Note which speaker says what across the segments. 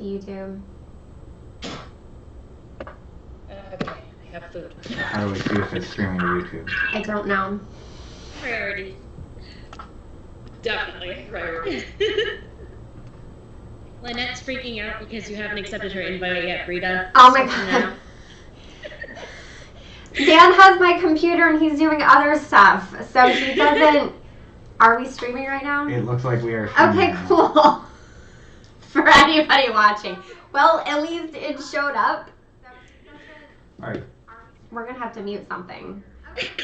Speaker 1: to YouTube.
Speaker 2: Okay, I have food.
Speaker 3: How do we see if it's streaming to YouTube?
Speaker 1: I don't know.
Speaker 2: Priority. Definitely priority. Lynette's freaking out because you haven't accepted her invite yet, Brita.
Speaker 1: Oh my god. Dan has my computer and he's doing other stuff, so he doesn't... Are we streaming right now?
Speaker 3: It looks like we are streaming.
Speaker 1: Okay, cool. For anybody watching. Well, at least it showed up.
Speaker 3: Alright.
Speaker 1: We're gonna have to mute something.
Speaker 2: It's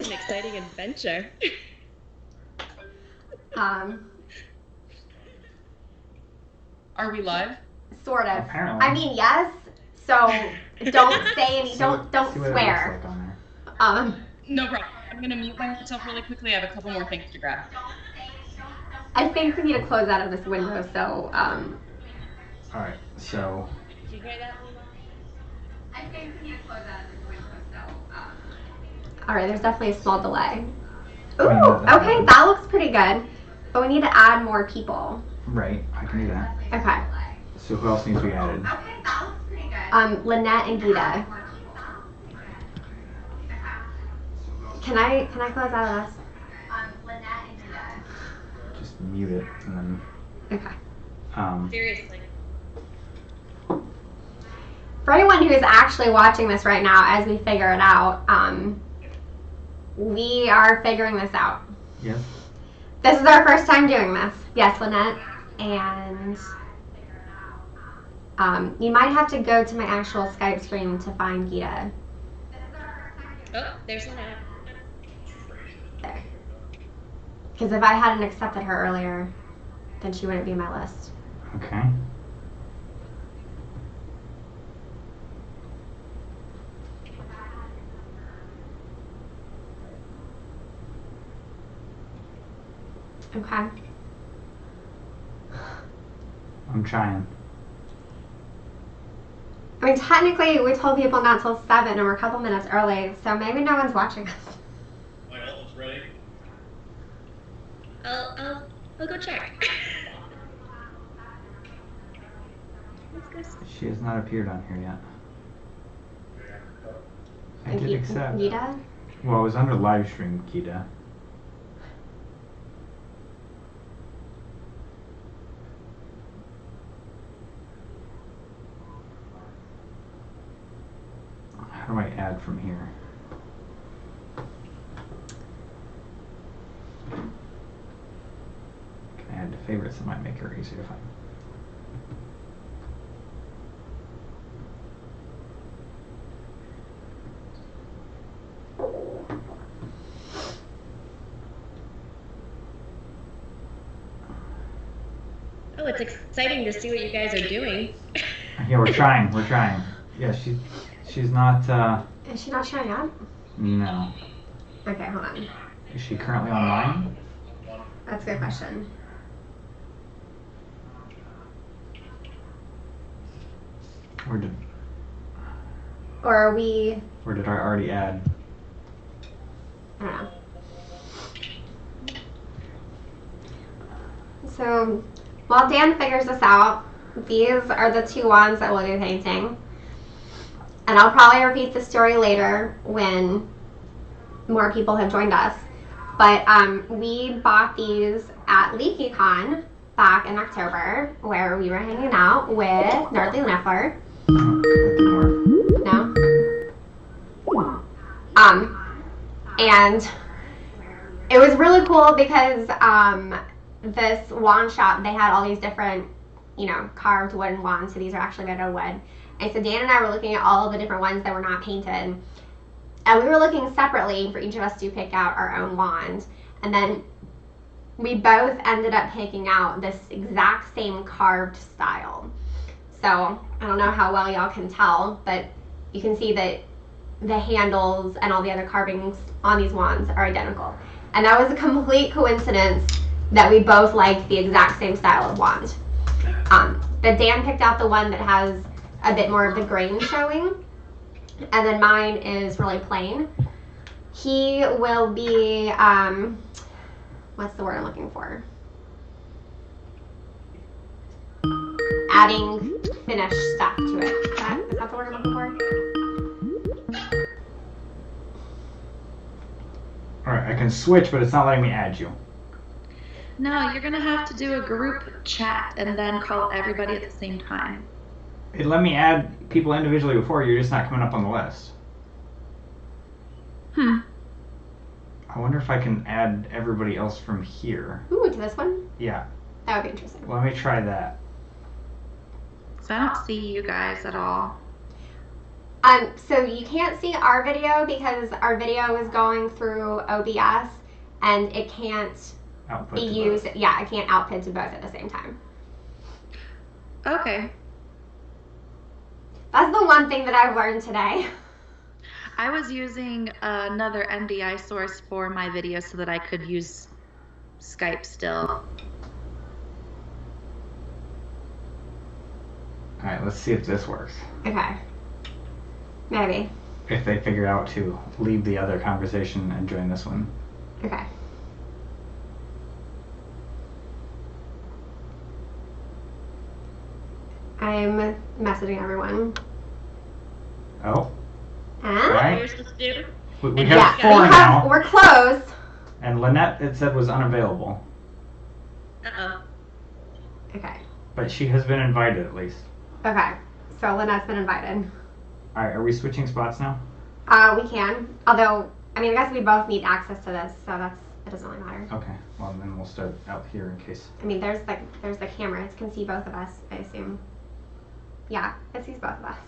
Speaker 2: an exciting adventure.
Speaker 4: Are we live?
Speaker 1: Sort of.
Speaker 3: Apparently.
Speaker 1: I mean, yes. So don't say any. Don't
Speaker 3: See what it
Speaker 1: swear.
Speaker 3: looks like on there.
Speaker 4: No problem. I'm gonna mute myself really quickly. I have a couple more things to grab.
Speaker 1: I think we need to close out of this window. So
Speaker 3: Alright, so.
Speaker 2: Did you hear that?
Speaker 1: I think we need to close out of this window. So all right. There's definitely a small delay. Ooh. Okay, that looks pretty good. But we need to add more people.
Speaker 3: Right, I can do that.
Speaker 1: Okay.
Speaker 3: So who else needs to be added?
Speaker 1: Okay, that looks pretty good. Lynette and Gitta. Can I close out of this? Lynette and Gitta.
Speaker 3: Just mute it and then.
Speaker 1: Okay.
Speaker 2: Seriously.
Speaker 1: For anyone who's actually watching this right now, as we figure it out, we are figuring this out.
Speaker 3: Yes.
Speaker 1: This is our first time doing this. Yes, Lynette. And you might have to go to my actual Skype stream to find Gitta.
Speaker 2: Oh, there's Lynette.
Speaker 1: There. Because if I hadn't accepted her earlier, then she wouldn't be on my list.
Speaker 3: Okay.
Speaker 1: Okay.
Speaker 3: I'm trying.
Speaker 1: I mean, technically, we told people not till 7 and we're a couple minutes early, so maybe no one's watching us.
Speaker 5: My almost ready.
Speaker 2: I'll go check.
Speaker 3: She has not appeared on here yet. I
Speaker 1: And
Speaker 3: did accept.
Speaker 1: Gitta?
Speaker 3: Well, it was under live stream, Gitta. How do I add from here? Can I add to favorites? That might make her easier to find.
Speaker 2: Oh, it's exciting to see what you guys are doing.
Speaker 3: Yeah, we're trying. We're trying. Yeah, she's not.
Speaker 1: Is she not showing up?
Speaker 3: No.
Speaker 1: Okay, hold on.
Speaker 3: Is she currently online?
Speaker 1: That's a good question.
Speaker 3: Or did
Speaker 1: Or are we...
Speaker 3: or did I already add?
Speaker 1: I don't know. So, while Dan figures this out, these are the two wands that we'll be painting. And I'll probably repeat the story later when more people have joined us. But we bought these at LeakyCon back in October, where we were hanging out with Nerdly Niffler.
Speaker 3: That didn't work.
Speaker 1: No? And it was really cool because this wand shop, they had all these different, carved wooden wands. So these are actually made out of wood. And so Dan and I were looking at all of the different ones that were not painted. And we were looking separately for each of us to pick out our own wand. And then we both ended up picking out this exact same carved style. So I don't know how well y'all can tell, but you can see that the handles and all the other carvings on these wands are identical. And that was a complete coincidence that we both liked the exact same style of wand. But Dan picked out the one that has a bit more of the grain showing, and then mine is really plain. He will be, what's the word I'm looking for? adding finished stuff to it. Is that the word I'm looking for?
Speaker 3: Alright, I can switch, but it's not letting me add you.
Speaker 6: No, you're gonna have to do a group chat and then call everybody at the same time.
Speaker 3: It let me add people individually before, you're just not coming up on the list. I wonder if I can add everybody else from here.
Speaker 1: Ooh, to this one?
Speaker 3: Yeah.
Speaker 1: That would be interesting.
Speaker 3: Let me try that.
Speaker 6: So I don't see you guys at all.
Speaker 1: So you can't see our video because our video is going through OBS and it can't
Speaker 3: Output
Speaker 1: be
Speaker 3: to
Speaker 1: used.
Speaker 3: both.
Speaker 1: Yeah, I can't output to both at the same time.
Speaker 6: Okay.
Speaker 1: That's the one thing that I've learned today.
Speaker 6: I was using another NDI source for my video so that I could use Skype still.
Speaker 3: Alright, let's see if this works.
Speaker 1: Okay. Maybe.
Speaker 3: If they figure out to leave the other conversation and join this one.
Speaker 1: Okay. I'm messaging everyone.
Speaker 3: Oh,
Speaker 1: And
Speaker 3: Alright.
Speaker 2: You're supposed to do?
Speaker 3: we
Speaker 2: And
Speaker 3: have
Speaker 2: yeah,
Speaker 3: 4 now.
Speaker 1: we're close.
Speaker 3: And Lynette, it said, was unavailable.
Speaker 2: Uh-oh.
Speaker 1: Okay.
Speaker 3: But she has been invited at least.
Speaker 1: Okay. So Lynette's been invited.
Speaker 3: Alright, are we switching spots now?
Speaker 1: We can. Although, I mean, I guess we both need access to this, so it doesn't really matter.
Speaker 3: Okay, well then we'll start out here in case.
Speaker 1: I mean, there's the camera. It can see both of us, I assume. Yeah, it sees both of us.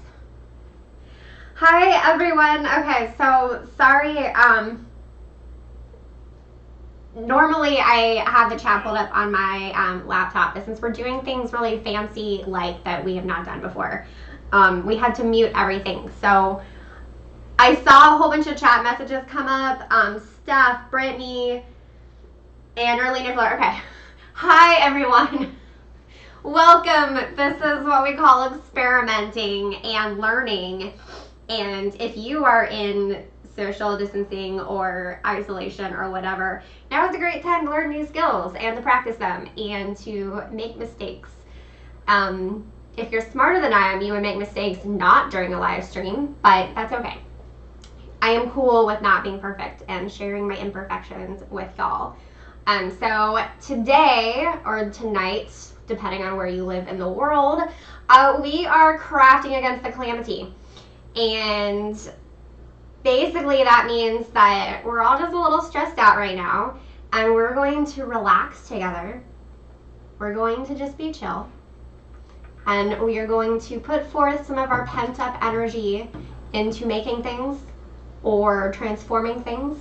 Speaker 1: Hi, everyone. Okay, so sorry. Normally I have the chat pulled up on my laptop, but since we're doing things really fancy like that we have not done before, we had to mute everything. So I saw a whole bunch of chat messages come up. Steph, Brittany, and early Niffler. Okay. Hi, everyone. Welcome. This is what we call experimenting and learning. And if you are in social distancing or isolation or whatever, now is a great time to learn new skills and to practice them and to make mistakes. If you're smarter than I am, you would make mistakes not during a live stream, but that's okay. I am cool with not being perfect and sharing my imperfections with y'all. So today or tonight, depending on where you live in the world, we are crafting against the Calamity. And basically that means that we're all just a little stressed out right now and we're going to relax together. We're going to just be chill. And we are going to put forth some of our pent up energy into making things or transforming things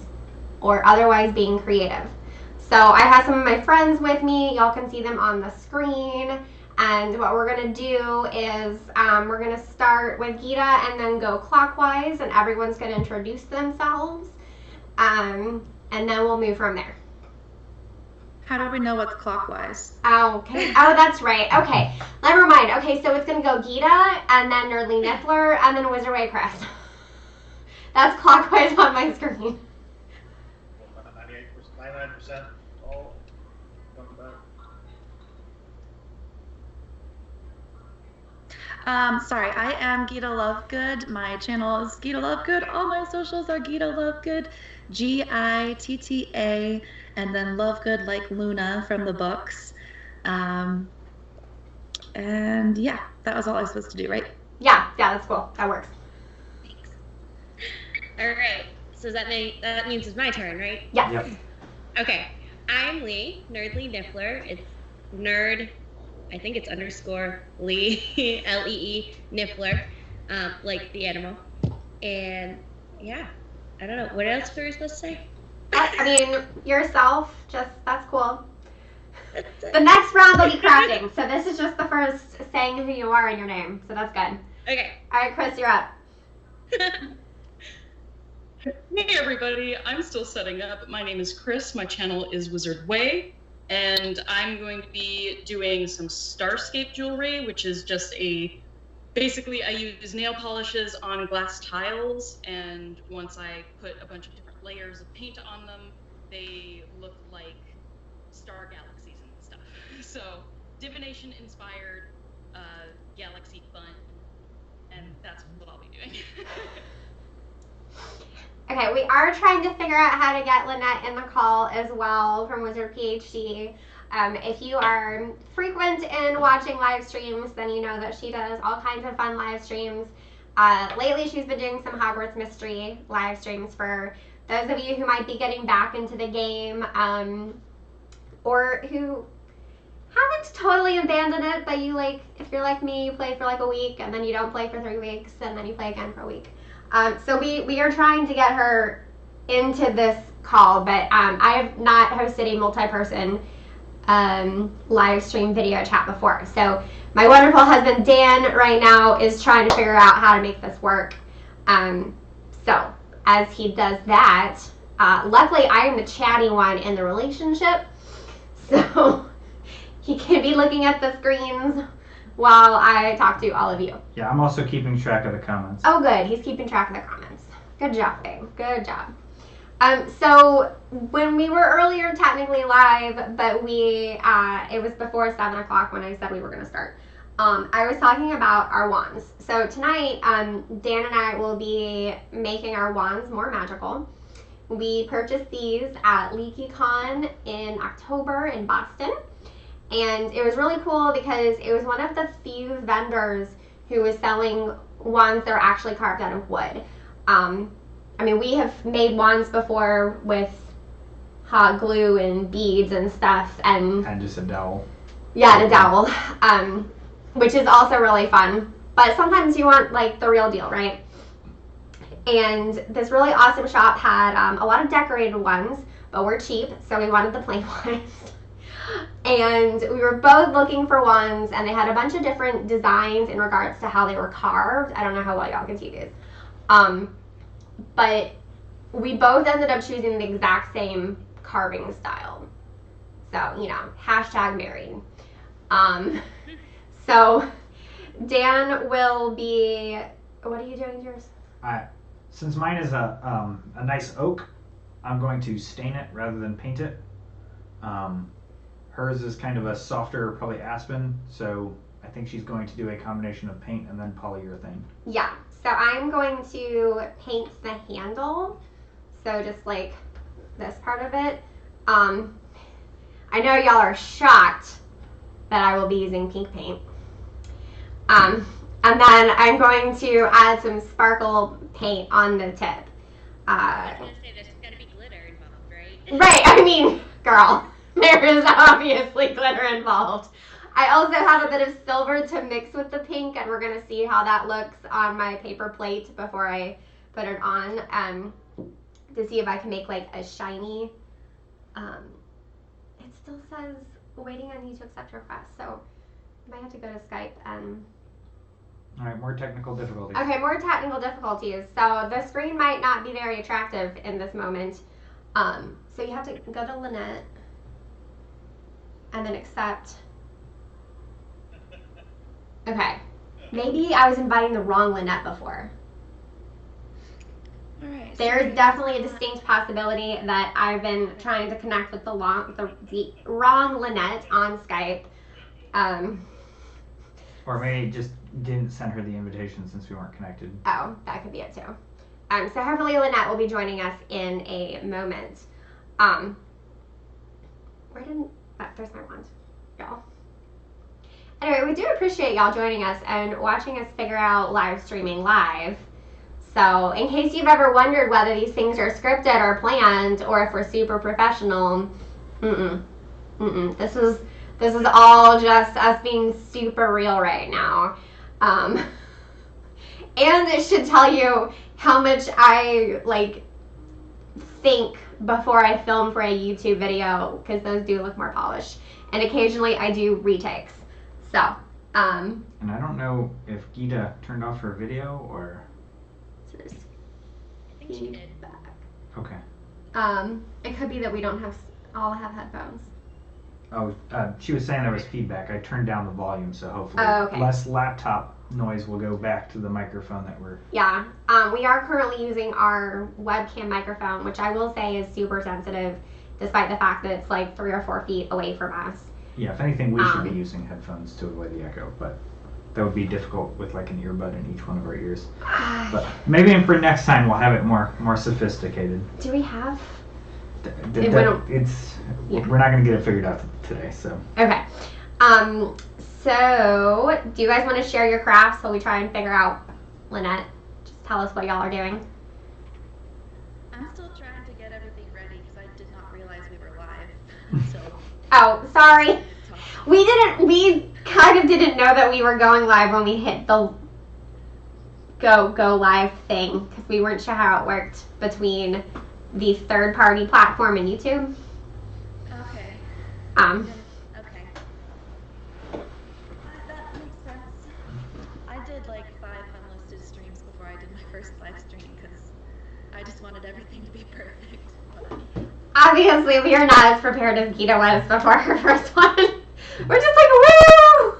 Speaker 1: or otherwise being creative. So I have some of my friends with me. Y'all can see them on the screen. And what we're going to do is we're going to start with Gitta and then go clockwise, and everyone's going to introduce themselves. And then we'll move from there.
Speaker 6: How do we know what's clockwise?
Speaker 1: Okay. Oh, that's right. Okay. Never mind. Okay, so it's going to go Gitta, and then Nerdly Niffler, and then Wizardway Kris. That's clockwise on my screen.
Speaker 5: 99% all come back.
Speaker 6: Sorry, I am Gitta Lovegood. My channel is Gitta Lovegood. All my socials are Gitta Lovegood. Gitta, and then Lovegood like Luna from the books. And yeah, that was all I was supposed to do, right?
Speaker 1: Yeah, that's cool. That works.
Speaker 6: Thanks.
Speaker 2: All right. So that means it's my turn, right?
Speaker 1: Yes.
Speaker 3: Yep.
Speaker 2: Okay. I'm Lee, Nerdly Niffler. It's nerd. I think it's underscore Lee, Lee Niffler, like the animal. And yeah, I don't know. What else were we supposed to say?
Speaker 1: I mean, yourself, just, that's cool. The next round will be crafting. So this is just the first saying who you are and your name. So that's good.
Speaker 2: Okay.
Speaker 1: All right, Kris, you're up.
Speaker 4: Hey everybody, I'm still setting up. My name is Kris, my channel is Wizard Way, and I'm going to be doing some Starscape jewelry, which is just basically I use nail polishes on glass tiles, and once I put a bunch of different layers of paint on them, they look like star galaxies and stuff. So, divination inspired galaxy fun, and that's what I'll be doing.
Speaker 1: Okay, we are trying to figure out how to get Lynette in the call as well from Wizard PhD. If you are frequent in watching live streams, then you know that she does all kinds of fun live streams. Lately, she's been doing some Hogwarts Mystery live streams for those of you who might be getting back into the game, or who haven't totally abandoned it, but you like, if you're like me, you play for like a week and then you don't play for 3 weeks and then you play again for a week. So we are trying to get her into this call, but I have not hosted a multi-person live stream video chat before. So my wonderful husband Dan right now is trying to figure out how to make this work. So as he does that, luckily I am the chatty one in the relationship, so he can be looking at the screens while I talk to all of you.
Speaker 3: Yeah, I'm also keeping track of the comments.
Speaker 1: Oh, good. He's keeping track of the comments. Good job, babe. Good job. So when we were earlier technically live, but it was before 7 o'clock when I said we were going to start. I was talking about our wands. So tonight, Dan and I will be making our wands more magical. We purchased these at LeakyCon in October in Boston. And it was really cool because it was one of the few vendors who was selling wands that are actually carved out of wood. I mean, we have made wands before with hot glue and beads and stuff. And
Speaker 3: just a dowel.
Speaker 1: Yeah, and a dowel, which is also really fun. But sometimes you want, like, the real deal, right? And this really awesome shop had a lot of decorated ones, but we're cheap, so we wanted the plain ones. And we were both looking for ones, and they had a bunch of different designs in regards to how they were carved. I don't know how well y'all can see these. But we both ended up choosing the exact same carving style. So, you know, #married. So Dan will be, what are you doing to yours?
Speaker 3: Since mine is a nice oak, I'm going to stain it rather than paint it. Hers is kind of a softer, probably aspen, so I think she's going to do a combination of paint and then polyurethane.
Speaker 1: Yeah, so I'm going to paint the handle, so just like this part of it. I know y'all are shocked that I will be using pink paint. And then I'm going to add some sparkle paint on the tip.
Speaker 2: I was going to say, there's got to be glitter involved, right?
Speaker 1: Right, I mean, girl, there is obviously glitter involved. I also have a bit of silver to mix with the pink, and we're going to see how that looks on my paper plate before I put it on, to see if I can make like a shiny, it still says waiting on you to accept request, so I might have to go to Skype and...
Speaker 3: All right, more technical difficulties.
Speaker 1: Okay, more technical difficulties. So the screen might not be very attractive in this moment. So you have to go to Lynette and then accept. Okay. Maybe I was inviting the wrong Lynette before.
Speaker 6: All right.
Speaker 1: There's definitely a distinct possibility that I've been trying to connect with the wrong Lynette on Skype.
Speaker 3: Or maybe just didn't send her the invitation since we weren't connected.
Speaker 1: Oh, that could be it too. So hopefully Lynette will be joining us in a moment. There's my wand, y'all. Anyway, we do appreciate y'all joining us and watching us figure out live streaming live. So in case you've ever wondered whether these things are scripted or planned or if we're super professional, This is all just us being super real right now. And it should tell you how much I think before I film for a YouTube video, because those do look more polished. And occasionally I do retakes. So,
Speaker 3: and I don't know if Gitta turned off her video or...
Speaker 1: I
Speaker 2: think she did.
Speaker 3: Okay.
Speaker 1: It could be that we don't all have headphones.
Speaker 3: Oh, she was saying there was feedback. I turned down the volume, so hopefully
Speaker 1: okay.
Speaker 3: less laptop noise will go back to the microphone that we're...
Speaker 1: Yeah, we are currently using our webcam microphone, which I will say is super sensitive, despite the fact that it's like 3 or 4 feet away from us.
Speaker 3: Yeah, if anything, we should be using headphones to avoid the echo, but... that would be difficult with like an earbud in each one of our ears. But maybe for next time we'll have it more sophisticated.
Speaker 1: Do we have?
Speaker 3: We're not going to get it figured out today, so.
Speaker 1: Okay. So do you guys want to share your crafts while we try and figure out, Lynette? Just tell us what y'all are doing.
Speaker 6: I'm still trying to get everything ready because I did not realize we were live. So.
Speaker 1: Oh, sorry. We kind of didn't know that we were going live when we hit the go live thing because we weren't sure how it worked between the third party platform and YouTube.
Speaker 6: Okay. Okay. That makes sense. I did like 5 unlisted streams before I did my first live stream because I just wanted everything to be perfect. But...
Speaker 1: Obviously, we are not as prepared as Gitta was before her first one. We're just like, woo!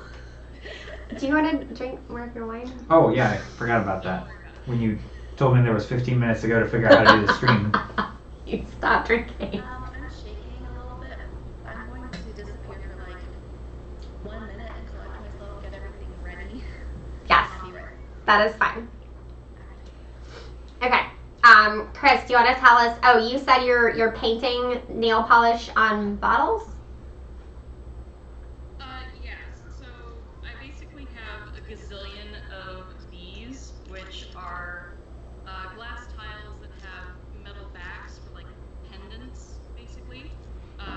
Speaker 1: Do you want to drink more of your wine?
Speaker 3: Oh, yeah, I forgot about that. When you told me there was 15 minutes to go to figure out how to do the stream.
Speaker 1: You stopped drinking.
Speaker 6: I'm shaking a little bit. I'm going to disappear for like 1 minute and collect myself, get everything ready.
Speaker 1: Yes,
Speaker 6: I'll be right.
Speaker 1: that is fine. Okay. Kris, do you want to tell us? Oh, you said you're painting nail polish on bottles?
Speaker 4: Yes. So I basically have a gazillion of these, which are glass tiles that have metal backs for like pendants, basically.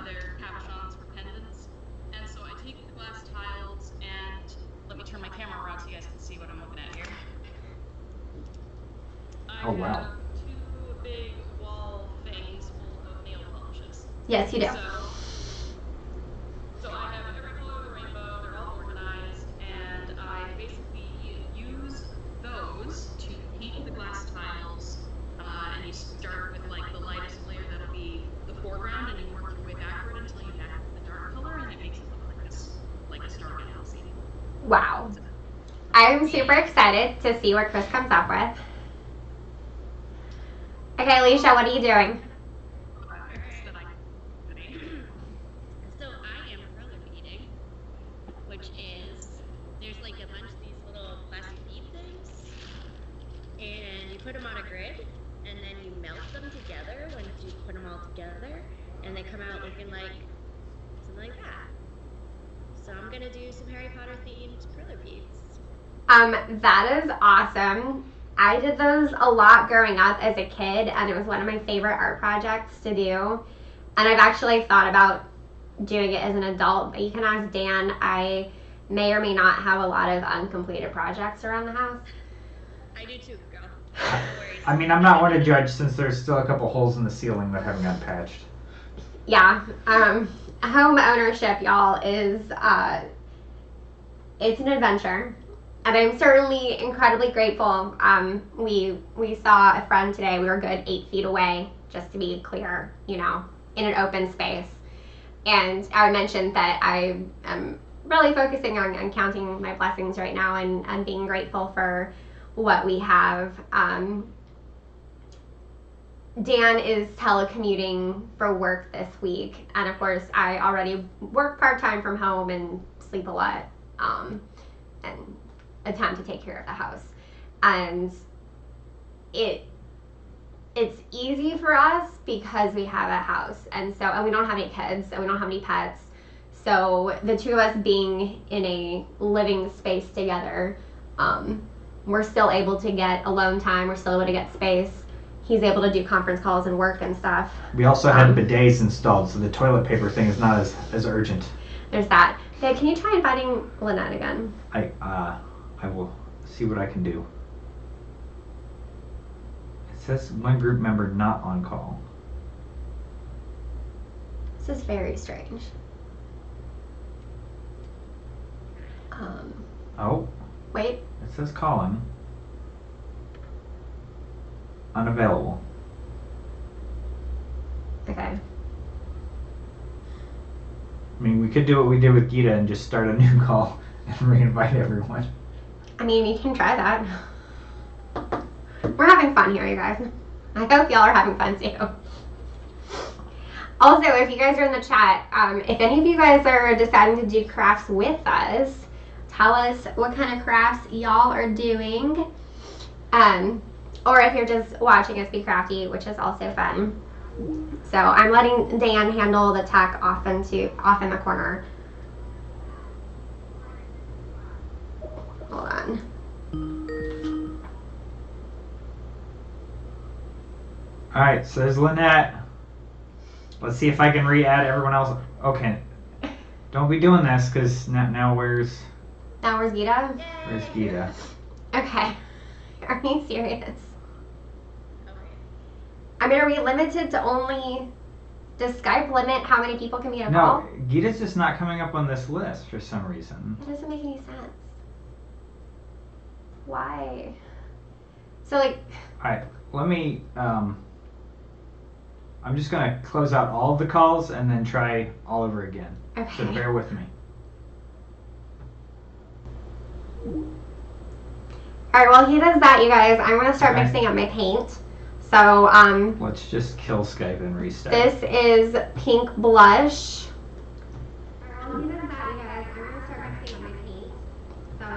Speaker 4: They're cabochons for pendants. And so I take the glass tiles and let me turn my camera around so you guys can see what I'm looking at here.
Speaker 3: Oh, wow.
Speaker 4: I have 2 big wall things full of nail polishes.
Speaker 1: Yes, you do.
Speaker 4: So I have every color of the rainbow, they're all organized, and I basically use those to paint the glass tiles, and you start with like the lightest layer that'll be the foreground, and you work your way backward until you get the dark color, and it makes it look like this, like a star galaxy.
Speaker 1: Wow. I'm super excited to see what Kris comes up with. Okay, Alicia, what are you doing?
Speaker 2: So I am roller beading, which is there's like a bunch of these little plastic bead things, and you put them on a grid, and then you melt them together once you put them all together, and they come out looking like something like that. So I'm gonna do some Harry Potter themed roller beads.
Speaker 1: That is awesome. I did those a lot growing up as a kid, and it was one of my favorite art projects to do. And I've actually thought about doing it as an adult, but you can ask Dan. I may or may not have a lot of uncompleted projects around the house.
Speaker 2: I do too, girl. No worries.
Speaker 3: I mean, I'm not one to judge since there's still a couple holes in the ceiling that haven't gotten patched.
Speaker 1: Yeah, home ownership, y'all, is it's an adventure. And I'm certainly incredibly grateful. We saw a friend today. We were a good 8 feet away, just to be clear, you know, in an open space. And I mentioned that I am really focusing on counting my blessings right now and being grateful for what we have. Dan is telecommuting for work this week. And of course, I already work part-time from home and sleep a lot. And attempt to take care of the house, and it's easy for us because we have a house, and we don't have any kids, and we don't have any pets, so the two of us being in a living space together, we're still able to get alone time, we're still able to get space. He's able to do conference calls and work and stuff.
Speaker 3: We also had bidets installed, so the toilet paper thing is not as urgent.
Speaker 1: There's that. Yeah, can you try inviting Lynette again?
Speaker 3: I will see what I can do. It says one group member not on call.
Speaker 1: This is very strange.
Speaker 3: Oh.
Speaker 1: Wait.
Speaker 3: It says calling. Unavailable.
Speaker 1: Okay.
Speaker 3: I mean, we could do what we did with Gitta and just start a new call and re-invite everyone.
Speaker 1: I mean, you can try that. We're having fun here, you guys. I hope y'all are having fun too. Also, if you guys are in the chat, if any of you guys are deciding to do crafts with us, tell us what kind of crafts y'all are doing. Or if you're just watching us be crafty, which is also fun. So I'm letting Dan handle the tech off in the corner. Hold on.
Speaker 3: All right, so there's Lynette. Let's see if I can re-add everyone else. Okay. Don't be doing this, because now where's
Speaker 1: Gitta?
Speaker 3: Where's Gitta?
Speaker 1: Okay. Are you serious?
Speaker 6: Okay.
Speaker 1: I mean, are we limited to only... Does Skype limit how many people can be in a call?
Speaker 3: No, Gitta's just not coming up on this list for some reason.
Speaker 1: It doesn't make any sense. Why? So, like...
Speaker 3: Alright, let me, I'm just going to close out all of the calls and then try all over again.
Speaker 1: Okay.
Speaker 3: So bear with me.
Speaker 1: Alright, while he does that, you guys, I'm going to start
Speaker 3: Okay.
Speaker 1: mixing up my paint. So,
Speaker 3: Let's just kill Skype and restart.
Speaker 1: this is pink blush. While he does that, you guys, I'm going to start mixing up my paint. So,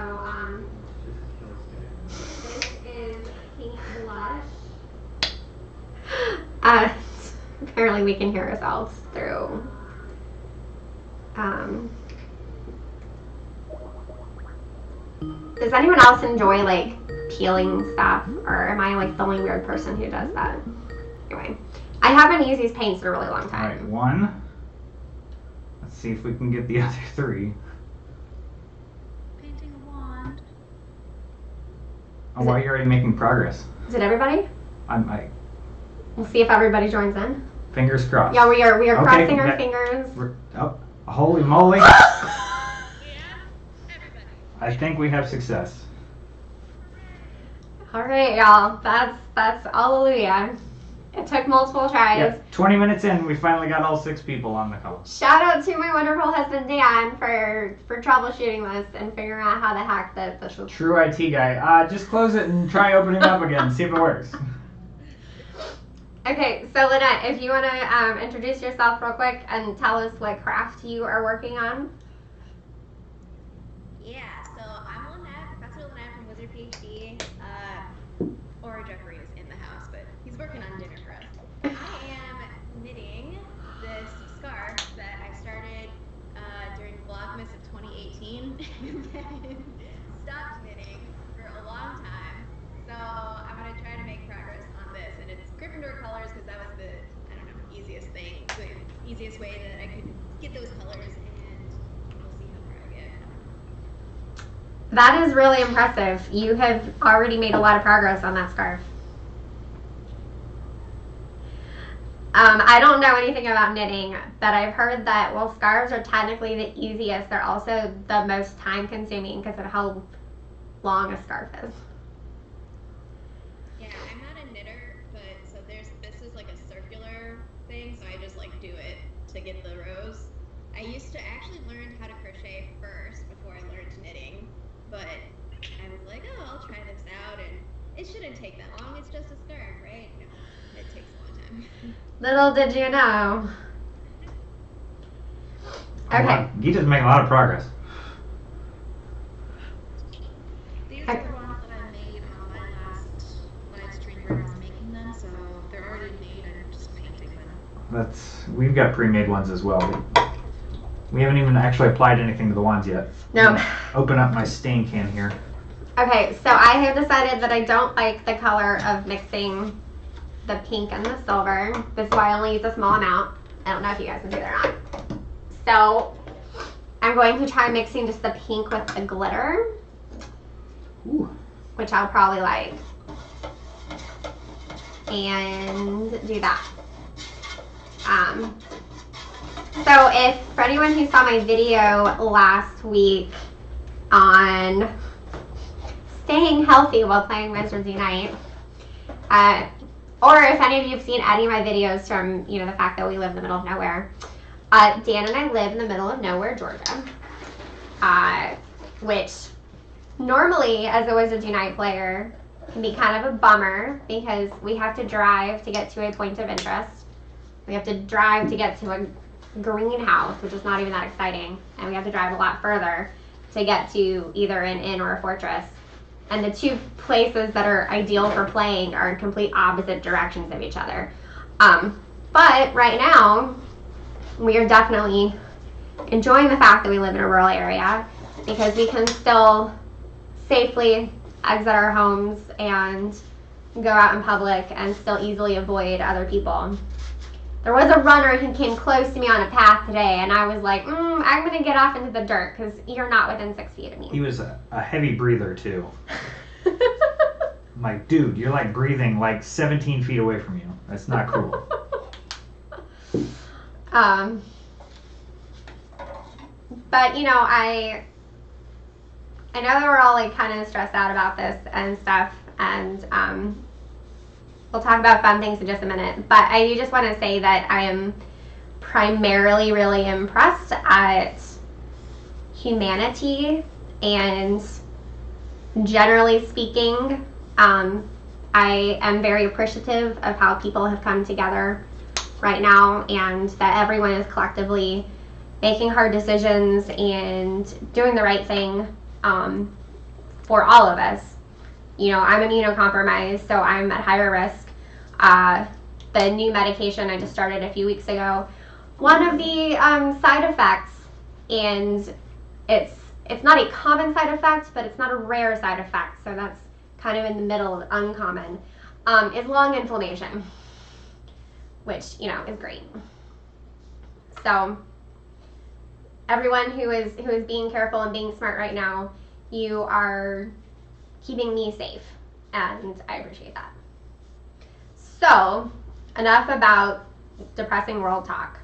Speaker 1: this is pink blush. Apparently we can hear ourselves through. Does anyone else enjoy like peeling stuff, or am I like the only weird person who does that? Anyway, I haven't used these paints in a really long time.
Speaker 3: Alright, one. Let's see if we can get the other three.
Speaker 6: Painting a wand.
Speaker 3: Oh, wow, you're already making progress.
Speaker 1: Is it everybody?
Speaker 3: We'll
Speaker 1: We'll see if everybody joins in.
Speaker 3: fingers crossed.
Speaker 1: Yeah, we are
Speaker 3: Okay,
Speaker 1: crossing our fingers.
Speaker 3: Oh, holy moly.
Speaker 2: Yeah, everybody.
Speaker 3: I think we have success.
Speaker 1: All right, y'all. That's hallelujah. It took multiple tries.
Speaker 3: Yeah, 20 minutes in, we finally got all 6 people on the call.
Speaker 1: Shout out to my wonderful husband Dan for troubleshooting this and figuring out how the heck that this was.
Speaker 3: True IT guy. Just close it and try opening it up again. See if it works.
Speaker 1: Okay, so Lynette, if you want to introduce yourself real quick and tell us what craft you are working on.
Speaker 6: Yeah, so I'm Lynette, Professor Lynette from Wizard PhD. Or Jeffrey is in the house, but he's working on dinner for us. I am knitting this scarf that I started during Vlogmas of 2018 and then stopped knitting for a long time. So I'm going to try to make progress on this, and it's Gryffindor colors because that was the, easiest thing, the easiest way that I could get those colors, and we'll see how far I get.
Speaker 1: That is really impressive. You have already made a lot of progress on that scarf. I don't know anything about knitting, but I've heard that while scarves are technically the easiest, they're also the most time consuming because of how long a scarf is.
Speaker 6: Yeah, I'm not a knitter, but so this is like a circular thing, so I just like do it to get the rows. I used to actually learn how to crochet first before I learned knitting, but I was like, oh, I'll try this out, and it shouldn't take that long. It's just a scarf, right? No, it takes a long time.
Speaker 1: Little did you know.
Speaker 3: Oh,
Speaker 1: Okay.
Speaker 3: wow. Gitta's making a lot of progress.
Speaker 6: These are the ones that I made on my last live stream where I was making them, so they're already made. I'm just painting them.
Speaker 3: We've got pre-made ones as well. We haven't even actually applied anything to the wands yet.
Speaker 1: No.
Speaker 3: Open up my stain can here.
Speaker 1: Okay, so I have decided that I don't like the color of mixing the pink and the silver. This is why I only use a small amount. I don't know if you guys can see that or not. So I'm going to try mixing just the pink with the glitter,
Speaker 3: Ooh.
Speaker 1: which I'll probably like, and do that. So if, for anyone who saw my video last week on staying healthy while playing Wizards Unite, or if any of you have seen any of my videos from, the fact that we live in the middle of nowhere, Dan and I live in the middle of nowhere, Georgia, which normally as a Wizards Unite player can be kind of a bummer because we have to drive to get to a point of interest. We have to drive to get to a greenhouse, which is not even that exciting, and we have to drive a lot further to get to either an inn or a fortress. And the two places that are ideal for playing are in complete opposite directions of each other. But right now, we are definitely enjoying the fact that we live in a rural area because we can still safely exit our homes and go out in public and still easily avoid other people. There was a runner who came close to me on a path today, and I was like, I'm going to get off into the dirt because you're not within 6 feet of me.
Speaker 3: He was a heavy breather, too. I'm like, dude, you're like breathing like 17 feet away from you. That's not cool.
Speaker 1: But, you know, I know that we're all like kind of stressed out about this and stuff, and we'll talk about fun things in just a minute. But I do just want to say that I am primarily really impressed at humanity, and generally speaking, I am very appreciative of how people have come together right now, and that everyone is collectively making hard decisions and doing the right thing for all of us. You know, I'm immunocompromised, so I'm at higher risk. The new medication I just started a few weeks ago, one of the side effects, and it's not a common side effect, but it's not a rare side effect, so that's kind of in the middle of uncommon, is lung inflammation, which, you know, is great. So everyone who is being careful and being smart right now, you are keeping me safe, and I appreciate that. So enough about depressing world talk.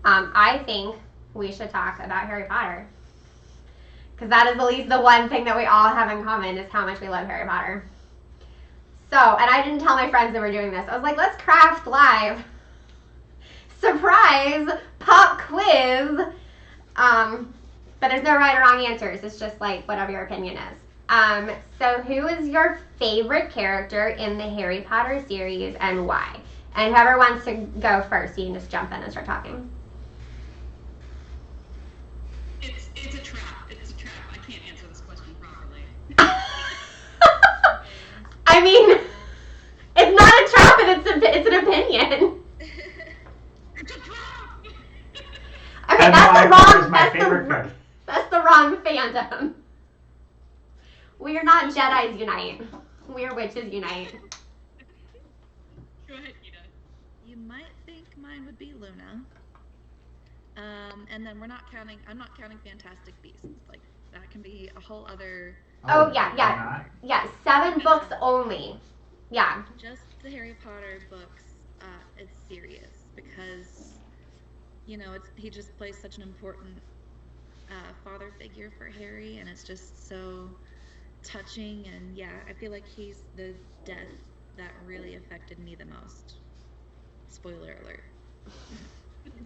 Speaker 1: I think we should talk about Harry Potter, because that is at least the one thing that we all have in common is how much we love Harry Potter. So, and I didn't tell my friends that we're doing this. I was like, let's craft live surprise pop quiz. But there's no right or wrong answers. It's just like whatever your opinion is. So who is your favorite character in the Harry Potter series and why? And whoever wants to go first, you can just jump in and start talking.
Speaker 4: It's a trap. It's a trap. I can't answer this question properly.
Speaker 1: I mean, it's not a trap, and it's an opinion.
Speaker 4: It's a trap.
Speaker 1: Okay, that's the wrong fandom. We are not Jedis unite. We are witches unite.
Speaker 4: Go ahead, Gitta.
Speaker 5: You might think mine would be Luna. And then I'm not counting Fantastic Beasts. Like, that can be a whole other...
Speaker 1: Oh, yeah. 7 books only. Yeah.
Speaker 5: Just the Harry Potter books, it's serious because, you know, he just plays such an important father figure for Harry, and it's just so touching, and yeah, I feel like he's the death that really affected me the most. Spoiler alert.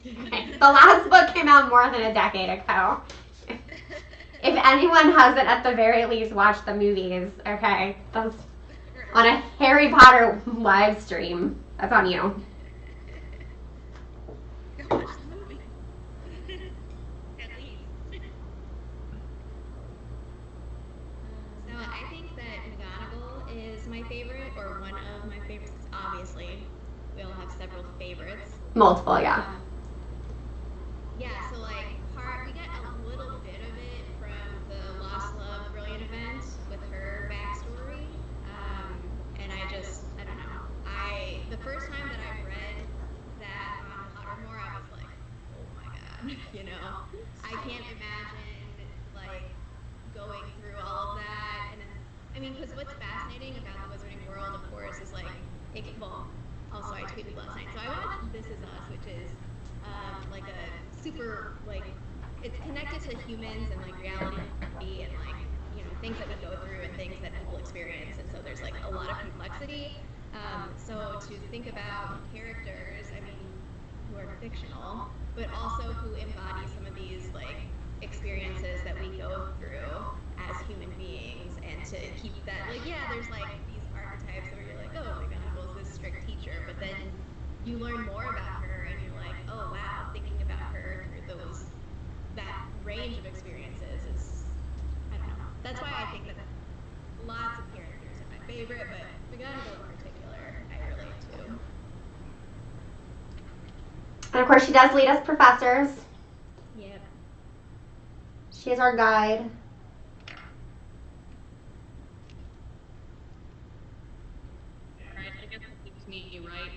Speaker 1: The last book came out more than a decade ago. If anyone hasn't, at the very least, watched the movies, okay? That's on a Harry Potter live stream. That's on you.
Speaker 5: Go watch the movie.
Speaker 2: At least.
Speaker 6: So I think that McGonagall is my favorite, or one of my favorites. Obviously, we all have several favorites.
Speaker 1: Multiple, yeah.
Speaker 6: Yeah, so like we get a little bit of it from the Lost Love Brilliant event with her backstory, and I don't know. The first time that I read that on Pottermore, I was like, oh my god, you know, I can't imagine like going through all of that, and then, I mean, because what's fascinating about the Wizarding World, of course, is like also I tweeted last night, so I watched This Is Us, which is like a super, like, it's connected to humans and like reality and like, you know, things that we go through and things that people experience, and so there's like a lot of complexity. So to think about characters, I mean, who are fictional, but also who embody some of these like experiences that we go through as human beings, and to keep that, like, yeah, there's like these archetypes where you're like, oh, McGonagall's this strict teacher, but then you learn more about her and you're like, oh wow, thinking about her through that range of experiences is that's why I think that lots of characters are my favorite, but McGonagall in particular, I relate to.
Speaker 1: And of course, she does lead us professors.
Speaker 6: Yep.
Speaker 1: She is our guide.
Speaker 4: Alright, I guess it leaves me, right?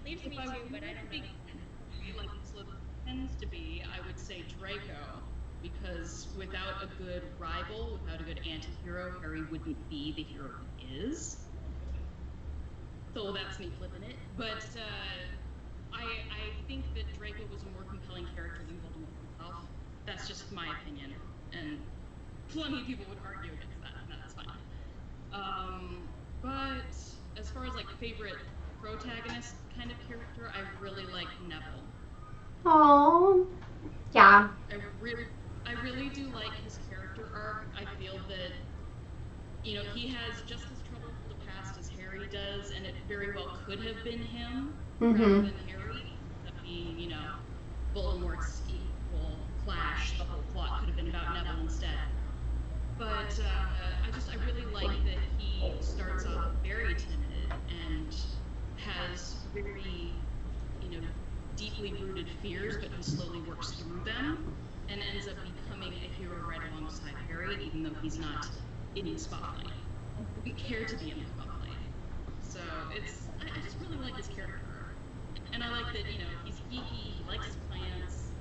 Speaker 2: Leaves me
Speaker 4: If I
Speaker 2: too,
Speaker 4: were
Speaker 2: but I don't
Speaker 4: to
Speaker 2: know.
Speaker 4: be like Slytherin tends to be, I would say Draco, because without a good rival, without a good anti-hero, Harry wouldn't be the hero he is. So that's me flipping it. But I think that Draco was a more compelling character than Voldemort himself. That's just my opinion, and plenty of people would argue against that, and that's fine. But as far as like favorite protagonist kind of character, I really like Neville.
Speaker 1: Oh, yeah.
Speaker 4: I really do like his character arc. I feel that, you know, he has just as troubled a past as Harry does, and it very well could have been him rather than Harry. That being, you know, Voldemort's equal clash. The whole plot could have been about Neville instead. But I really like that he starts off very timid and has very, you know, deeply rooted fears, but he slowly works through them and ends up becoming a hero right alongside Harry, even though he's not in the spotlight. Wouldn't care to be in the spotlight. So I just really like his character arc. And I like that, you know, he's geeky, he likes his plants,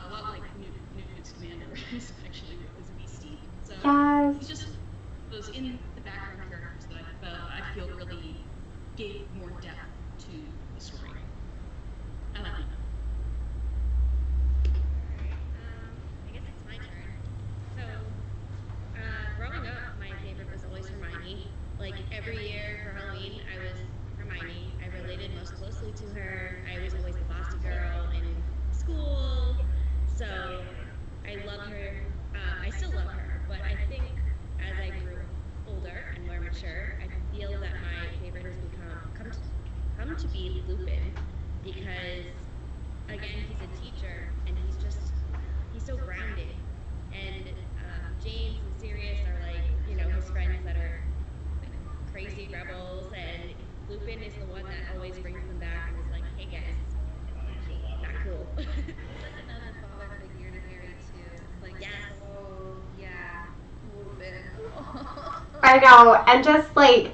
Speaker 4: a lot like Newt's commander is actually with his beastie. So
Speaker 1: Yes.
Speaker 4: he's just those in the background characters that I feel really gave more depth to the story. I like him.
Speaker 2: I guess it's my turn. So, growing up, my favorite was always Hermione. Like, every year for Halloween, I was Hermione. I related most closely to her. I was always the bossy girl in school. So, I love her. I still love her, but I think as I grew older and more mature, I feel that my favorite has come to be Lupin, because again, he's a teacher and he's so grounded, and James and Sirius are like, you know, his friends that are like, crazy rebels, and Lupin is the one that always brings them back and is like, hey guys, not cool.
Speaker 5: He's like another father figure to Harry too. Like,
Speaker 2: Yes.
Speaker 5: oh yeah, Lupin.
Speaker 1: I know, and just like,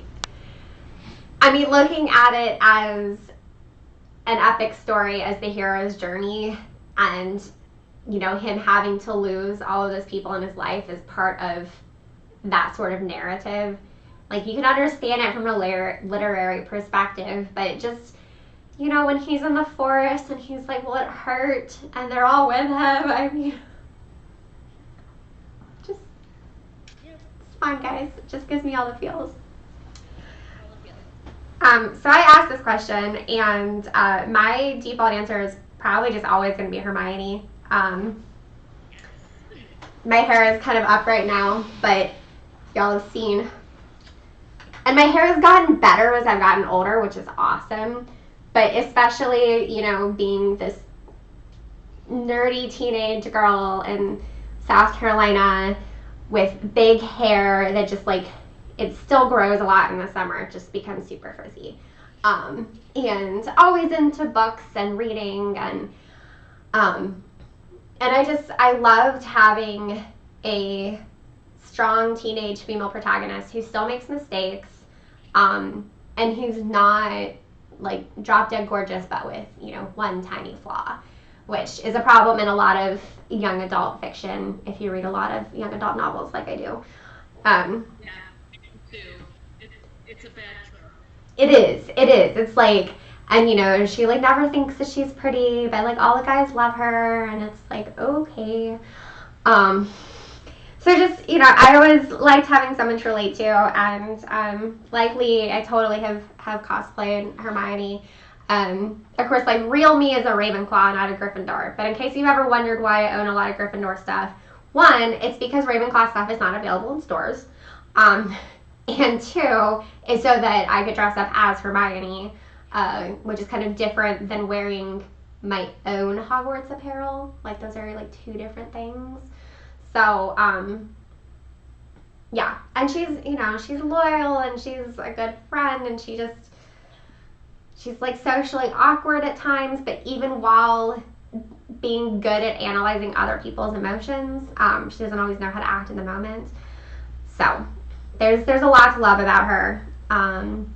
Speaker 1: I mean, looking at it as an epic story, as the hero's journey, and, you know, him having to lose all of those people in his life is part of that sort of narrative. Like, you can understand it from a literary perspective, but just, you know, when he's in the forest and he's like, well, it hurt, and they're all with him, I mean, just, it's fine, guys. It just gives me all the feels. So I asked this question, and my default answer is probably just always going to be Hermione. My hair is kind of up right now, but y'all have seen. And my hair has gotten better as I've gotten older, which is awesome. But especially, you know, being this nerdy teenage girl in South Carolina with big hair that just like, it still grows a lot in the summer. It just becomes super frizzy. And always into books and reading, and I loved having a strong teenage female protagonist who still makes mistakes, and who's not like drop dead gorgeous, but with, you know, one tiny flaw, which is a problem in a lot of young adult fiction if you read a lot of young adult novels like I do.
Speaker 4: Yeah, too. It's a bad trope.
Speaker 1: It is. It's like, and you know, she like never thinks that she's pretty, but like all the guys love her, and it's like, okay. So just, you know, I always liked having someone to relate to, and like Lee, I totally have cosplayed Hermione. Of course, like real me is a Ravenclaw, not a Gryffindor. But in case you've ever wondered why I own a lot of Gryffindor stuff, one, it's because Ravenclaw stuff is not available in stores. And two, is so that I could dress up as Hermione, which is kind of different than wearing my own Hogwarts apparel. Like, those are like two different things. So, yeah. And she's, she's loyal and she's a good friend and she's like socially awkward at times, but even while being good at analyzing other people's emotions, she doesn't always know how to act in the moment. So, there's a lot to love about her. And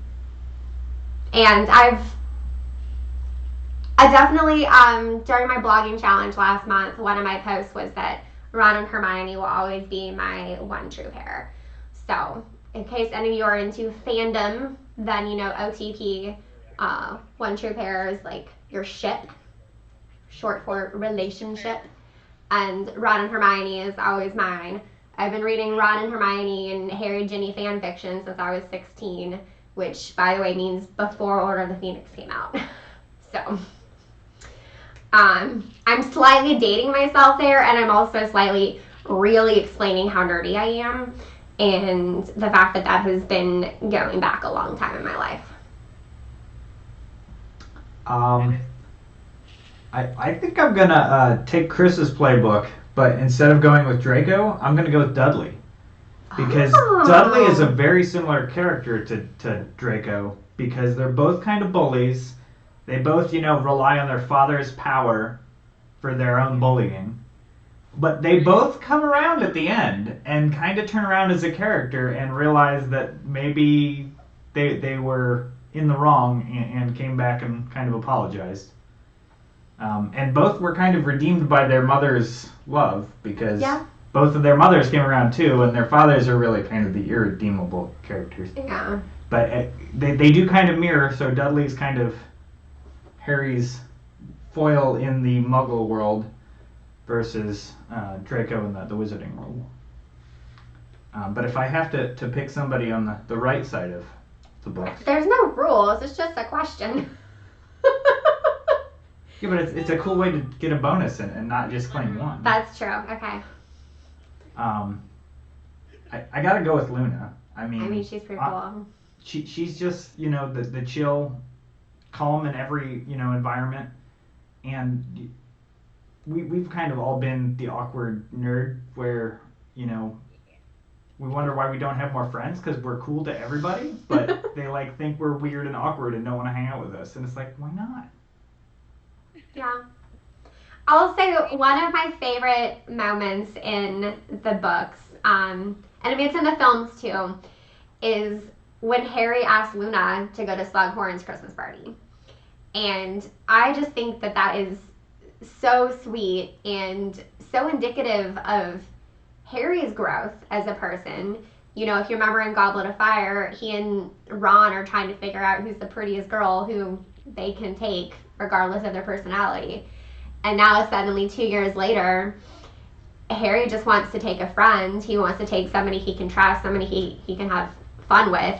Speaker 1: I definitely, during my blogging challenge last month, one of my posts was that Ron and Hermione will always be my one true pair. So, in case any of you are into fandom, then OTP, one true pair is like your ship, short for relationship, and Ron and Hermione is always mine. I've been reading Ron and Hermione and Harry Ginny fan fiction since I was 16, which, by the way, means before Order of the Phoenix came out. So, I'm slightly dating myself there, and I'm also slightly really explaining how nerdy I am, and the fact that has been going back a long time in my life.
Speaker 3: I think I'm gonna take Chris's playbook, but instead of going with Draco, I'm gonna go with Dudley. Because Dudley is a very similar character to Draco, because they're both kind of bullies. They both, rely on their father's power for their own bullying. But they both come around at the end and kind of turn around as a character and realize that maybe they were in the wrong and came back and kind of apologized. And both were kind of redeemed by their mother's love, because both of their mothers came around too, and their fathers are really kind of the irredeemable characters.
Speaker 1: Yeah.
Speaker 3: But they do kind of mirror, so Dudley's kind of Harry's foil in the Muggle world versus Draco in the Wizarding world. But if I have to pick somebody on the right side of the book...
Speaker 1: There's no rules, it's just a question.
Speaker 3: Yeah, but it's a cool way to get a bonus and not just claim one.
Speaker 1: That's true, okay.
Speaker 3: I gotta go with Luna. I mean
Speaker 1: she's pretty cool.
Speaker 3: She's just, the chill, calm in every, environment. And we've kind of all been the awkward nerd where, we wonder why we don't have more friends because we're cool to everybody, but they think we're weird and awkward and don't want to hang out with us. And it's like, why not?
Speaker 1: Yeah. I'll say one of my favorite moments in the books, and it's in the films too, is when Harry asked Luna to go to Slughorn's Christmas party. And I just think that is so sweet and so indicative of Harry's growth as a person. If you remember in Goblet of Fire, he and Ron are trying to figure out who's the prettiest girl who they can take regardless of their personality. And now suddenly 2 years later, Harry just wants to take a friend. He wants to take somebody he can trust, somebody he can have fun with,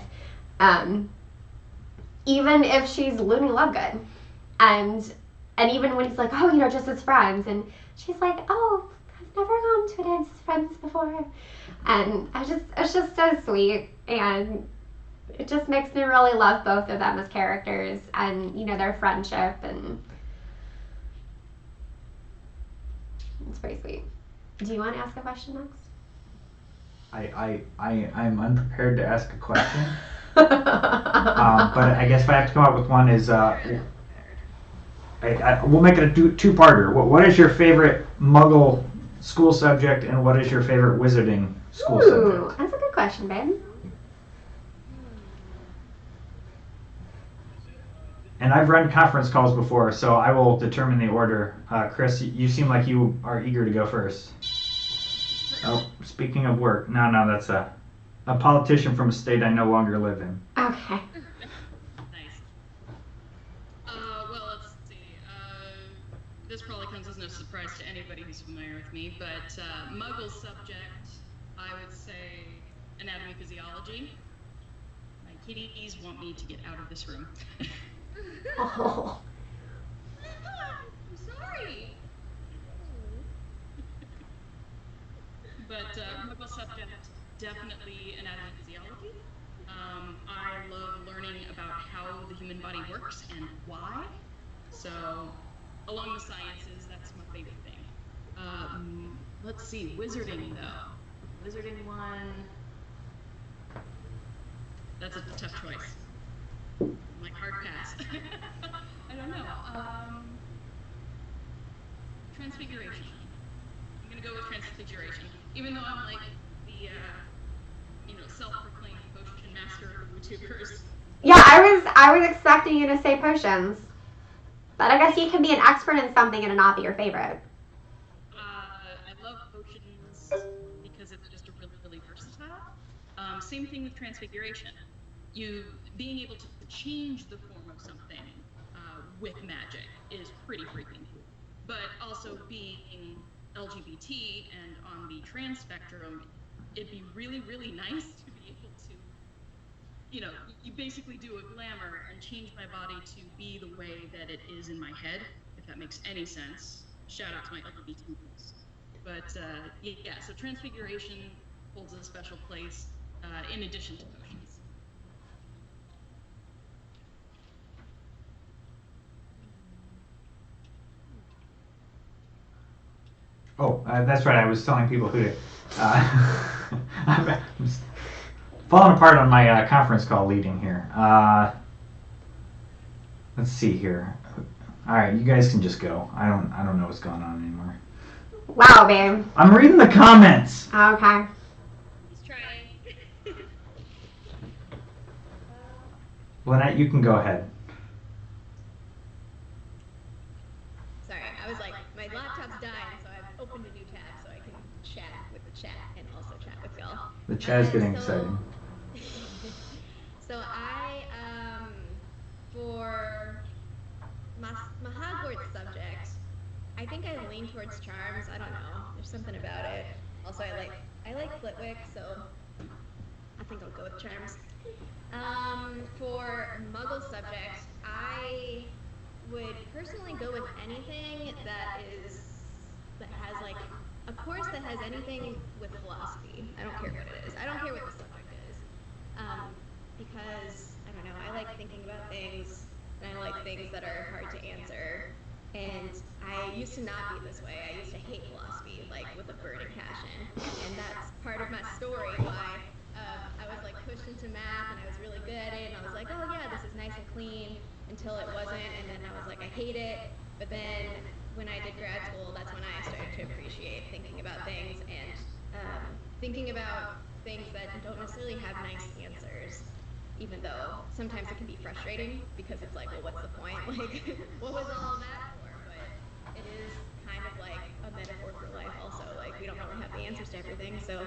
Speaker 1: even if she's Looney Lovegood. And even when he's like, oh, just as friends, and she's like, oh, I've never gone to a dance as friends before. And it's just so sweet, and it just makes me really love both of them as characters and, their friendship, and it's pretty sweet. Do you want to ask a question next?
Speaker 3: I'm unprepared to ask a question. But I guess if I have to come up with one is, we'll make it a two-parter. What is your favorite Muggle school subject, and what is your favorite Wizarding school subject?
Speaker 1: That's a good question, babe.
Speaker 3: And I've run conference calls before, so I will determine the order. Kris, you seem like you are eager to go first. Oh, speaking of work, no, that's a politician from a state I no longer live in.
Speaker 1: Okay.
Speaker 4: Nice. Well, let's see. This probably comes as no surprise to anybody who's familiar with me, but Muggle subject, I would say anatomy, physiology. My kitties want me to get out of this room.
Speaker 1: Oh.
Speaker 4: I'm sorry. But Muggle subject, definitely anatomy and physiology. I love learning about how the human body works and why. So, along the sciences, that's my favorite thing. Let's let's see, wizarding though. Wizarding one. That's a tough choice. Like hard pass. I don't know. Transfiguration. I'm gonna go with transfiguration, even though I'm like the self-proclaimed potion master of YouTubers.
Speaker 1: Yeah, I was expecting you to say potions, but I guess you can be an expert in something and it not be your favorite.
Speaker 4: I love potions because it's just a really, really versatile. Same thing with transfiguration. You being able to change the form of something with magic is pretty freaking cool. But also being LGBT and on the trans spectrum, it'd be really, really nice to be able to, you basically do a glamour and change my body to be the way that it is in my head, if that makes any sense. Shout out to my LGBT folks. But yeah, so transfiguration holds a special place in addition to potions.
Speaker 3: Oh, that's right. I was telling people who to. I'm falling apart on my conference call leading here. Let's see here. All right, you guys can just go. I don't know what's going on anymore.
Speaker 1: Wow, babe.
Speaker 3: I'm reading the comments.
Speaker 1: Okay.
Speaker 2: He's trying.
Speaker 3: Lynette, you can go ahead.
Speaker 6: Sorry, I was like, my laptop's dying, so I've opened a new tab so I can chat with the chat and also chat with y'all.
Speaker 3: The chat is getting
Speaker 6: So-
Speaker 3: exciting.
Speaker 6: So I, for my Hogwarts subject, I think I lean towards charms. I don't know. There's something about it. Also, I like Flitwick, so I think I'll go with charms. For Muggle subject, I would personally go with anything that has like a course that has anything with philosophy. I don't care what it is. I don't care what the subject is. Because I don't know, I like thinking about things and I like things that are hard to answer. And I used to not be this way. I used to hate philosophy, like with a burning passion. And that's part of my story why I was like pushed into math and I was really good at it. And I was like, oh yeah, this is nice and clean until it wasn't. And then I was like, I hate it. But then when I did grad school, that's when I started to appreciate thinking about things and thinking about things that don't necessarily have nice answers. Even though sometimes it can be frustrating because it's like, well, what's the point? Like, what was all of that for? But it is kind of like a metaphor for life also. Like, we don't really have the answers to everything, so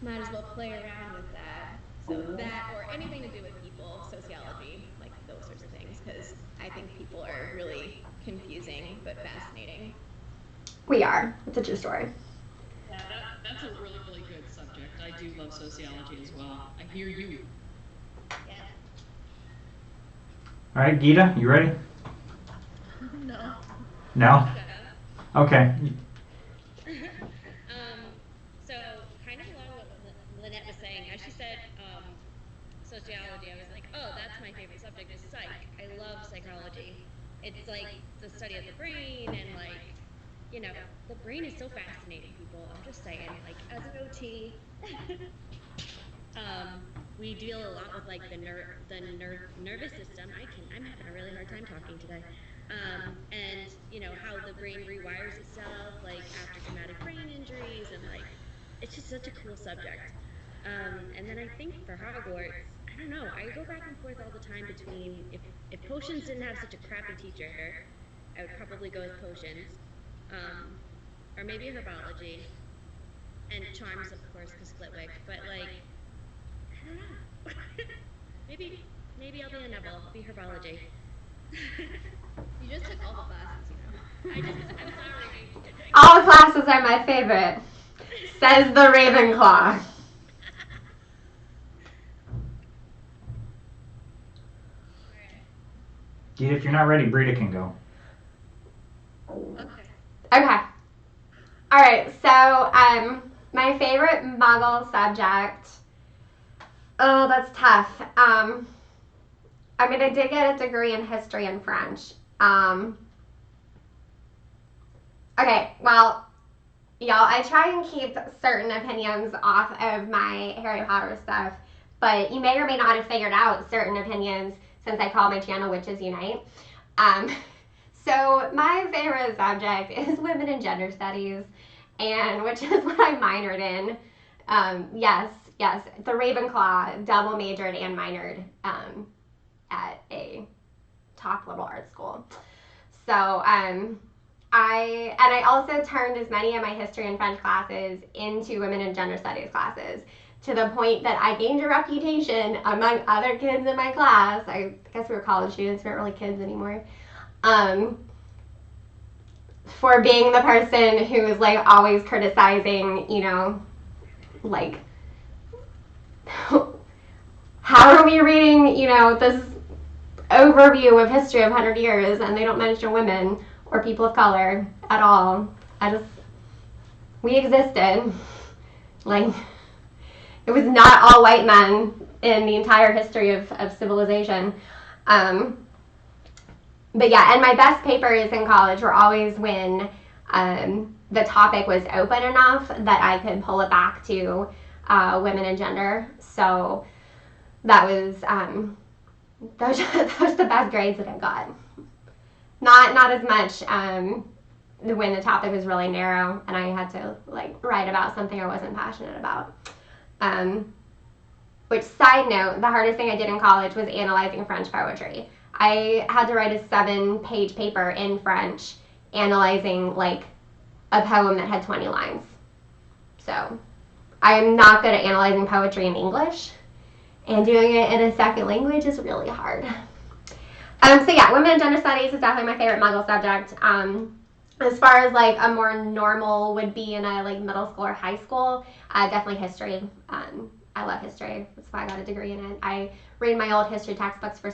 Speaker 6: might as well play around with that. So that, or anything to do with people, sociology, like those sorts of things, because I think people are really confusing but fascinating.
Speaker 1: We are. It's a true story.
Speaker 4: Yeah, that's a really, really good subject. I do love sociology as well. I hear you.
Speaker 6: Yeah.
Speaker 3: All right, Gitta, you ready?
Speaker 5: No.
Speaker 3: No? Okay.
Speaker 2: So kind of along what Lynette was saying, as she said, sociology, I was like, oh, that's my favorite subject is psych. I love psychology. It's like the study of the brain and like, the brain is so fascinating, people. I'm just saying, like as an OT, we deal a lot with like the nervous system. I'm having a really hard time talking today. And how the brain rewires itself, like after traumatic brain injuries, and like it's just such a cool subject. And then I think for Hogwarts, I don't know. I go back and forth all the time between if potions didn't have such a crappy teacher, I would probably go with potions, or maybe herbology, and charms of course because Flitwick. But like, I don't know. maybe I'll be a Neville. I'll be herbology.
Speaker 6: You just took all the classes,
Speaker 2: I'm sorry.
Speaker 1: All classes are my favorite, says the Ravenclaw.
Speaker 3: Gitta, if you're not ready, Brita can go.
Speaker 2: Okay.
Speaker 1: Okay. All right. So, my favorite Muggle subject. Oh, that's tough. I mean, I did get a degree in history and French. Okay. Well, Y'all, I try and keep certain opinions off of my Harry Potter stuff, but you may or may not have figured out certain opinions since I call my channel Witches Unite. So my favorite subject is women and gender studies, and which is what I minored in. Yes, the Ravenclaw double majored and minored at a top little art school. So I also turned as many of my history and French classes into women and gender studies classes, to the point that I gained a reputation among other kids in my class. I guess we were college students, we weren't really kids anymore. For being the person who is like always criticizing, like, how are we reading, this overview of history of 100 years and they don't mention women or people of color at all. We existed. Like, it was not all white men in the entire history of civilization. But yeah, and my best papers in college were always when the topic was open enough that I could pull it back to women and gender. So that was those the best grades that I got. Not as much when the topic was really narrow and I had to like write about something I wasn't passionate about. Which, side note, the hardest thing I did in college was analyzing French poetry. I had to write a 7-page paper in French analyzing like a poem that had 20 lines. So I am not good at analyzing poetry in English, and doing it in a second language is really hard. So yeah, women and gender studies is definitely my favorite Muggle subject. As far as like a more normal would be in a like middle school or high school, definitely history. I love history. That's why I got a degree in it. I read my old history textbooks for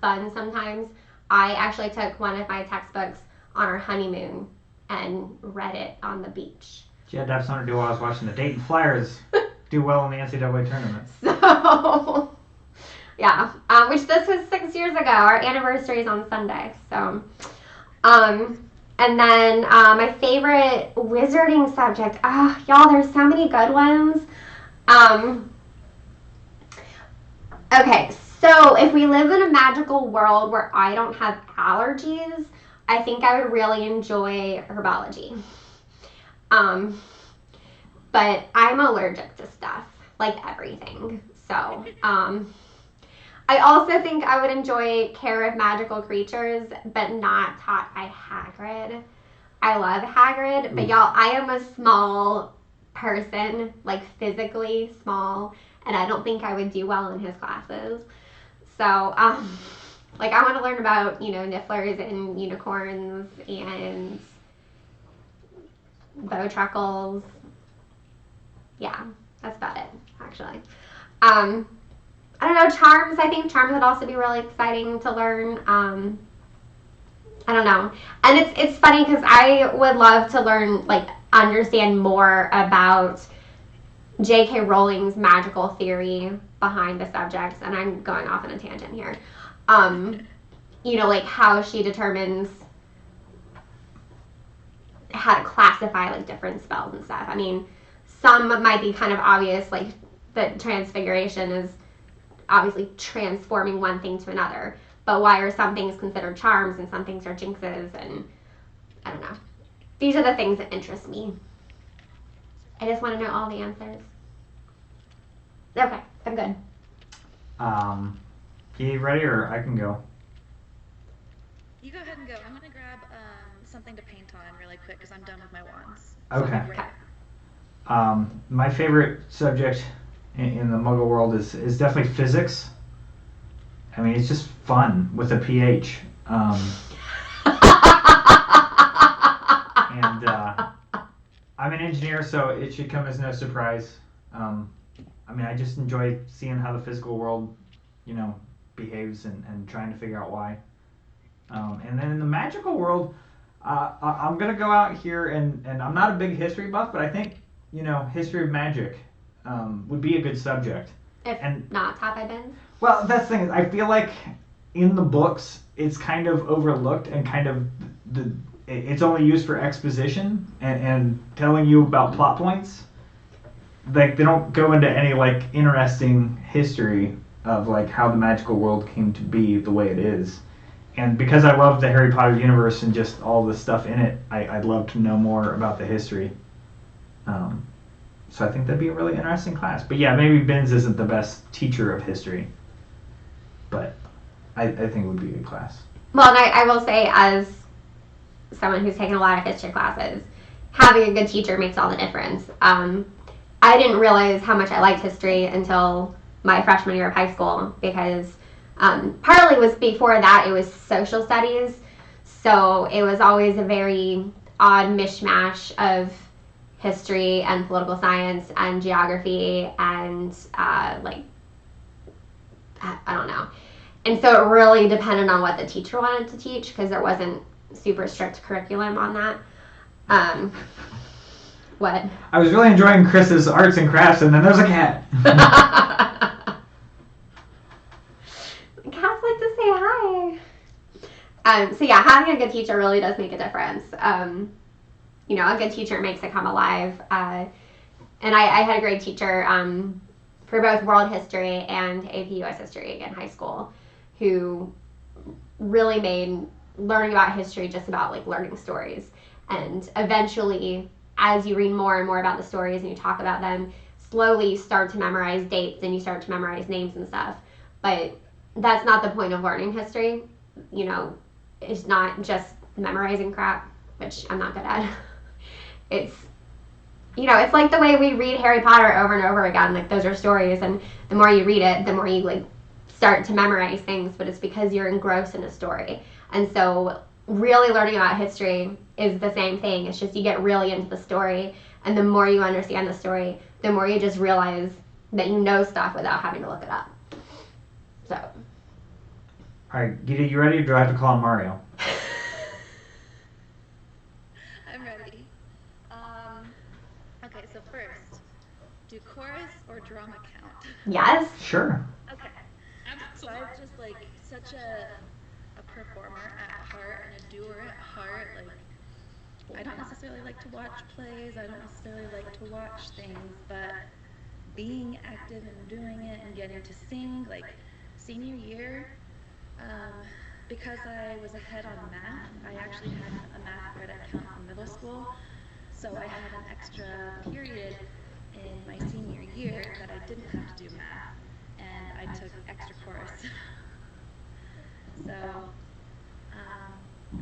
Speaker 1: fun sometimes. I actually took one of my textbooks on our honeymoon and read it on the beach.
Speaker 3: She had to have something to do while I was watching the Dayton Flyers do well in the NCAA tournament.
Speaker 1: So, yeah, which this was 6 years ago. Our anniversary is on Sunday. So, and then my favorite wizarding subject. Y'all, there's so many good ones. Okay, so if we live in a magical world where I don't have allergies, I think I would really enjoy herbology. But I'm allergic to stuff, like everything. So, I also think I would enjoy care of magical creatures, but not taught by Hagrid. I love Hagrid, but y'all, I am a small person, like physically small, and I don't think I would do well in his classes. So, like, I want to learn about, Nifflers and unicorns and bowtruckles. Yeah, that's about it, actually. I don't know, charms. I think charms would also be really exciting to learn. I don't know. And it's funny because I would love to learn, like, understand more about J.K. Rowling's magical theory behind the subjects, and I'm going off on a tangent here. Like how she determines how to classify like different spells and stuff. I mean, some might be kind of obvious, like that transfiguration is obviously transforming one thing to another. But why are some things considered charms and some things are jinxes? And I don't know. These are the things that interest me. I just want to know all the answers. Okay, I'm good.
Speaker 3: You ready, or I can go?
Speaker 5: You go ahead and go. I'm going to grab something to paint on really quick because I'm done with my wands.
Speaker 3: Okay.
Speaker 5: So
Speaker 3: My favorite subject in the Muggle world is definitely physics. I mean, it's just fun with a PH. And I'm an engineer, so it should come as no surprise. I mean, I just enjoy seeing how the physical world, behaves and trying to figure out why. And then in the magical world, I'm going to go out here, and I'm not a big history buff, but I think, history of magic would be a good subject.
Speaker 1: If not taught by Ben?
Speaker 3: Well, that's the thing. I feel like in the books, it's kind of overlooked and kind of it's only used for exposition and telling you about plot points. Like, they don't go into any, like, interesting history of, like, how the magical world came to be the way it is. And because I love the Harry Potter universe and just all the stuff in it, I'd love to know more about the history. So I think that'd be a really interesting class. But yeah, maybe Binns isn't the best teacher of history. But I think it would be a good class.
Speaker 1: Well, and I will say, as someone who's taken a lot of history classes, having a good teacher makes all the difference. I didn't realize how much I liked history until my freshman year of high school, because partly was before that it was social studies, so it was always a very odd mishmash of history and political science and geography and like, I don't know. And so it really depended on what the teacher wanted to teach, because there wasn't super strict curriculum on that. What?
Speaker 3: I was really enjoying Kris's arts and crafts, and then there's a cat.
Speaker 1: Cats like to say hi. So yeah, having a good teacher really does make a difference. You know, a good teacher makes it come alive. And I had a great teacher for both world history and AP US history in high school, who really made learning about history just about like learning stories. And eventually, as you read more and more about the stories and you talk about them, slowly you start to memorize dates and you start to memorize names and stuff. But that's not the point of learning history. You know, it's not just memorizing crap, which I'm not good at. It's, you know, it's like the way we read Harry Potter over and over again. Like, those are stories, and the more you read it, the more you like start to memorize things, but it's because you're engrossed in a story. And so really learning about history is the same thing. It's just you get really into the story, and the more you understand the story, the more you just realize that you know stuff without having to look it up. So.
Speaker 3: All right, Gitta, you ready? Or do I have to call on Mario?
Speaker 5: I'm ready. Okay, so first, do chorus or drama count?
Speaker 1: Yes.
Speaker 3: Sure.
Speaker 5: Okay. So I'm just like such a performer at heart and a doer at heart. Like, I don't necessarily like to watch plays. I don't necessarily like to watch things, but being active and doing it and getting to sing, like senior year, because I was ahead on math, I actually had a math credit count in middle school, so I had an extra period in my senior year that I didn't have to do math, and I took extra chorus. So,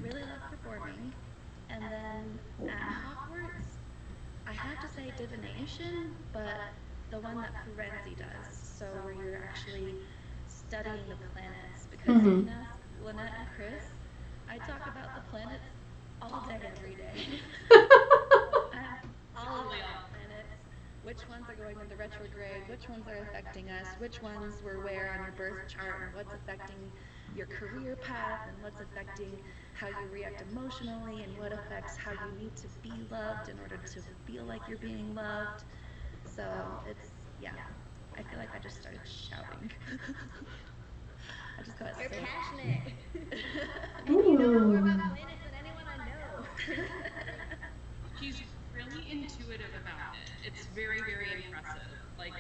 Speaker 5: really love performing. And then at Hogwarts, I have to say divination, but the one that Ferenzi does, so where you're actually studying the planets, because you can ask Lynette and Kris, I talk about the planets all day, every day. All of the planets, which ones are going into retrograde, which ones are affecting us, which ones were where on your birth chart, and what's affecting your career path, and what's affecting how you react emotionally, and what affects how you need to be loved in order to feel like you're being loved. So it's, yeah, I feel like I just started shouting. I just got
Speaker 6: You're
Speaker 5: so
Speaker 6: passionate. You know more about planets than anyone I know.
Speaker 4: She's really intuitive about it. It's very, very impressive. Like,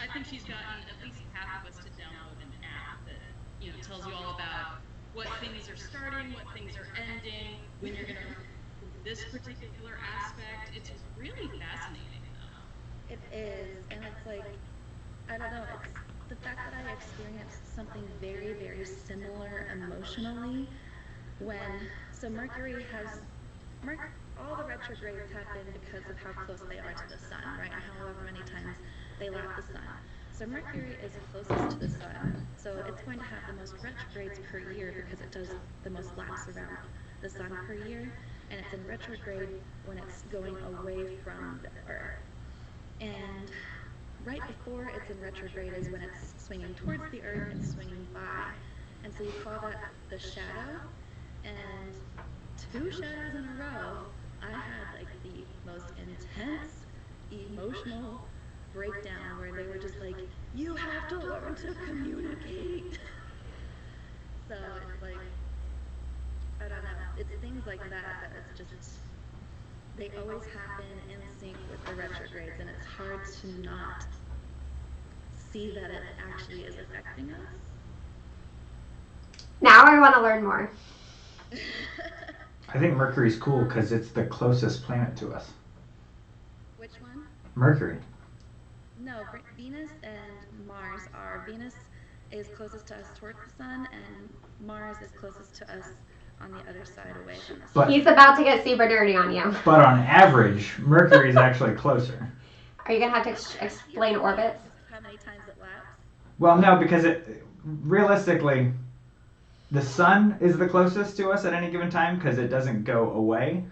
Speaker 4: I think she's gotten at least half of us to download an app that, you know, tells you all about what things are starting, what things are ending, when you're gonna this particular aspect. It's really fascinating, though.
Speaker 5: It is, and it's like, I don't know, it's the fact that I experienced something very, very similar emotionally when, so Mercury has, all the retrogrades happen because of how close they are to the sun, right, and however many times they lap the sun. So Mercury is closest to the sun, so it's going to have the most retrogrades per year because it does the most laps around the sun per year, and it's in retrograde when it's going away from the Earth. And right before it's in retrograde is when it's swinging towards the Earth and swinging by. And so you call that the shadow. And 2 shadows in a row, I had like the most intense emotional breakdown where they were just like, you have to learn to communicate. So it's like, I don't know. it's things like that it's just, they always happen in sync with the retrogrades, and it's hard to not see that it actually is affecting us.
Speaker 1: Now I want to learn more.
Speaker 3: I think Mercury's cool because it's the closest planet to us.
Speaker 5: Which one?
Speaker 3: Mercury.
Speaker 5: No, Venus and Mars are. Venus is closest to us towards the sun, and Mars is closest to us on the other side away from the sun.
Speaker 3: But,
Speaker 1: He's about to get super nerdy on you.
Speaker 3: but on average, Mercury is actually closer.
Speaker 1: Are you going to have to explain orbits?
Speaker 5: How many times it laps?
Speaker 3: Well, no, because realistically, the sun is the closest to us at any given time because it doesn't go away.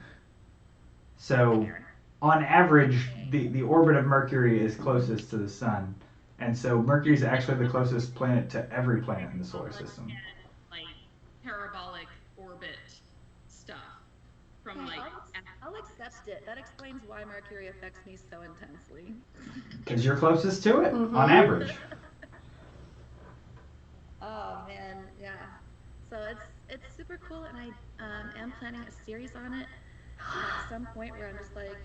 Speaker 3: So, on average, the orbit of Mercury is closest to the sun. And so Mercury is actually the closest planet to every planet in the solar system.
Speaker 4: Like parabolic orbit stuff from like.
Speaker 5: I'll accept it. That explains why Mercury affects me so intensely.
Speaker 3: Because you're closest to it, on average.
Speaker 5: Oh man, yeah. So it's super cool, and I am planning a series on it at some point where I'm just like,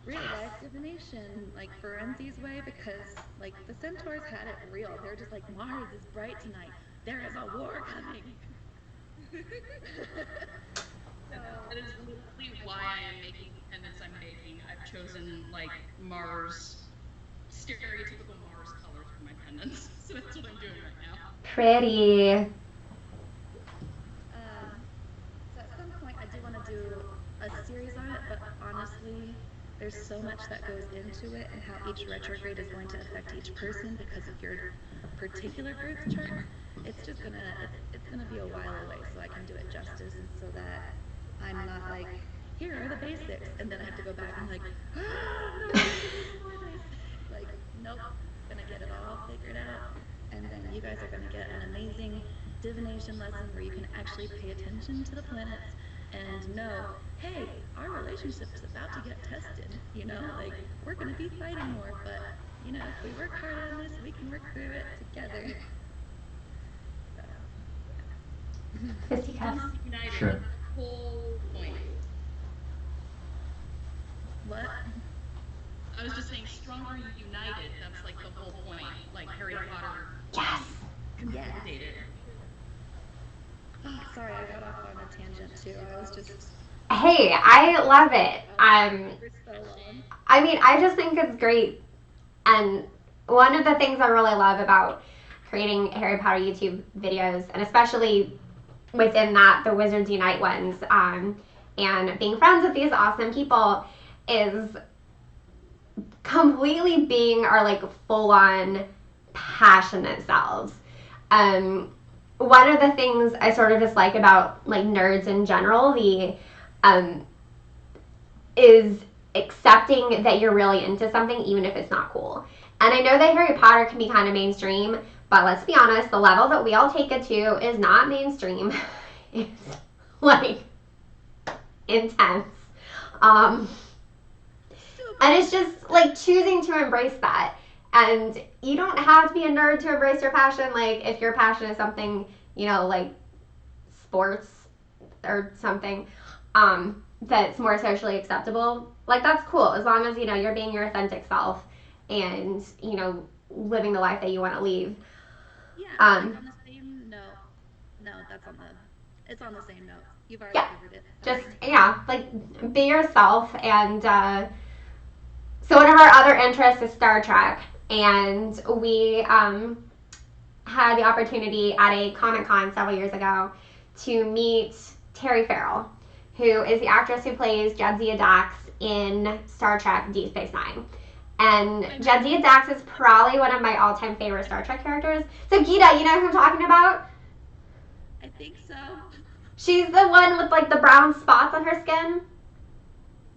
Speaker 5: real life divination, like Ferenzi's way, because like the centaurs had it real. They're just like, Mars is bright tonight. There is a war coming.
Speaker 4: That is literally why I am making the pendants I'm making. I've chosen like Mars, stereotypical Mars colors for my pendants. So that's what I'm doing right now.
Speaker 1: Pretty.
Speaker 5: So at some point I do want to do a series on it, but honestly, there's so much that goes into it and how each retrograde is going to affect each person because of your particular birth chart. It's just it's gonna be a while away, so I can do it justice, and so that I'm not like, here are the basics, and then I have to go back and like, like, nope, gonna get it all figured out, and then you guys are gonna get an amazing divination lesson where you can actually pay attention to the planets and know, hey, our relationship is about to get tested, you know, like, we're gonna be fighting more, but, you know, if we work hard on this, we can work through it together.
Speaker 1: Fisticuffs.
Speaker 4: United,
Speaker 3: Sure.
Speaker 4: whole point.
Speaker 5: What?
Speaker 4: I was just saying, stronger united. That's like the whole point. Like Harry Potter.
Speaker 1: Yes.
Speaker 4: Consolidated.
Speaker 5: Oh, sorry, I got off on a tangent too. I was just.
Speaker 1: Hey, I love it.
Speaker 5: For so long.
Speaker 1: I mean, I just think it's great. And one of the things I really love about creating Harry Potter YouTube videos, and especially within that, the Wizards Unite ones, and being friends with these awesome people, is completely being our like full-on passionate selves. One of the things I sort of dislike about like nerds in general, is accepting that you're really into something even if it's not cool. And I know that Harry Potter can be kind of mainstream, but let's be honest, the level that we all take it to is not mainstream. It's like intense. And it's just like choosing to embrace that. And you don't have to be a nerd to embrace your passion. Like if your passion is something, you know, like sports or something, that's more socially acceptable, like that's cool as long as, you know, you're being your authentic self and, you know, living the life that you want to lead.
Speaker 5: Yeah, like on the same note. No, it's on the same note. You've already covered it.
Speaker 1: Just, yeah, like be yourself. And so one of our other interests is Star Trek, and we had the opportunity at a Comic-Con several years ago to meet Terry Farrell, who is the actress who plays Jadzia Dax in Star Trek Deep Space Nine. And Jadzia Dax is probably one of my all-time favorite Star Trek characters. So Gitta, you know who I'm talking about?
Speaker 5: I think so.
Speaker 1: She's the one with like the brown spots on her skin.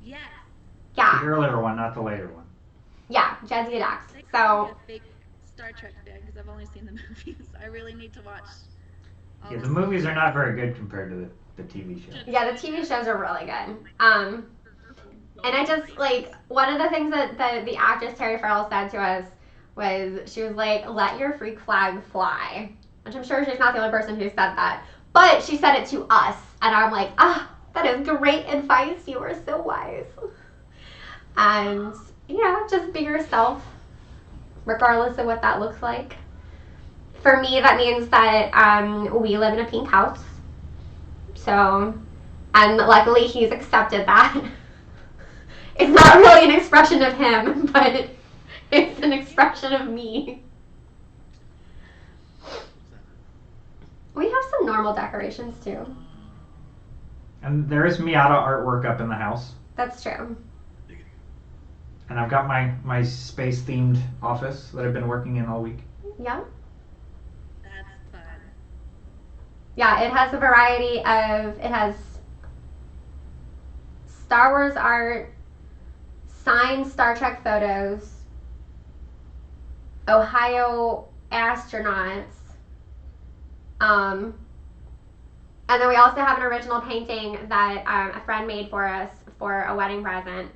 Speaker 5: Yes.
Speaker 1: Yeah.
Speaker 3: The earlier one, not the later one.
Speaker 1: Yeah, Jadzia Dax.
Speaker 5: I'm
Speaker 1: So
Speaker 5: a big Star Trek fan because I've only seen the movies. I really need to watch.
Speaker 3: Yeah, the movies are not very good compared to the TV show.
Speaker 1: yeah, the TV shows are really good. And I just like one of the things that the actress Terry Farrell said to us was she was like, "Let your freak flag fly," which I'm sure she's not the only person who said that. But she said it to us, and I'm like, that is great advice. You are so wise. And, just be yourself, regardless of what that looks like. For me, that means that we live in a pink house. So, and luckily he's accepted that. It's not really an expression of him, but it's an expression of me. We have some normal decorations too.
Speaker 3: And there is Miata artwork up in the house.
Speaker 1: That's true.
Speaker 3: And I've got my space-themed office that I've been working in all week.
Speaker 1: Yeah.
Speaker 5: That's fun.
Speaker 1: Yeah, it has a variety of, it has Star Wars art, signed Star Trek photos, Ohio astronauts, and then we also have an original painting that a friend made for us for a wedding present.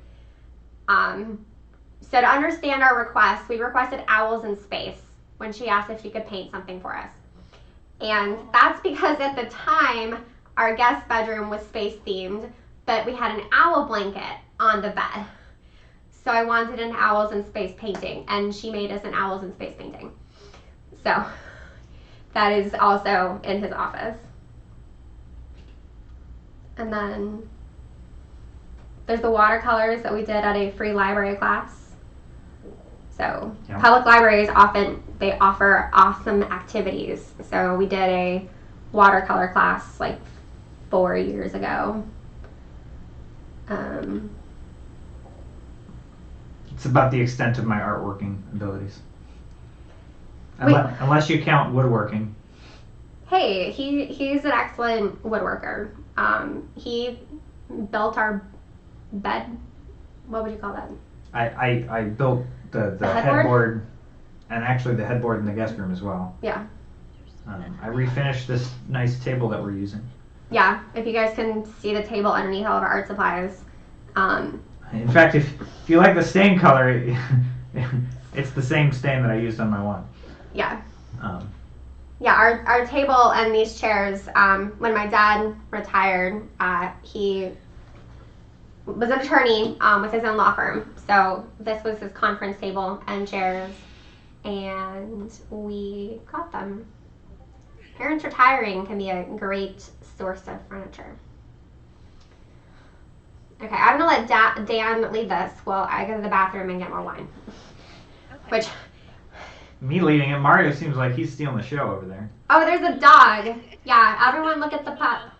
Speaker 1: So to understand our request, we requested owls in space when she asked if she could paint something for us. And that's because at the time, our guest bedroom was space themed, but we had an owl blanket on the bed. So I wanted an owls in space painting, and she made us an owls in space painting. So that is also in his office. And then there's the watercolors that we did at a free library class. So public libraries they offer awesome activities. So we did a watercolor class like 4 years ago.
Speaker 3: It's about the extent of my artworking abilities. Unless you count woodworking.
Speaker 1: Hey, he's an excellent woodworker. He built our bed. What would you call that?
Speaker 3: I built the headboard, and actually the headboard in the guest room as well.
Speaker 1: Yeah.
Speaker 3: I refinished this nice table that we're using.
Speaker 1: Yeah, if you guys can see the table underneath all of our art supplies.
Speaker 3: In fact, if you like the stain color, it's the same stain that I used on my wand.
Speaker 1: Yeah. Yeah, our table and these chairs, when my dad retired, he was an attorney with his own law firm. So this was his conference table and chairs, and we got them. Parents retiring can be a great source of furniture. Okay, I'm going to let Dan lead this while I go to the bathroom and get more wine. Okay. Which...
Speaker 3: Me leading it. Mario seems like he's stealing the show over there.
Speaker 1: Oh, there's a dog. Yeah, everyone look at the pup.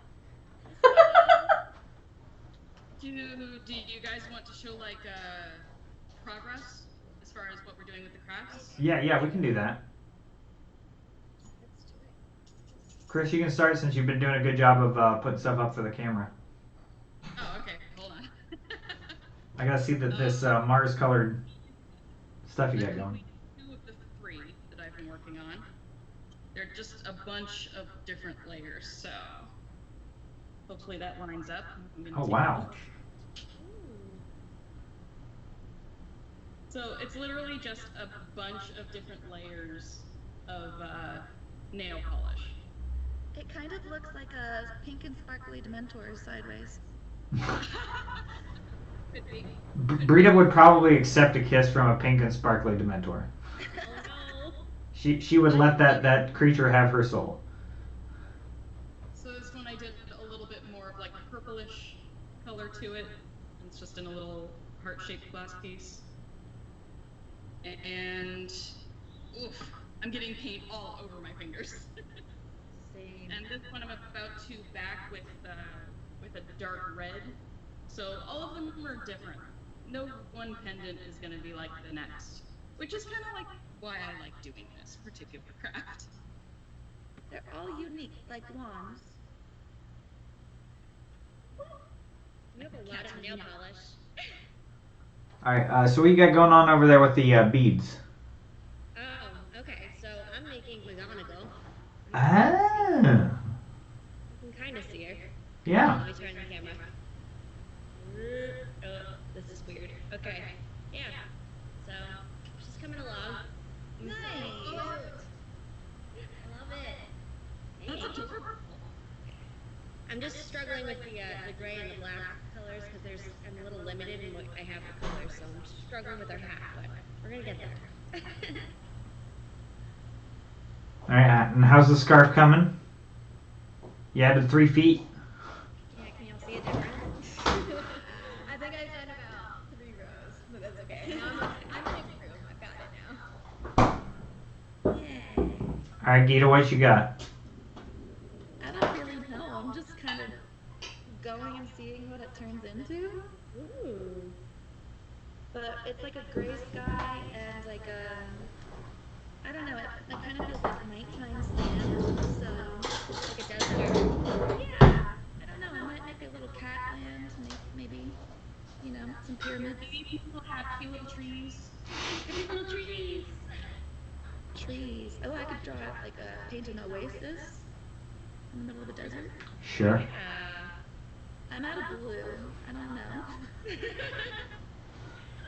Speaker 4: Do you guys want to show like progress as far as what we're doing with the crafts?
Speaker 3: Yeah, we can do that. Kris, you can start since you've been doing a good job of putting stuff up for the camera.
Speaker 4: Oh, okay. Hold on.
Speaker 3: I gotta see this Mars-colored stuff you got going.
Speaker 4: They're just a bunch of different layers, so hopefully that lines up.
Speaker 3: Oh, wow.
Speaker 4: So it's literally just a bunch of different layers of nail polish.
Speaker 5: It kind of looks like a pink and sparkly Dementor sideways.
Speaker 3: Brita would probably accept a kiss from a pink and sparkly Dementor. She would let that creature have her soul.
Speaker 4: So this one I did a little bit more of like a purplish color to it. It's just in a little heart-shaped glass piece. And oof, I'm getting paint all over my fingers. Same. And this one I'm about to back with a dark red. So all of them are different. No one pendant is going to be like the next, which is kind of like why I like doing this particular craft.
Speaker 5: They're all unique, like wands.
Speaker 2: You have a lot of nail polish.
Speaker 3: Alright, so what you got going on over there with the beads?
Speaker 2: Oh, okay. So I'm making McGonagall.
Speaker 3: Ah.
Speaker 2: You can kind of see her.
Speaker 3: Yeah.
Speaker 2: Let me turn the camera. Oh, this is weird. Okay. Yeah. So she's coming along.
Speaker 6: Nice. I love it.
Speaker 2: Hey. I'm just struggling with the gray and the black colors because I'm a little limited in what I have for colors, so I'm struggling with our hat, but we're gonna get there.
Speaker 3: All right, and how's the scarf coming? You added 3 feet.
Speaker 2: Yeah, can y'all see a difference?
Speaker 6: I think I've done about 3 rows, but that's okay. Now I'm in a groove. I've got it now.
Speaker 2: Yay.
Speaker 3: All right, Gitta, what you got?
Speaker 5: I don't really know. I'm just kind of going and seeing what it turns into.
Speaker 2: Ooh.
Speaker 5: But it's like a gray sky and like I don't know, it kind of feels like nighttime sand, so
Speaker 2: Like a desert.
Speaker 5: yeah, I don't know, I might make a little cat land, maybe, you know, some pyramids.
Speaker 4: Maybe people have cute little trees.
Speaker 2: Pretty little trees.
Speaker 5: Trees. Oh, I could draw like paint an oasis in the middle of a desert.
Speaker 3: Sure.
Speaker 5: I'm out of blue. I don't know.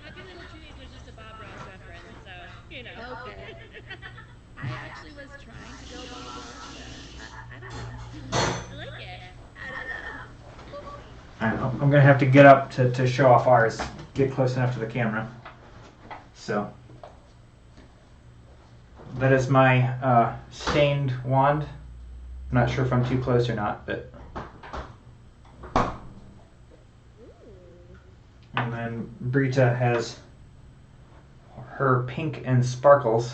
Speaker 2: Happy Little Trees was just a Bob Ross reference, so, you know.
Speaker 5: Okay. I actually was trying to go Bob Ross, but I don't know.
Speaker 2: I like it.
Speaker 5: I don't know.
Speaker 3: All right, I'm going to have to get up to show off ours. Get close enough to the camera. So, that is my stained wand. I'm not sure if I'm too close or not, but... And then Brita has her pink and sparkles,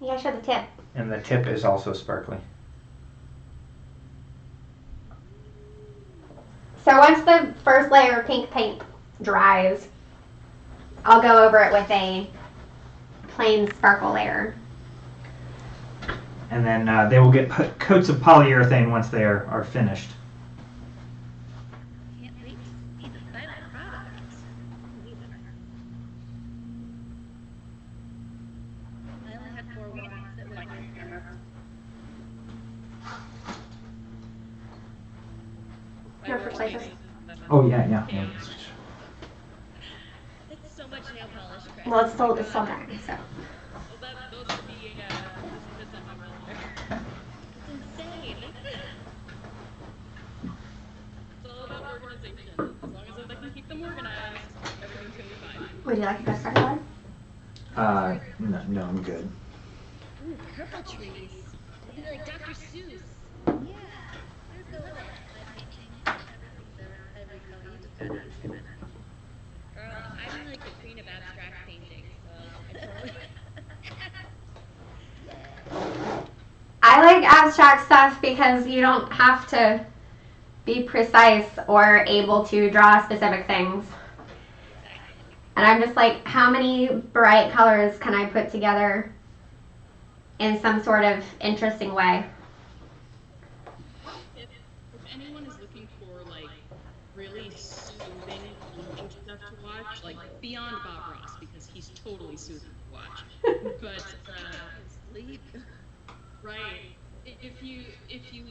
Speaker 1: You gotta show the tip.
Speaker 3: and the tip is also sparkly.
Speaker 1: So once the first layer of pink paint dries, I'll go over it with a plain sparkle layer.
Speaker 3: And then they will get coats of polyurethane once they are finished.
Speaker 5: Can't wait to see the final product. I only had 4 wands that went in camera.
Speaker 1: Your first slices.
Speaker 3: Oh yeah.
Speaker 2: It's so much nail polish, Kris.
Speaker 1: Well, it's still drying, so.
Speaker 4: Well, those are the bits on my roller.
Speaker 2: It's insane.
Speaker 4: It's all about organization. As long as I can keep them organized, everything's gonna be fine.
Speaker 1: Would you like to go start one?
Speaker 3: No, I'm good.
Speaker 2: Ooh, purple trees. Maybe like Dr. Seuss.
Speaker 5: Yeah, there's the limit. My painting, every color, you just gotta use it.
Speaker 2: Girl, I'm like the queen of abstract painting, so I totally...
Speaker 1: I like abstract stuff because you don't have to be precise or able to draw specific things. And I'm just like, how many bright colors can I put together in some sort of interesting way?
Speaker 4: If anyone is looking for like really soothing, calming stuff to watch, like beyond Bob Ross, because he's totally soothing to watch. But
Speaker 5: Sleep.
Speaker 4: right, if you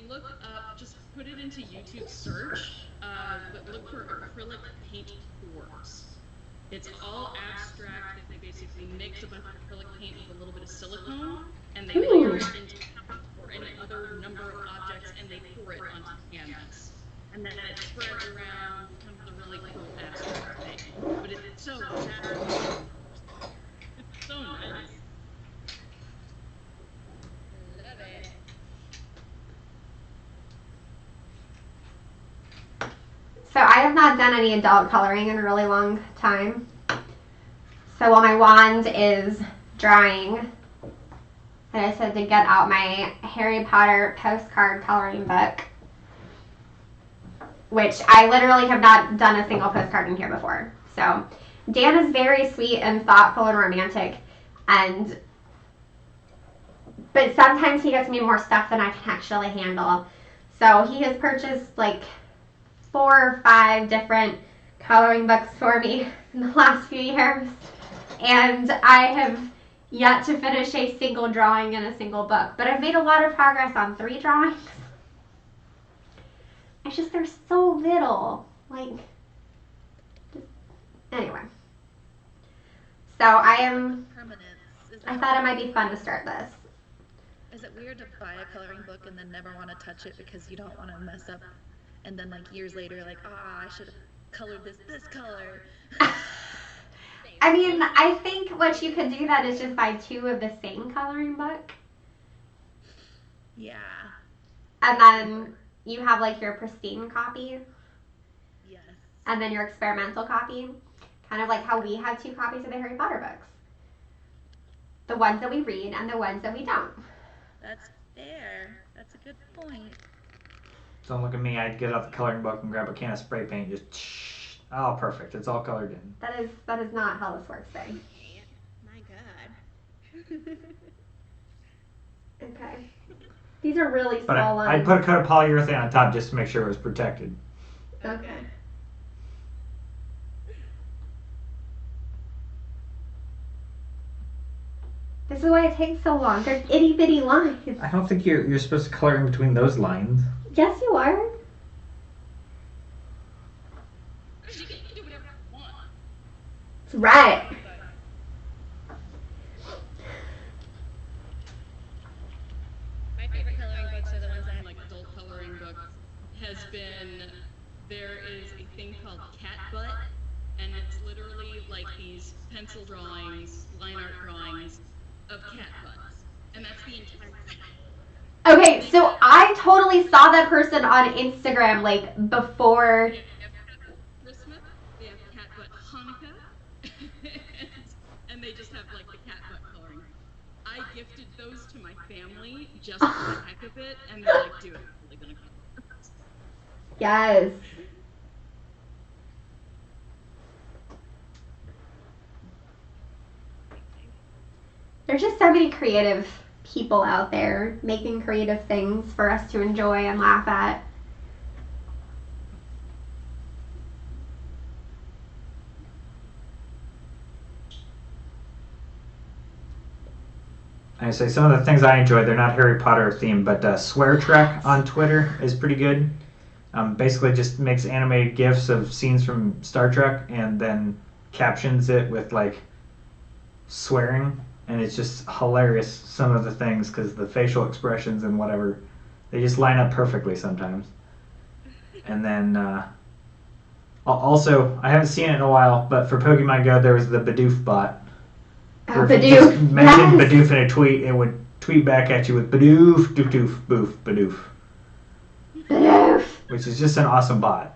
Speaker 4: look up, just put it into YouTube search, but look for acrylic paint pours. It's all abstract. They basically mix a bunch of acrylic paint with a little bit of silicone, and they layer it into or any other number of objects, and they pour it onto canvas. And then it spreads around, becomes a really cool abstract thing. But it's so satisfying. It's so nice.
Speaker 2: Love it.
Speaker 1: So I have not done any adult coloring in a really long time. So while my wand is drying, I decided to get out my Harry Potter postcard coloring book, which I literally have not done a single postcard in here before. So Dan is very sweet and thoughtful and romantic, but sometimes he gets me more stuff than I can actually handle. So he has purchased like 4 or 5 different coloring books for me in the last few years, and I have yet to finish a single drawing in a single book, but I've made a lot of progress on 3 drawings. It's just they're so little, like, anyway. So I
Speaker 5: Permanence.
Speaker 1: thought it might be fun to start this.
Speaker 5: Is it weird to buy a coloring book and then never want to touch it because you don't want to mess up, and then like years later, like, I should have colored this color.
Speaker 1: I mean, I think what you could do then is just buy 2 of the same coloring book.
Speaker 5: Yeah.
Speaker 1: And then you have like your pristine copy.
Speaker 5: Yes.
Speaker 1: And then your experimental copy. Kind of like how we have 2 copies of the Harry Potter books. The ones that we read and the ones that we don't.
Speaker 5: That's fair. That's a good point.
Speaker 3: Don't look at me. I'd get out the coloring book and grab a can of spray paint. Just, oh, perfect. It's all colored in.
Speaker 1: That is not how this works, thing.
Speaker 6: My God.
Speaker 1: Okay. These are really
Speaker 3: But
Speaker 1: small
Speaker 3: I'd
Speaker 1: ones.
Speaker 3: put a coat of polyurethane on top just to make sure it was protected.
Speaker 1: Okay. This is why it takes so long. They're itty bitty lines.
Speaker 3: I don't think you're supposed to color in between those lines.
Speaker 1: Yes, you are.
Speaker 4: You can do whatever you want.
Speaker 1: That's right.
Speaker 2: My favorite coloring books are the ones that have
Speaker 4: Like adult coloring books has been, there is a thing called cat butt, and it's literally like these pencil drawings, line art drawings of cat butts, and that's the entire thing.
Speaker 1: Okay, so I totally saw that person on Instagram like before.
Speaker 4: They have cat butt Christmas, they have cat butt Hanukkah, and they just have like the cat butt coloring. I gifted those to my family just for the heck of it, and they're like, dude, I'm really gonna color.
Speaker 1: Yes. There's just so many creative people out there making creative things for us to enjoy and laugh at.
Speaker 3: I say some of the things I enjoy, they're not Harry Potter themed, but Swear Trek on Twitter is pretty good. Basically just makes animated GIFs of scenes from Star Trek and then captions it with like swearing, and it's just hilarious, some of the things, because the facial expressions and whatever, they just line up perfectly sometimes. And then also, I haven't seen it in a while, but for Pokemon Go there was the Bidoof bot. Where if you just mentioned Bidoof in a tweet, it would tweet back at you with Bidoof, doof doof, boof, Bidoof.
Speaker 1: Bidoof.
Speaker 3: Which is just an awesome bot.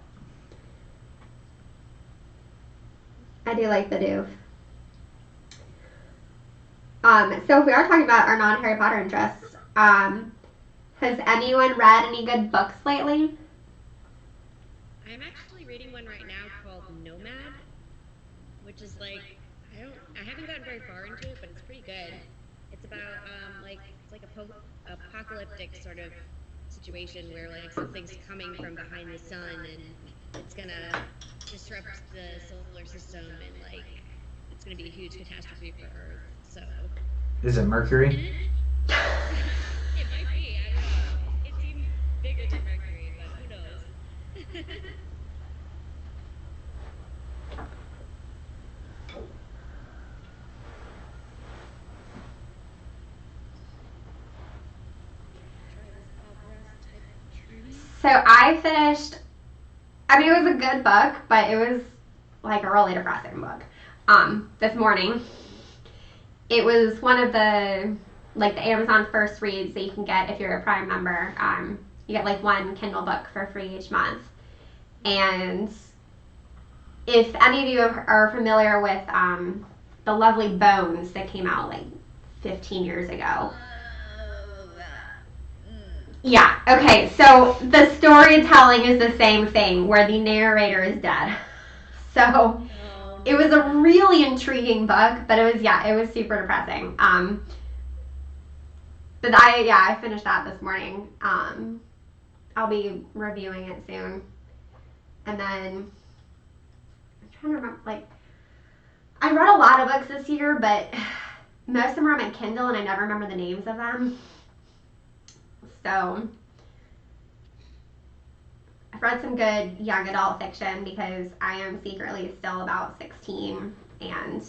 Speaker 1: I do like Bidoof. So if we are talking about our non-Harry Potter interests, has anyone read any good books lately?
Speaker 2: I'm actually reading one right now called Nomad, which is like, I haven't gotten very far into it, but it's pretty good. It's about it's like a apocalyptic sort of situation where like something's coming from behind the sun and it's gonna disrupt the solar system and like it's gonna be a huge catastrophe for Earth. So
Speaker 3: Is it Mercury?
Speaker 2: it might be. I don't know. It seems bigger than Mercury, but who knows?
Speaker 1: So I finished, I mean, it was a good book, but it was like a really depressing book. This morning. It was one of the Amazon first reads that you can get if you're a Prime member. You get like one Kindle book for free each month. And if any of you are familiar with The Lovely Bones that came out like 15 years ago. Yeah, okay, so the storytelling is the same thing where the narrator is dead. So it was a really intriguing book, but it was super depressing. But I finished that this morning. I'll be reviewing it soon. And then I'm trying to remember, I read a lot of books this year, but most of them are on my Kindle and I never remember the names of them. So I've read some good young adult fiction because I am secretly still about 16 and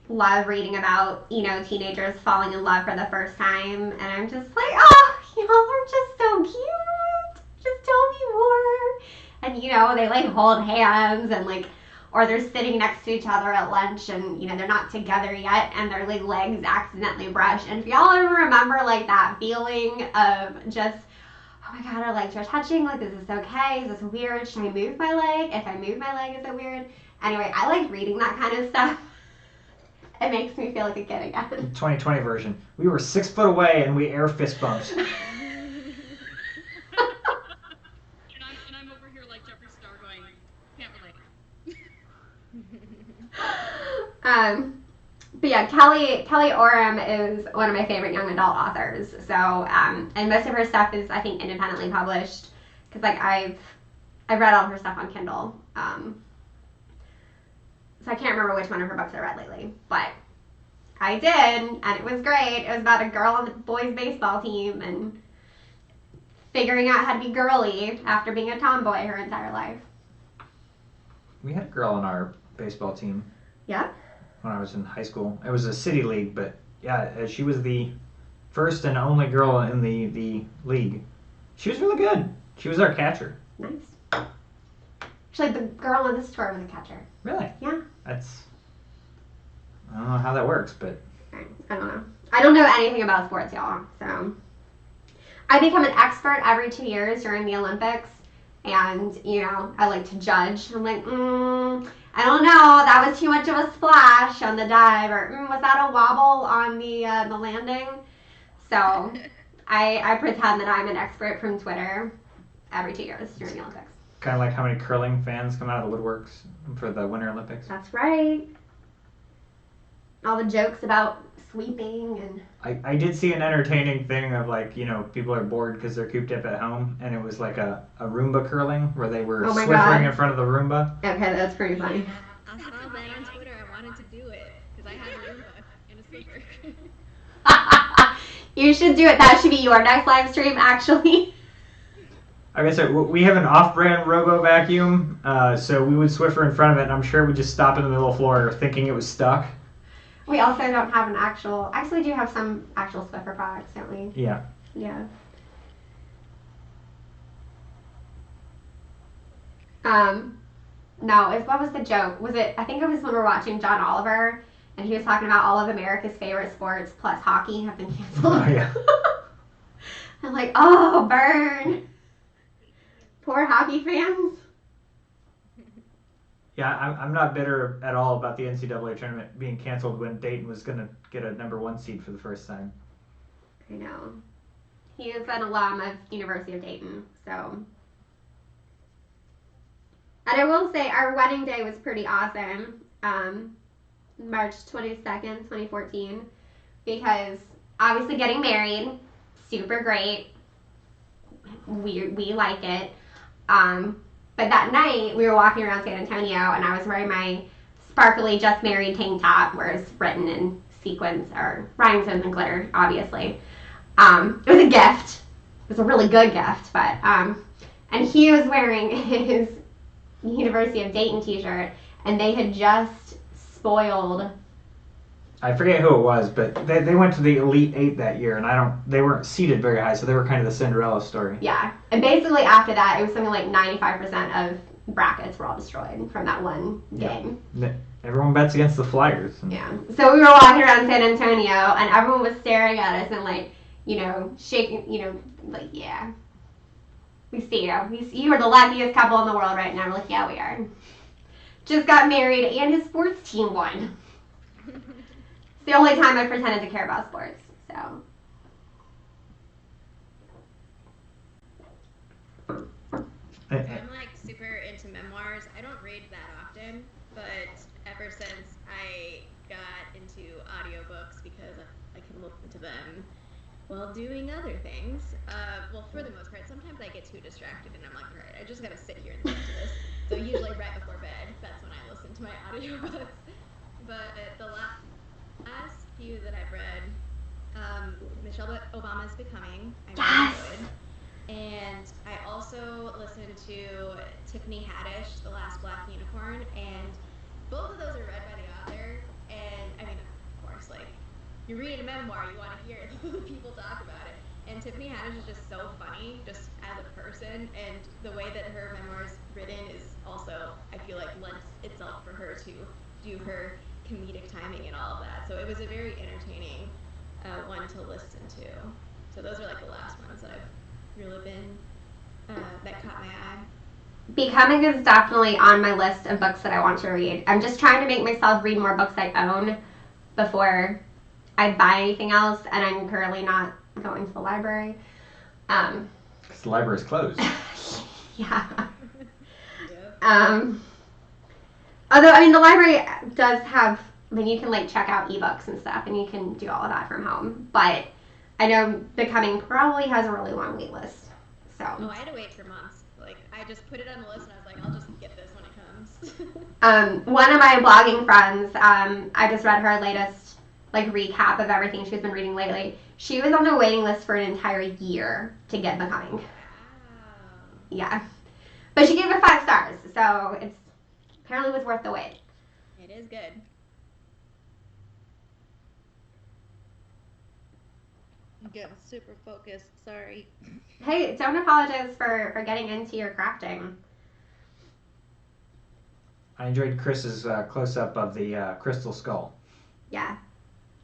Speaker 1: love reading about, teenagers falling in love for the first time. And I'm just like, oh, y'all are just so cute. Just tell me more. And, they like hold hands and like, or they're sitting next to each other at lunch and, they're not together yet and their like legs accidentally brush. And if y'all ever remember like that feeling of just, oh my God, our legs are touching. Like, is this okay? Is this weird? Should I move my leg? If I move my leg, is it weird? Anyway, I like reading that kind of stuff. It makes me feel like a kid again.
Speaker 3: 2020 version. We were 6 foot away and we air fist bumped.
Speaker 4: And I'm over here like Jeffree Star going, can't relate.
Speaker 1: But yeah, Kelly Oram is one of my favorite young adult authors. So, and most of her stuff is, I think, independently published. Because, like, I've read all of her stuff on Kindle. So I can't remember which one of her books I read lately. But I did, and it was great. It was about a girl on the boys' baseball team and figuring out how to be girly after being a tomboy her entire life.
Speaker 3: We had a girl on our baseball team.
Speaker 1: Yeah?
Speaker 3: When I was in high school. It was a city league, but yeah, she was the first and only girl in the league. She was really good. She was our catcher.
Speaker 1: Nice. Actually, the girl on this tour was a catcher.
Speaker 3: Really?
Speaker 1: Yeah.
Speaker 3: I don't know how that works, but...
Speaker 1: I don't know. I don't know anything about sports, y'all, so... I become an expert every 2 years during the Olympics, and, I like to judge. I'm like, I don't know, that was too much of a splash on the dive, or was that a wobble on the landing? So I pretend that I'm an expert from Twitter every 2 years during the Olympics.
Speaker 3: Kind of like how many curling fans come out of the woodworks for the Winter Olympics.
Speaker 1: That's right. All the jokes about sweeping and...
Speaker 3: I did see an entertaining thing of like, people are bored because they're cooped up at home, and it was like a Roomba curling where they were swiffering in front of the Roomba.
Speaker 1: Okay, that's pretty funny.
Speaker 6: Yeah, I saw that on Twitter. I wanted to do it because I have a Roomba and a swiffer.
Speaker 1: You should do it. That should be your next live stream, actually.
Speaker 3: Like I said, we have an off-brand Robo vacuum, so we would swiffer in front of it, and I'm sure we'd just stop in the middle of the floor thinking it was stuck.
Speaker 1: We also don't have an actual... Actually, we do have some actual Swiffer products, don't we?
Speaker 3: Yeah.
Speaker 1: Yeah. No, what was the joke? Was it... I think it was when we were watching John Oliver, and he was talking about all of America's favorite sports plus hockey have been canceled.
Speaker 3: Oh, yeah.
Speaker 1: I'm like, oh, burn. Poor hockey fans.
Speaker 3: Yeah, I'm not bitter at all about the NCAA tournament being canceled when Dayton was going to get a number 1 seed for the first time.
Speaker 1: I know. He is an alum of University of Dayton, so. And I will say our wedding day was pretty awesome, March 22nd, 2014, because obviously getting married, super great. We like it. But that night, we were walking around San Antonio, and I was wearing my sparkly just married tank top, where it's written in sequins, or rhinestones and glitter, obviously. It was a gift. It was a really good gift, but, and he was wearing his University of Dayton t-shirt, and they had just spoiled...
Speaker 3: I forget who it was, but they went to the Elite Eight that year, and they weren't seated very high, so they were kind of the Cinderella story.
Speaker 1: Yeah, and basically after that, it was something like 95% of brackets were all destroyed from that one game.
Speaker 3: Yeah. Everyone bets against the Flyers.
Speaker 1: Yeah, so we were walking around San Antonio, and everyone was staring at us and like, shaking, like, yeah. We see you. You are the luckiest couple in the world right now. We're like, yeah, we are. Just got married, and his sports team won. It's the only time I pretended to care about sports, so.
Speaker 6: I'm like super into memoirs. I don't read that often, but ever since I got into audiobooks because I can listen to them while doing other things. Well, for the most part, sometimes I get too distracted and I'm like, all right, I just gotta sit here and listen to this. So usually right before bed, that's when I listen to my audiobooks. But the last few that I've read, Michelle Obama's Becoming, I really enjoyed. And I also listened to Tiffany Haddish, The Last Black Unicorn, and both of those are read by the author. And I mean, you're reading a memoir, you want to hear people talk about it. And Tiffany Haddish is just so funny, just as a person, and the way that her memoir is written is also, I feel like, lends itself for her to do her comedic timing and all of that. So it was a very entertaining one to listen to. So those are like the last ones that I've really been that caught my eye.
Speaker 1: Becoming is definitely on my list of books that I want to read. I'm just trying to make myself read more books I own before I buy anything else, and I'm currently not going to the library.
Speaker 3: Because the library's closed.
Speaker 1: Yeah.
Speaker 6: Yeah.
Speaker 1: Although, I mean, the library does have, I mean, you can like check out ebooks and stuff, and you can do all of that from home. But I know Becoming probably has a really long wait list. So.
Speaker 6: Oh, I had to wait for months. Like, I just put it on the list, and I was like, I'll just get this when it comes.
Speaker 1: One of my blogging friends, I just read her latest like recap of everything she's been reading lately. She was on the waiting list for an entire year to get Becoming.
Speaker 6: Wow.
Speaker 1: Yeah. But she gave it 5 stars, so it's apparently was worth the wait.
Speaker 6: It is good.
Speaker 5: I'm getting super focused. Sorry.
Speaker 1: Hey, don't apologize for getting into your crafting.
Speaker 3: I enjoyed Chris's close-up of the crystal skull.
Speaker 1: Yeah,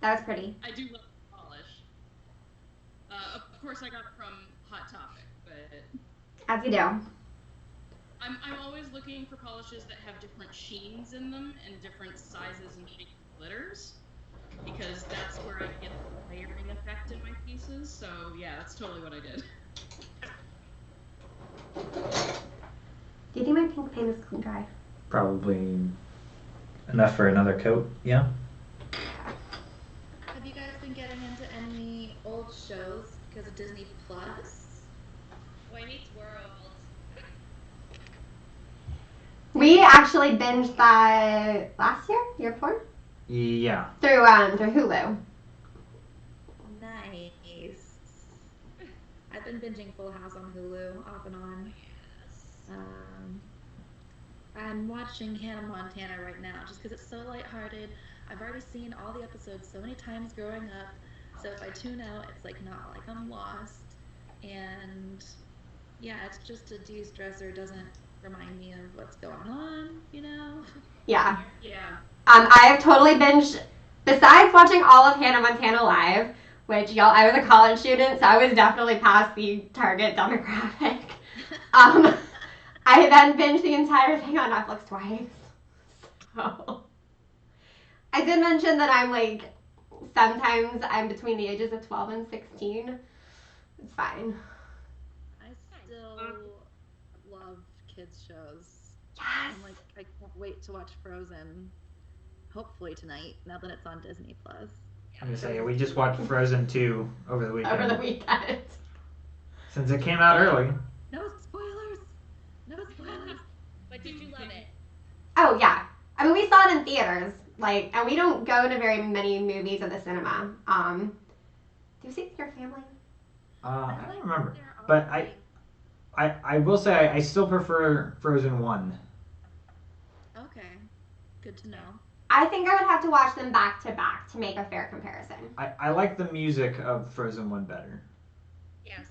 Speaker 1: that was pretty.
Speaker 4: I do love the polish. Of course, I got it from Hot Topic, but
Speaker 1: As you do.
Speaker 4: I'm always looking for polishes that have different sheens in them and different sizes and shapes of glitters, because that's where I get the layering effect in my pieces. So yeah, that's totally what I did.
Speaker 1: Do you think my pink paint is clean dry?
Speaker 3: Probably enough for another coat, yeah?
Speaker 5: Have you guys been getting into any old shows because of Disney Plus?
Speaker 2: Boy Meets World.
Speaker 1: We actually binged that last year before?
Speaker 3: Yeah.
Speaker 1: Through Hulu.
Speaker 5: Nice. I've been binging Full House on Hulu off and on. I'm watching Hannah Montana right now just because it's so lighthearted. I've already seen all the episodes so many times growing up, so if I tune out, it's like not like I'm lost. And yeah, it's just a de-stressor. Doesn't remind me of what's going on, you know?
Speaker 1: Yeah.
Speaker 4: Yeah.
Speaker 1: I have totally binged, besides watching all of Hannah Montana Live, which, y'all, I was a college student, so I was definitely past the target demographic. I then binged the entire thing on Netflix twice. So, I did mention that I'm like, sometimes I'm between the ages of 12 and 16. It's fine.
Speaker 5: I still love kids shows.
Speaker 1: Yes.
Speaker 5: I'm like, I can't wait to watch Frozen. Hopefully tonight, now that it's on Disney Plus.
Speaker 3: I'm gonna say, we just watched Frozen 2 over the weekend.
Speaker 1: Over the weekend.
Speaker 3: Since it came out early.
Speaker 5: No spoilers. No spoilers.
Speaker 2: But did you love it?
Speaker 1: Oh, yeah. I mean, we saw it in theaters, like, and we don't go to very many movies at the cinema. Do you see it with your family?
Speaker 3: I don't remember.
Speaker 5: They're all
Speaker 3: But
Speaker 5: great.
Speaker 3: I will say I still prefer Frozen 1.
Speaker 5: Okay. Good to know.
Speaker 1: I think I would have to watch them back to back to make a fair comparison.
Speaker 3: I like the music of Frozen 1 better.
Speaker 2: Yes.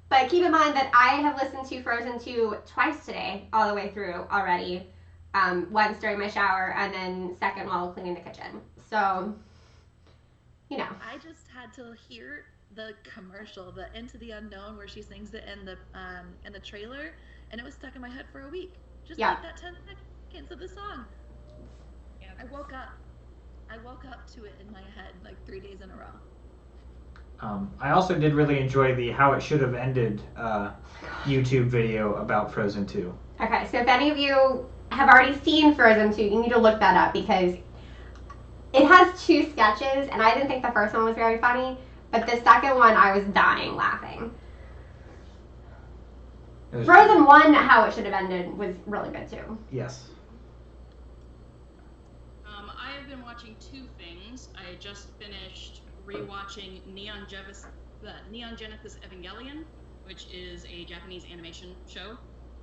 Speaker 1: But keep in mind that I have listened to Frozen 2 twice today, all the way through already. Once during my shower, and then second while cleaning the kitchen. So, you know.
Speaker 5: I just had to hear the commercial, the Into the Unknown, where she sings it in the trailer, and it was stuck in my head for a week. Just
Speaker 1: Yeah.
Speaker 5: like that 10 seconds of the song.
Speaker 2: Yeah.
Speaker 5: I woke up to it in my head like 3 days in a row.
Speaker 3: I also did really enjoy the How It Should Have Ended YouTube video about Frozen 2.
Speaker 1: Okay, so if any of you have already seen Frozen 2, you need to look that up because it has 2 sketches, and I didn't think the first one was very funny, but the second one I was dying laughing. Frozen 1, How It Should Have Ended, was really good too.
Speaker 3: Yes.
Speaker 4: I have been watching 2 things. I just finished rewatching Neon Genesis Evangelion, which is a Japanese animation show.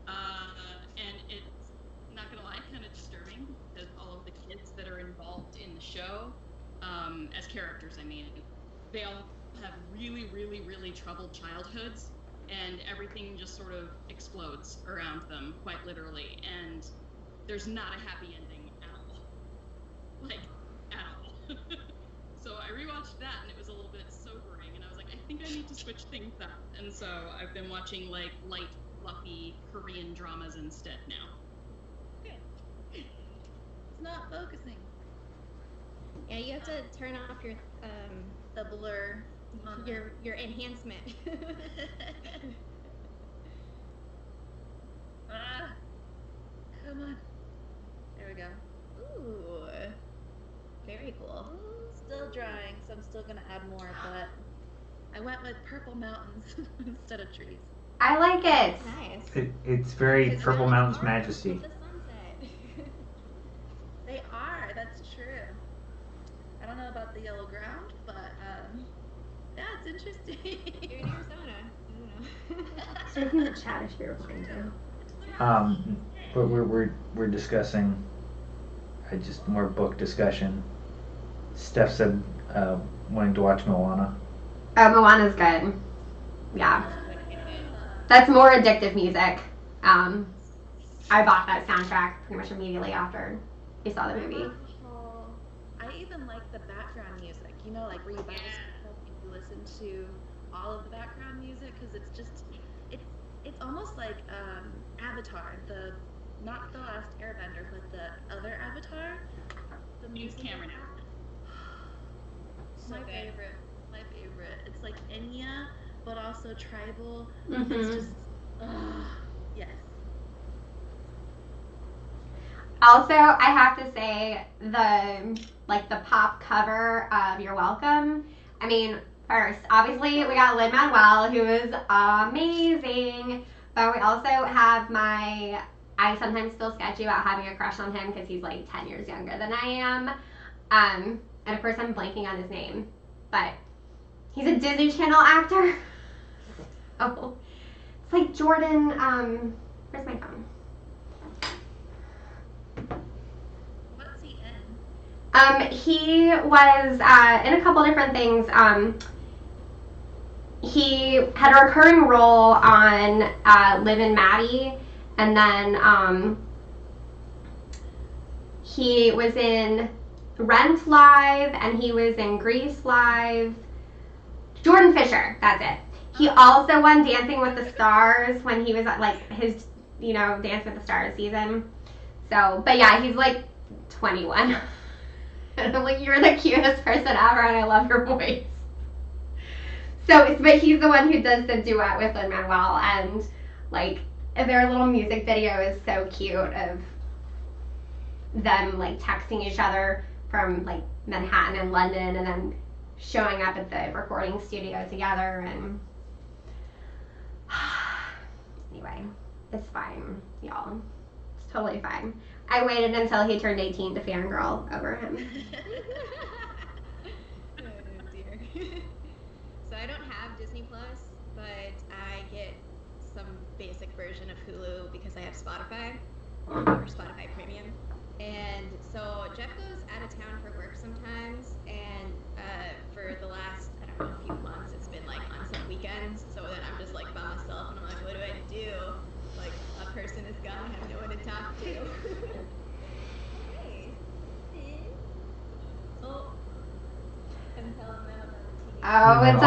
Speaker 4: And it's, not gonna lie, kind of disturbing because all of the kids that are involved in the show as characters, I mean. They all have really, really, really troubled childhoods, and everything just sort of explodes around them, quite literally. And there's not a happy ending at all. Like, at all. So I rewatched that, and it was a little bit sobering, and I was like, I think I need to switch things up. And so I've been watching, like, light, fluffy Korean dramas instead now.
Speaker 5: It's not focusing.
Speaker 6: Yeah, you have to turn off your
Speaker 5: The blur. on the-
Speaker 6: your enhancement.
Speaker 5: Ah, come on. There we go.
Speaker 6: Ooh, very cool.
Speaker 5: Still drying, so I'm still gonna add more, but I went with purple mountains instead of trees.
Speaker 1: I like it.
Speaker 6: Nice.
Speaker 3: It's very
Speaker 6: Because
Speaker 3: Purple
Speaker 6: those
Speaker 3: Mountain's
Speaker 6: are
Speaker 3: Majesty.
Speaker 6: The sunset.
Speaker 5: They are, that's true. I don't know about the yellow ground, but yeah, it's interesting.
Speaker 6: You're in Arizona. I don't know.
Speaker 1: Check in the chat if you're replying to.
Speaker 3: But we're discussing just more book discussion. Steph said wanting to watch Moana.
Speaker 1: Oh, Moana's good. Yeah. That's more addictive music. I bought that soundtrack pretty much immediately after we saw the movie.
Speaker 5: I even like the background music, you know, like where you buy this book and you listen to all of the background music, because it's just, it's almost like Avatar, not the last Airbender, but the other Avatar. The
Speaker 4: James
Speaker 5: music.
Speaker 4: Cameron.
Speaker 5: My favorite. My favorite. It's like Enya, but also tribal.
Speaker 1: Mhm.
Speaker 5: It's just, yes.
Speaker 1: Also, I have to say the pop cover of You're Welcome. I mean, first, obviously we got Lin-Manuel, who is amazing, but we also have I sometimes feel sketchy about having a crush on him because he's like 10 years younger than I am. And of course I'm blanking on his name, but he's a Disney Channel actor. Oh, it's like Jordan, where's my phone?
Speaker 5: What's he in?
Speaker 1: He was in a couple different things. He had a recurring role on Liv and Maddie, and then he was in Rent Live, and he was in Grease Live. Jordan Fisher, that's it. He also won Dancing with the Stars when he was at like his, Dance with the Stars season. So, but yeah, he's like 21. And I'm like, you're the cutest person ever, and I love your voice. So, but he's the one who does the duet with Lin-Manuel, and like their little music video is so cute of them like texting each other from like Manhattan and London, and then showing up at the recording studio together. And anyway, it's fine, y'all. It's totally fine. I waited until he turned 18 to fangirl over him.
Speaker 6: Oh dear. So I don't have Disney Plus, but I get some basic version of Hulu because I have Spotify, or Spotify Premium. And so Jeff goes out of town for work sometimes, and for the last, few months, it's been like on some weekends. So then I'm just like by myself, and I'm like, what do I do? Like, a person is gone, I have no one to talk to. Hey. Oh. I'm telling them about the TV.
Speaker 1: Oh, it's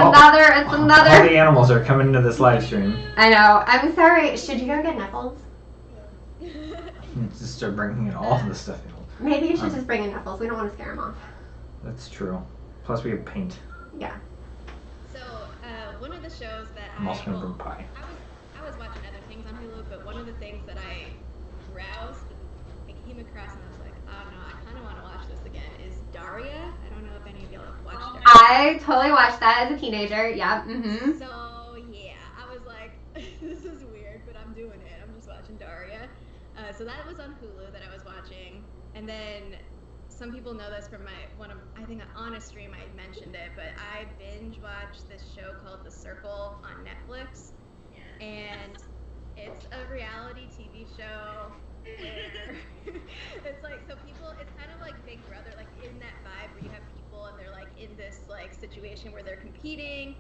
Speaker 3: All
Speaker 1: another.
Speaker 3: the animals are coming into this live stream.
Speaker 1: I know. I'm sorry. Should you go get Niffles?
Speaker 3: Just start bringing in all of the stuff.
Speaker 1: Maybe you should just bring in Niffles. We don't want to scare him off.
Speaker 3: That's true. Plus we have paint.
Speaker 1: Yeah.
Speaker 6: So, one of the shows that
Speaker 3: I'm also gonna bring pie.
Speaker 6: I was watching other things on Hulu, but one of the things that I browsed, I came across and I was like, oh no, I kind of want to watch this again, is Daria. I don't know if any of y'all have watched Daria.
Speaker 1: I totally watched that as a teenager. Yep. Mm-hmm.
Speaker 6: So, yeah, I was like, this is weird, but I'm doing it. I'm just watching Daria. So that was on Hulu that I was watching. And then some people know this from I think on a stream I mentioned it, but I binge watched this show called The Circle on Netflix. And it's a reality TV show where it's like, so people, it's kind of like Big Brother, like in that vibe where you have people situation where they're competing,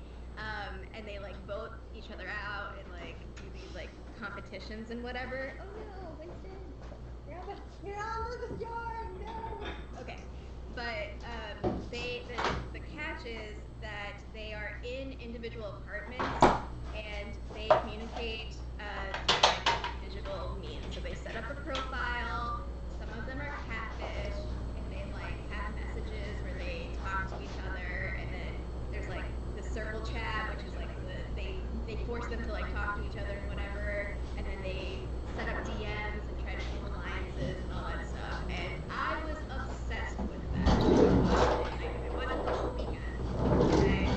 Speaker 6: and they like vote each other out and like do these like competitions and whatever. Oh no, Winston, you're on the yard. No. Okay, but the catch is that they are in individual apartments and they communicate through like digital means. So they set up a profile. Some of them are catfish, and they like have messages where they talk to each other, and then there's like the circle chat, which is like they force them to like talk to each other and whatever, and then they set up DMs and try to form alliances and all that stuff. And I was obsessed with that. I watched it the whole weekend, and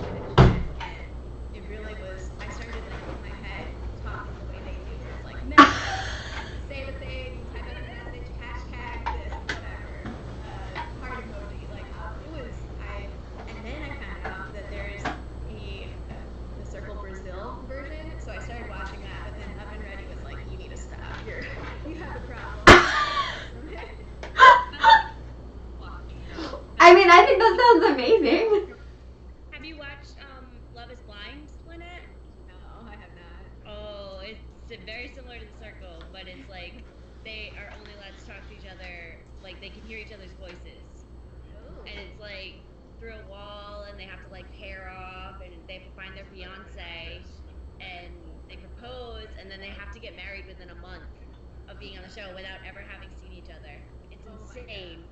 Speaker 6: it really was. I started like in my head talking the way they do. It's like say the thing, type out the message, hashtag this, whatever, heart emoji. Like it was. And then I found out that there's the Circle Brazil version. So I started watching that, but then Up and Ready was like, you need to stop. You have a problem.
Speaker 1: I mean, I think that sounds amazing.
Speaker 2: Have you watched Love is Blind, Lynette?
Speaker 6: No, I have not.
Speaker 2: Oh, it's very similar to The Circle, but it's like they are only allowed to talk to each other, like they can hear each other's voices.
Speaker 6: Oh.
Speaker 2: And it's like through a wall, and they have to like pair off, and they have to find their fiance, and they propose, and then they have to get married within a month of being on the show without ever having seen each other. It's insane.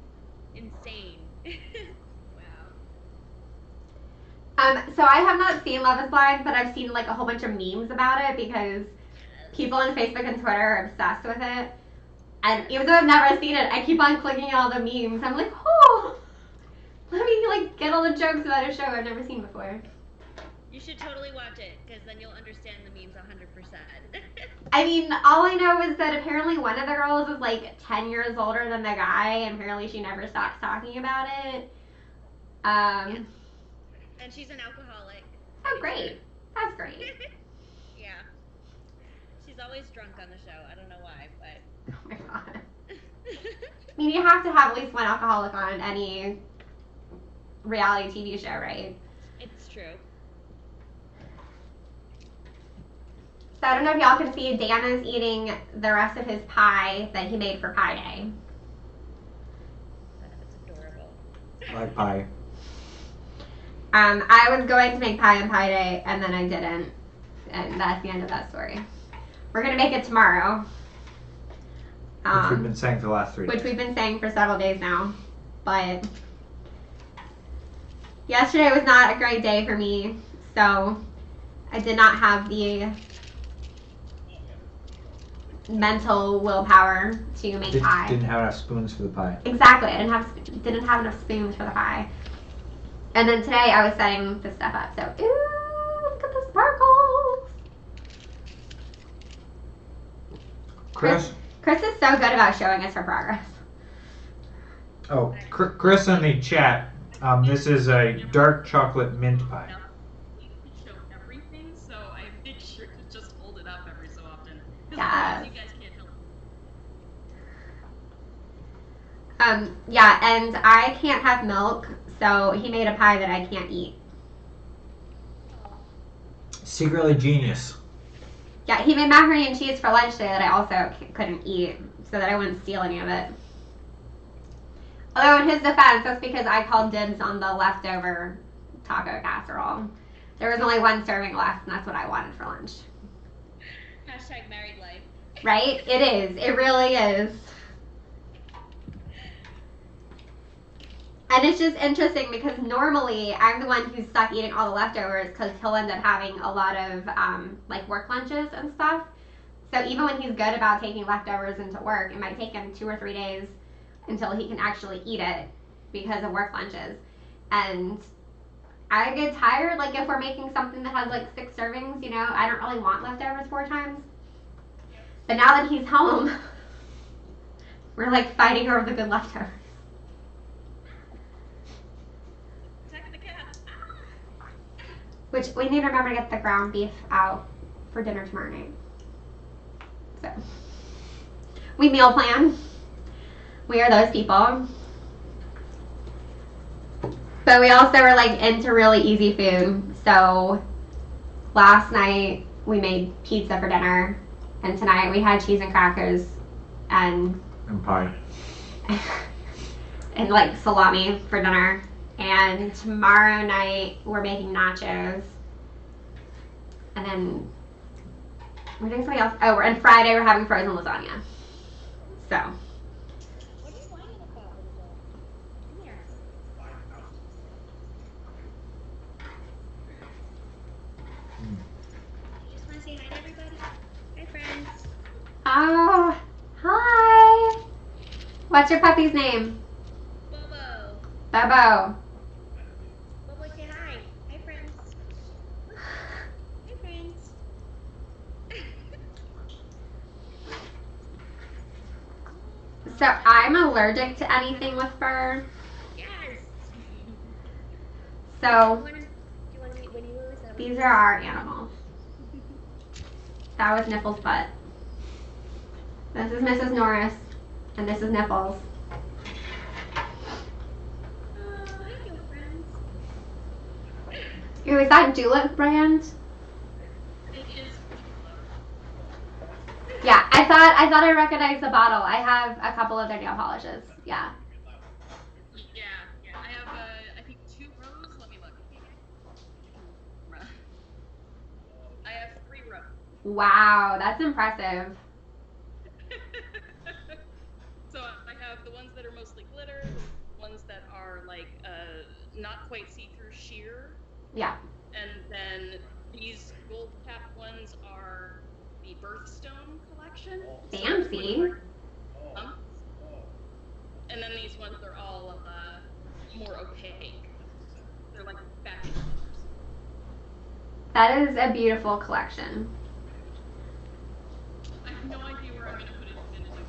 Speaker 2: Insane.
Speaker 6: Wow.
Speaker 1: So I have not seen Love is Blind, but I've seen like a whole bunch of memes about it because people on Facebook and Twitter are obsessed with it. And even though I've never seen it, I keep on clicking all the memes. I'm like, oh, let me like get all the jokes about a show I've never seen before.
Speaker 2: You should totally watch it, because then you'll understand the memes 100%.
Speaker 1: I mean, all I know is that apparently one of the girls is like 10 years older than the guy, and apparently she never stops talking about it.
Speaker 2: Yeah. And she's an alcoholic.
Speaker 1: Oh, great. That's great.
Speaker 2: Yeah. She's always drunk on the show. I don't know why, but...
Speaker 1: Oh my god. I mean, you have to have at least one alcoholic on any reality TV show, right?
Speaker 2: It's true.
Speaker 1: So I don't know if y'all can see, Dan is eating the rest of his pie that he made for Pie Day.
Speaker 2: That's adorable.
Speaker 3: I like pie.
Speaker 1: I was going to make pie on Pie Day, and then I didn't. And that's the end of that story. We're going to make it tomorrow.
Speaker 3: Which we've been saying for the last 3 days.
Speaker 1: Which we've been saying for several days now. But yesterday was not a great day for me, so I did not have the mental willpower to make pie.
Speaker 3: Didn't have enough spoons for the pie.
Speaker 1: Exactly. I didn't have enough spoons for the pie. And then today I was setting this stuff up. So, ooh, look at the sparkles. Kris is so good about showing us her progress.
Speaker 3: Oh, Kris in the chat. This is a dark chocolate mint pie.
Speaker 4: You can show everything, so I make sure to just hold it up every so often. Because
Speaker 1: Yes.
Speaker 4: you guys can't help.
Speaker 1: Yeah, and I can't have milk, so he made a pie that I can't eat.
Speaker 3: Secretly genius.
Speaker 1: Yeah, he made macaroni and cheese for lunch today that I also couldn't eat, so that I wouldn't steal any of it. Although in his defense, that's because I called dibs on the leftover taco casserole. There was only one serving left, and that's what I wanted for lunch.
Speaker 2: Hashtag married life.
Speaker 1: Right? It is. It really is. And it's just interesting because normally I'm the one who's stuck eating all the leftovers because he'll end up having a lot of like work lunches and stuff. So even when he's good about taking leftovers into work, it might take him 2 or 3 days until he can actually eat it because of work lunches. And I get tired, like if we're making something that has like 6 servings, you know, I don't really want leftovers 4 times. But now that he's home, we're like fighting over the good leftovers. Which we need to remember to get the ground beef out for dinner tomorrow night. So we meal plan. We are those people. But we also were like into really easy food. So last night we made pizza for dinner, and tonight we had cheese and crackers and
Speaker 3: pie.
Speaker 1: and like salami for dinner. And tomorrow night we're making nachos. And then we're doing something else. Oh, and Friday we're having frozen lasagna. So.
Speaker 6: What are you whining about, Elizabeth? Come here. You just want to say hi to everybody? Hi, friends.
Speaker 1: Oh, hi. What's your puppy's name?
Speaker 6: Bobo.
Speaker 1: Bobo.
Speaker 6: Bobo, say hi. Hi, friends. Hi, friends.
Speaker 1: So I'm allergic to anything with fur.
Speaker 6: Yes.
Speaker 1: So
Speaker 6: Do you want to meet Winnie Lou? Is that what
Speaker 1: these
Speaker 6: it
Speaker 1: are
Speaker 6: is?
Speaker 1: our animals. That was Niffle's butt. This is Mrs. Norris, and this is Niffles.
Speaker 6: Oh, hi, your friends.
Speaker 1: Ooh, is that Julep brand?
Speaker 4: It is.
Speaker 1: Yeah, I thought I recognized the bottle. I have a couple of their nail polishes. Yeah.
Speaker 4: Yeah. I have, I think 2 rows. Let me look. I have 3 rows.
Speaker 1: Wow, that's impressive.
Speaker 4: So I have the ones that are mostly glitter, the ones that are like not quite see-through sheer,
Speaker 1: Yeah.
Speaker 4: and then these gold cap ones are the Birthstone collection.
Speaker 1: Fancy.
Speaker 4: And then these ones are all more opaque. They're like back.
Speaker 1: That is a beautiful collection.
Speaker 4: I have no idea where I'm going to put it in tomorrow.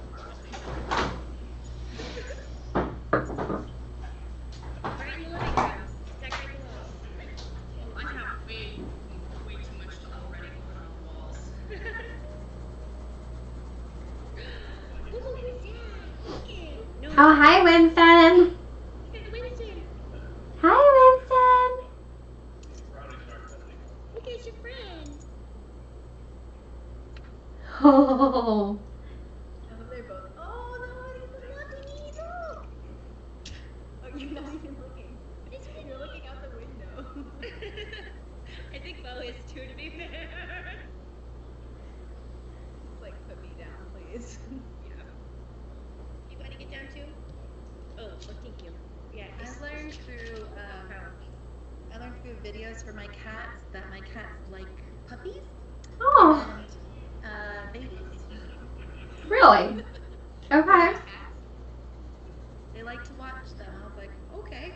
Speaker 6: Right in the living room. Decorate the walls.
Speaker 4: I have way too much to already put on the walls.
Speaker 6: Bobo, who's that? No.
Speaker 1: Oh, hi, Winston.
Speaker 6: Look at Winston.
Speaker 1: Hi, Winston.
Speaker 6: Look at your friend.
Speaker 1: Oh.
Speaker 6: They're both. Oh, no, he's looking at me. Look. Oh, you're not even looking. You're looking out the window.
Speaker 2: I think Bo is too, to be fair.
Speaker 6: It's like, put me down, please.
Speaker 2: Yeah. You want to get down too? Oh, thank you. Yeah.
Speaker 5: I've learned through videos for my cats that my cats like puppies
Speaker 1: Oh,
Speaker 5: and babies.
Speaker 1: really? Okay.
Speaker 5: They like to watch them. I was like, okay.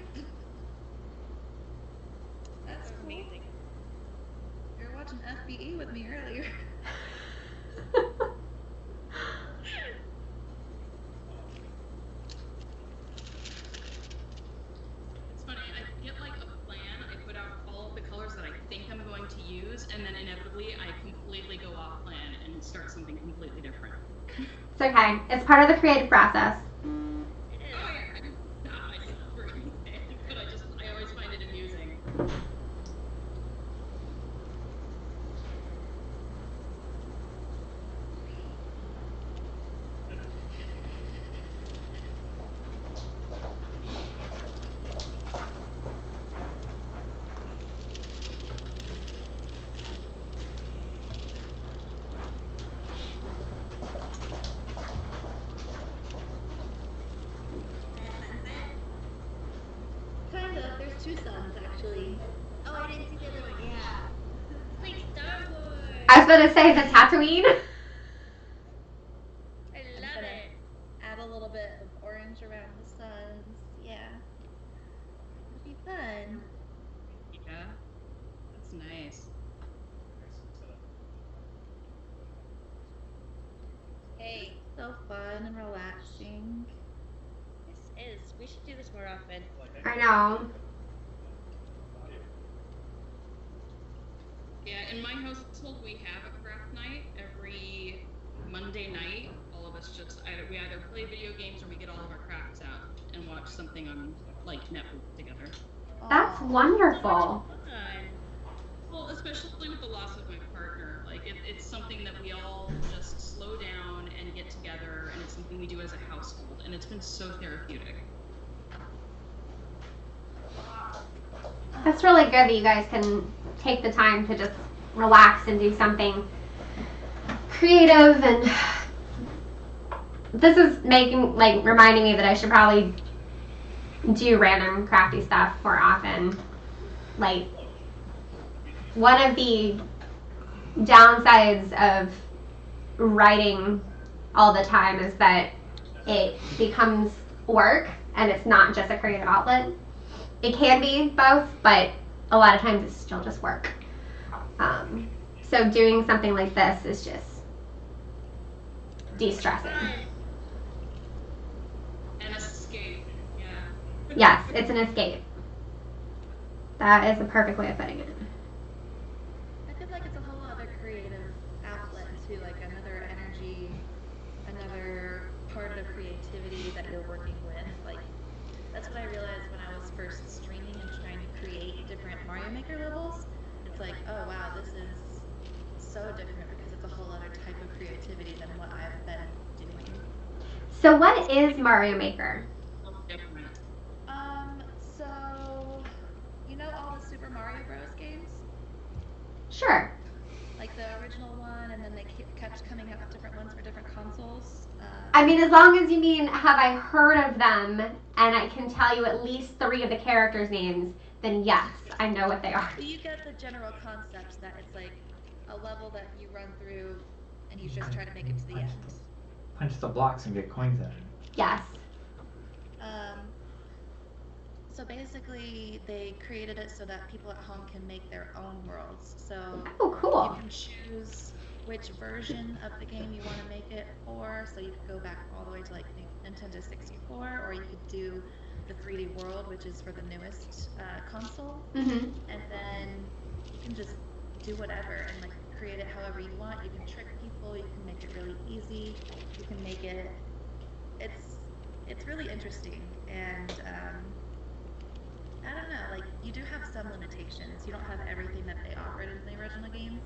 Speaker 5: That's cool.
Speaker 2: Amazing.
Speaker 5: You were watching FBE with me earlier.
Speaker 4: It's funny, I get like a plan, I put out all of the colors that I think I'm going to use, and then inevitably I completely go off plan and start something completely different.
Speaker 1: It's okay. It's part of the creative process.
Speaker 2: It is.
Speaker 4: Oh yeah, I'm not myself or anything, but I always find it amusing.
Speaker 6: Kind of. There's 2 suns, actually. Oh, I didn't see the other one. Yeah.
Speaker 2: It's like Star Wars.
Speaker 1: I was going to say the Tatooine.
Speaker 2: I
Speaker 5: I'm
Speaker 2: love
Speaker 5: gonna
Speaker 2: it.
Speaker 5: add a little bit of orange around the suns. Yeah. It'll be fun.
Speaker 4: Yeah, that's nice.
Speaker 2: Hey,
Speaker 5: So fun and relaxing.
Speaker 2: this is. We should do this more often.
Speaker 1: I know.
Speaker 4: Yeah, in my household we have a craft night every Monday night. All of us we either play video games or we get all of our crafts out and watch something on like Netflix together.
Speaker 1: That's wonderful.
Speaker 4: Well, especially with the loss of my partner, like it's something that we all just slow down and get together, and it's something we do as a household, and it's been so therapeutic.
Speaker 1: That's really good that you guys can take the time to just relax and do something creative. And this is reminding me that I should probably do random crafty stuff more often. Like, one of the downsides of writing all the time is that it becomes work and it's not just a creative outlet. It can be both, but a lot of times it's still just work. So doing something like this is just de-stressing.
Speaker 4: An escape, yeah.
Speaker 1: Yes, it's an escape. That is a perfect way of putting it.
Speaker 5: I feel like it's a whole other creative outlet too, like another energy, another part of creativity that you're working with. Like, that's what I realized when I was first streaming and trying to create different Mario Maker levels. It's like, oh wow, this is so different because it's a whole other type of creativity than what I've been doing.
Speaker 1: So what is Mario Maker?
Speaker 5: So you know all the Super Mario Bros. Games?
Speaker 1: Sure.
Speaker 5: Like the original one, and then they kept coming out with different ones for different consoles.
Speaker 1: I mean, as long as you mean, have I heard of them, and I can tell you at least 3 of the characters' names, then yes, I know what they are.
Speaker 5: You get the general concept that it's like a level that you run through, and you just try to make it to the end.
Speaker 3: Punch the blocks and get coins out of it.
Speaker 1: Yes.
Speaker 5: So basically, they created it so that people at home can make their own worlds. So
Speaker 1: Oh, cool.
Speaker 5: you can choose which version of the game you want to make it for. So you could go back all the way to like Nintendo 64, or you could do the 3D World, which is for the newest console.
Speaker 1: Mm-hmm.
Speaker 5: And then you can just do whatever and like create it however you want. You can trick people. You can make it really easy. You can make it. It's really interesting, and I don't know. Like, you do have some limitations. You don't have everything that they offered in the original games,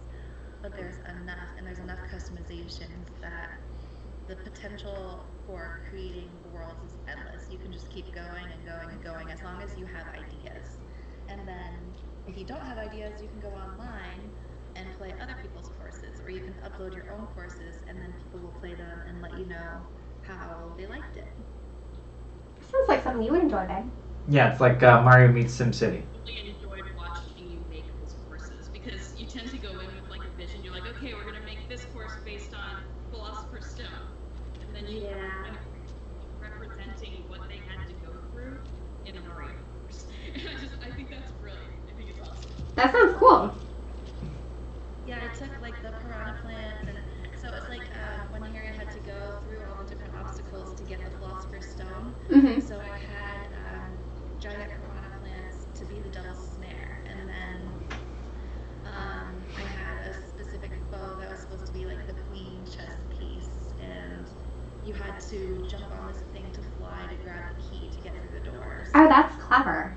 Speaker 5: but there's enough, and there's enough customizations that the potential for creating worlds is endless. You can just keep going and going and going as long as you have ideas. And then if you don't have ideas, you can go online and play other people's courses, or you can upload your own courses, and then people will play them and let you know how they liked it.
Speaker 1: Sounds like something you would enjoy, babe.
Speaker 3: Yeah, it's like Mario meets SimCity.
Speaker 4: I really enjoyed watching you make those courses because you tend to go in with like a vision. You're like, okay, we're gonna make this course based on Philosopher's Stone, and then you are kind of representing what they had to go through in a Mario course. And I think that's brilliant. I think it's awesome.
Speaker 1: That sounds cool.
Speaker 5: Yeah, I took like the piranha plants, and so it was like when Harry had to go through all the different obstacles to get the Philosopher's Stone.
Speaker 1: Mm-hmm.
Speaker 5: So I had giant piranha plants to be the devil's snare, and then I had a specific bow that was supposed to be like the queen chess piece, and you had to jump on this thing to fly to grab the key to get through the doors.
Speaker 1: Oh, that's clever.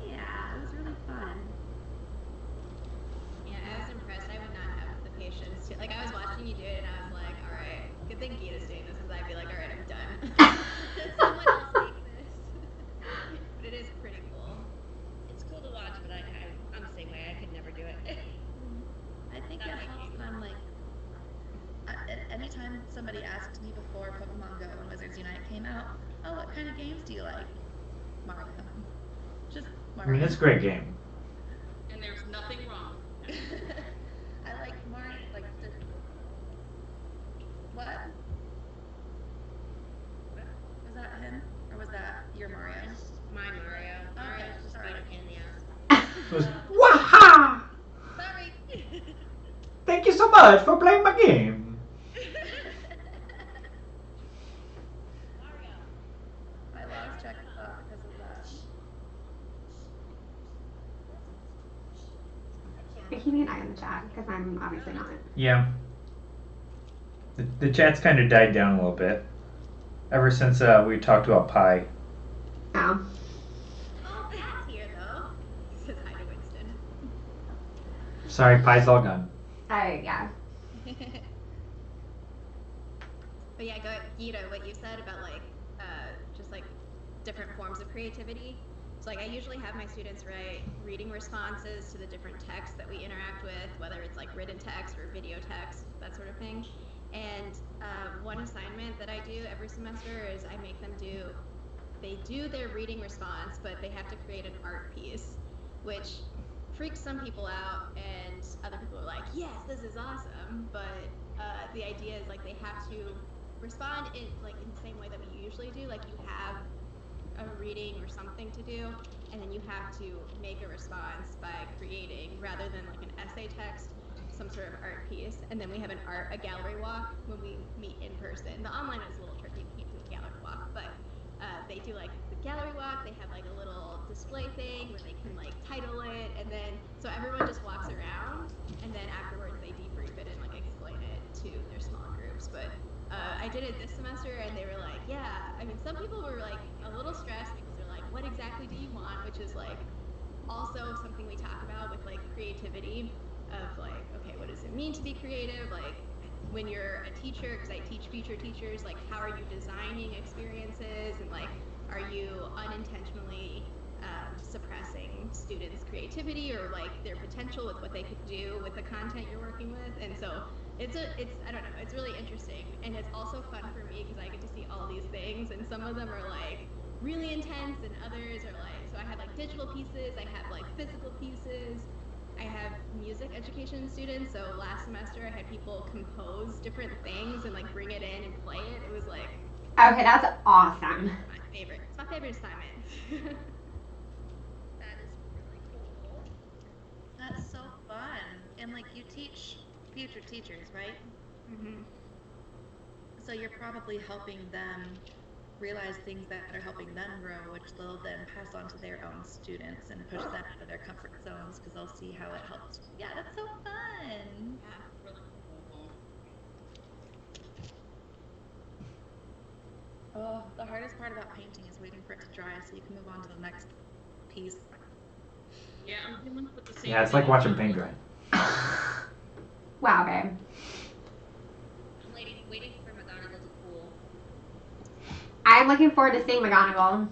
Speaker 5: Yeah, it was really fun.
Speaker 6: Yeah, I was impressed. I would not have the patience to, like, I was watching you do it and I was like, all right, good thing Gitta's doing this, because I'd be like, all right, I'm done. Someone else take this. But it is pretty cool.
Speaker 2: It's cool to watch, but I'm the same way. I could never do it.
Speaker 5: I think it helps that I'm like, anytime somebody asked me before Pokemon Go and Wizards Unite came out, oh, what kind of games do you like? Mario. Just
Speaker 3: I
Speaker 5: Mario.
Speaker 3: mean, it's a great game.
Speaker 4: And there's nothing wrong.
Speaker 5: I like Mario, like the... What? Was that him? Or was that your Mario?
Speaker 2: My Mario. Mario's just
Speaker 5: sorry.
Speaker 2: being a pain in the ass.
Speaker 3: It was, Waha!
Speaker 5: Sorry!
Speaker 3: Thank you so much for playing my game.
Speaker 2: Mario.
Speaker 5: I lost track of thought because of that.
Speaker 1: You're keeping an eye on the chat, because I'm obviously not.
Speaker 3: Yeah. The chat's kind of died down a little bit. Ever since we talked about pie.
Speaker 1: Oh.
Speaker 6: Oh, Pat's here, though.
Speaker 3: Sorry, pie's all gone.
Speaker 1: Yeah.
Speaker 6: But yeah, Gitta, what you said about like just like different forms of creativity. So like I usually have my students write reading responses to the different texts that we interact with, whether it's like written text or video text, that sort of thing. And one assignment that I do every semester is I make them they do their reading response, but they have to create an art piece, which freaks some people out, and other people are like, yes, this is awesome. But the idea is like they have to respond in the same way that we usually do. Like you have a reading or something to do, and then you have to make a response by creating, rather than like an essay text, some sort of art piece. And then we have a gallery walk when we meet in person. The online is a little tricky, you can't do a gallery walk, but they do like the gallery walk. They have like a little display thing where they can like title it, and then so everyone just walks around, and then afterwards they debrief it and like explain it to their small groups. But I did it this semester, and they were like, yeah. I mean, some people were like a little stressed because they're like, what exactly do you want? Which is like also something we talk about with like creativity, of like, okay, what does it mean to be creative? Like when you're a teacher, because I teach future teachers, like how are you designing experiences, and like are you unintentionally suppressing students' creativity or like their potential with what they could do with the content you're working with? And so it's I don't know, it's really interesting, and it's also fun for me because I get to see all these things, and some of them are like really intense, and others are like, so I have like digital pieces, I have like physical pieces, I have music education students. So last semester I had people compose different things and like bring it in and play it. It was like,
Speaker 1: Okay, that's awesome.
Speaker 6: my favorite. It's my favorite assignment.
Speaker 2: That is really cool.
Speaker 5: That's so fun. And like you teach future teachers, right?
Speaker 6: Mm-hmm.
Speaker 5: So you're probably helping them realize things that are helping them grow, which they'll then pass on to their own students and push them out of their comfort zones because they'll see how it helps. Yeah, that's so fun.
Speaker 6: Yeah.
Speaker 4: Really cool.
Speaker 5: Oh, the hardest part about painting is waiting for it to dry so you can move on to the next piece.
Speaker 4: Yeah, I'm dealing with the same
Speaker 3: Yeah, it's like
Speaker 4: thing.
Speaker 3: watching paint dry.
Speaker 1: Wow, babe.
Speaker 2: I'm waiting for McGonagall to cool.
Speaker 1: I'm looking forward to seeing McGonagall.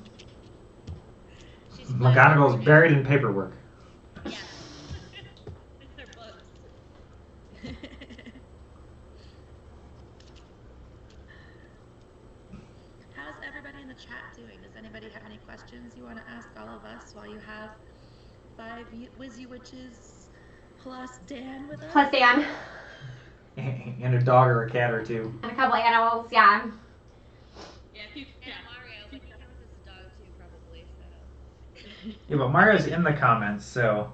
Speaker 2: She's
Speaker 3: McGonagall's buried in paperwork.
Speaker 2: Yeah. It's their books.
Speaker 5: How's everybody in the chat doing? Does anybody have any questions you want to ask all of us while you have 5 Wizzy Witches plus Dan with us?
Speaker 1: Plus Dan.
Speaker 3: And a dog or a cat or two.
Speaker 1: And a couple of animals, yeah.
Speaker 4: Yeah, if you
Speaker 2: And Mario, but he counts as a dog too, probably. So.
Speaker 3: Yeah, but Mario's in the comments, so.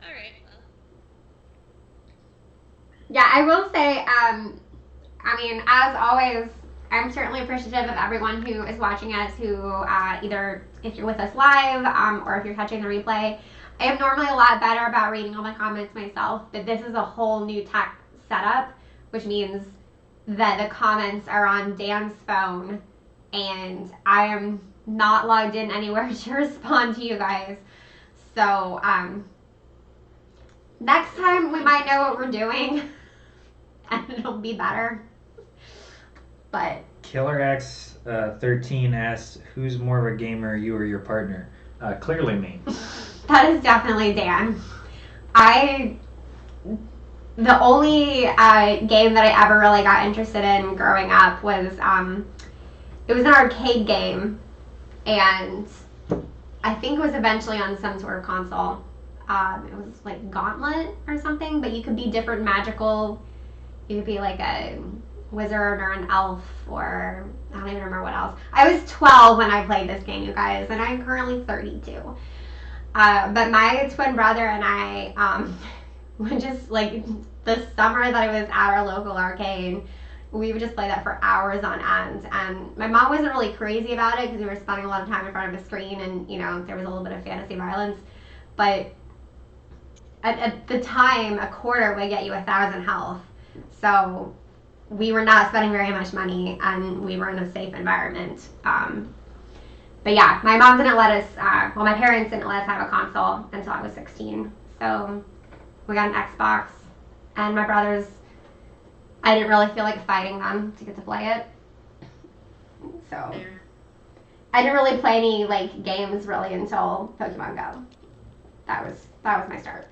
Speaker 2: All right. Well.
Speaker 1: Yeah, I will say, I mean, as always, I'm certainly appreciative of everyone who is watching us, who either if you're with us live or if you're catching the replay. I am normally a lot better about reading all my comments myself, but this is a whole new tech setup, which means that the comments are on Dan's phone, and I am not logged in anywhere to respond to you guys. So, next time we might know what we're doing, and it'll be better. But
Speaker 3: Killer X 13 asked, "Who's more of a gamer, you or your partner?" Clearly me.
Speaker 1: that is definitely Dan. The only game that I ever really got interested in growing up was it was an arcade game, and I think it was eventually on some sort of console. It was like Gauntlet or something, but you could be different magical. You could be like a wizard or an elf, or I don't even remember what else. I was 12 when I played this game, you guys, and I'm currently 32. But my twin brother and I would just, like, the summer that I was at our local arcade, we would just play that for hours on end. And my mom wasn't really crazy about it because we were spending a lot of time in front of a screen, and, you know, there was a little bit of fantasy violence. But at the time, a quarter would get you 1,000 health. So we were not spending very much money, and we were in a safe environment. But yeah, my mom didn't let us, my parents didn't let us have a console until I was 16. So we got an Xbox, and my brothers, I didn't really feel like fighting them to get to play it. So
Speaker 5: Fair.
Speaker 1: I didn't really play any like games really until Pokemon Go. That was my start.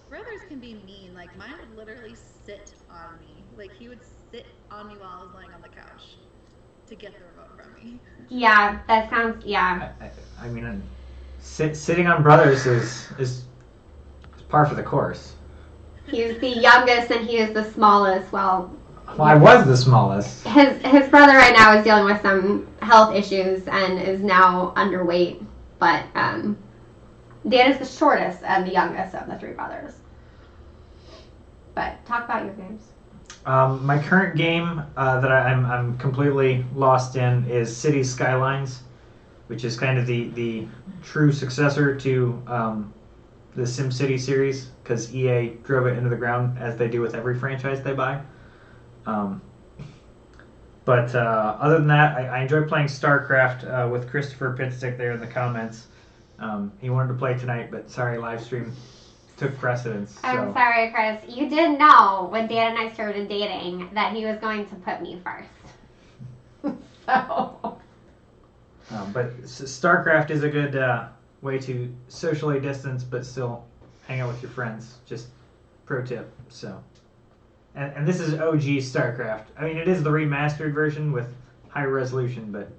Speaker 5: Brothers can be mean. Like mine would literally sit on me. Like he would sit on me while I was laying on the couch to get the remote from me.
Speaker 1: Yeah, that sounds
Speaker 3: I mean, sitting on brothers is par for the course.
Speaker 1: He's the youngest and he is the smallest. Well,
Speaker 3: I was the smallest.
Speaker 1: His brother right now is dealing with some health issues and is now underweight. But Dan is the shortest and the youngest of the three brothers. But talk about your games.
Speaker 3: My current game that I'm completely lost in is Cities Skylines, which is kind of the true successor to the SimCity series, because EA drove it into the ground as they do with every franchise they buy. But other than that, I enjoy playing StarCraft with Christopher Pitstick there in the comments. He wanted to play tonight, but sorry, live stream took precedence.
Speaker 1: I'm sorry, Chris. You did know when Dan and I started dating that he was going to put me first. So.
Speaker 3: But StarCraft is a good way to socially distance, but still hang out with your friends. Just pro tip. So, and this is OG StarCraft. I mean, it is the remastered version with higher resolution, but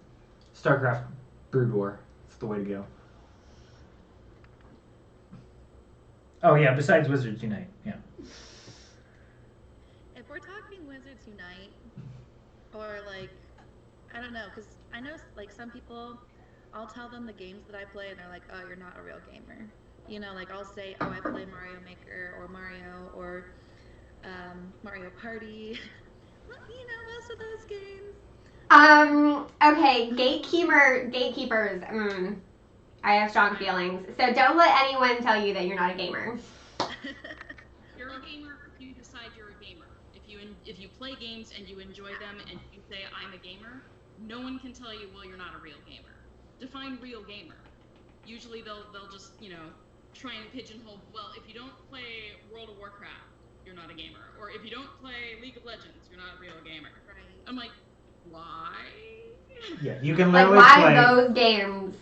Speaker 3: StarCraft Brood War. It's the way to go. Oh yeah, besides Wizards Unite, yeah.
Speaker 5: If we're talking Wizards Unite, or like, I don't know, because I know like some people, I'll tell them the games that I play and they're like, oh, you're not a real gamer. You know, like I'll say, oh, I play Mario Maker or Mario or Mario Party. You know, most of those games.
Speaker 1: Okay, gatekeepers. I have strong feelings. So don't let anyone tell you that you're not a gamer.
Speaker 4: You're a gamer if you decide you're a gamer. If you play games and you enjoy them and you say I'm a gamer, no one can tell you, well, you're not a real gamer. Define real gamer. Usually they'll just, try and pigeonhole, well, if you don't play World of Warcraft, you're not a gamer. Or if you don't play League of Legends, you're not a real gamer.
Speaker 5: Right.
Speaker 4: I'm like, why?
Speaker 3: Yeah, you can literally
Speaker 1: why those games?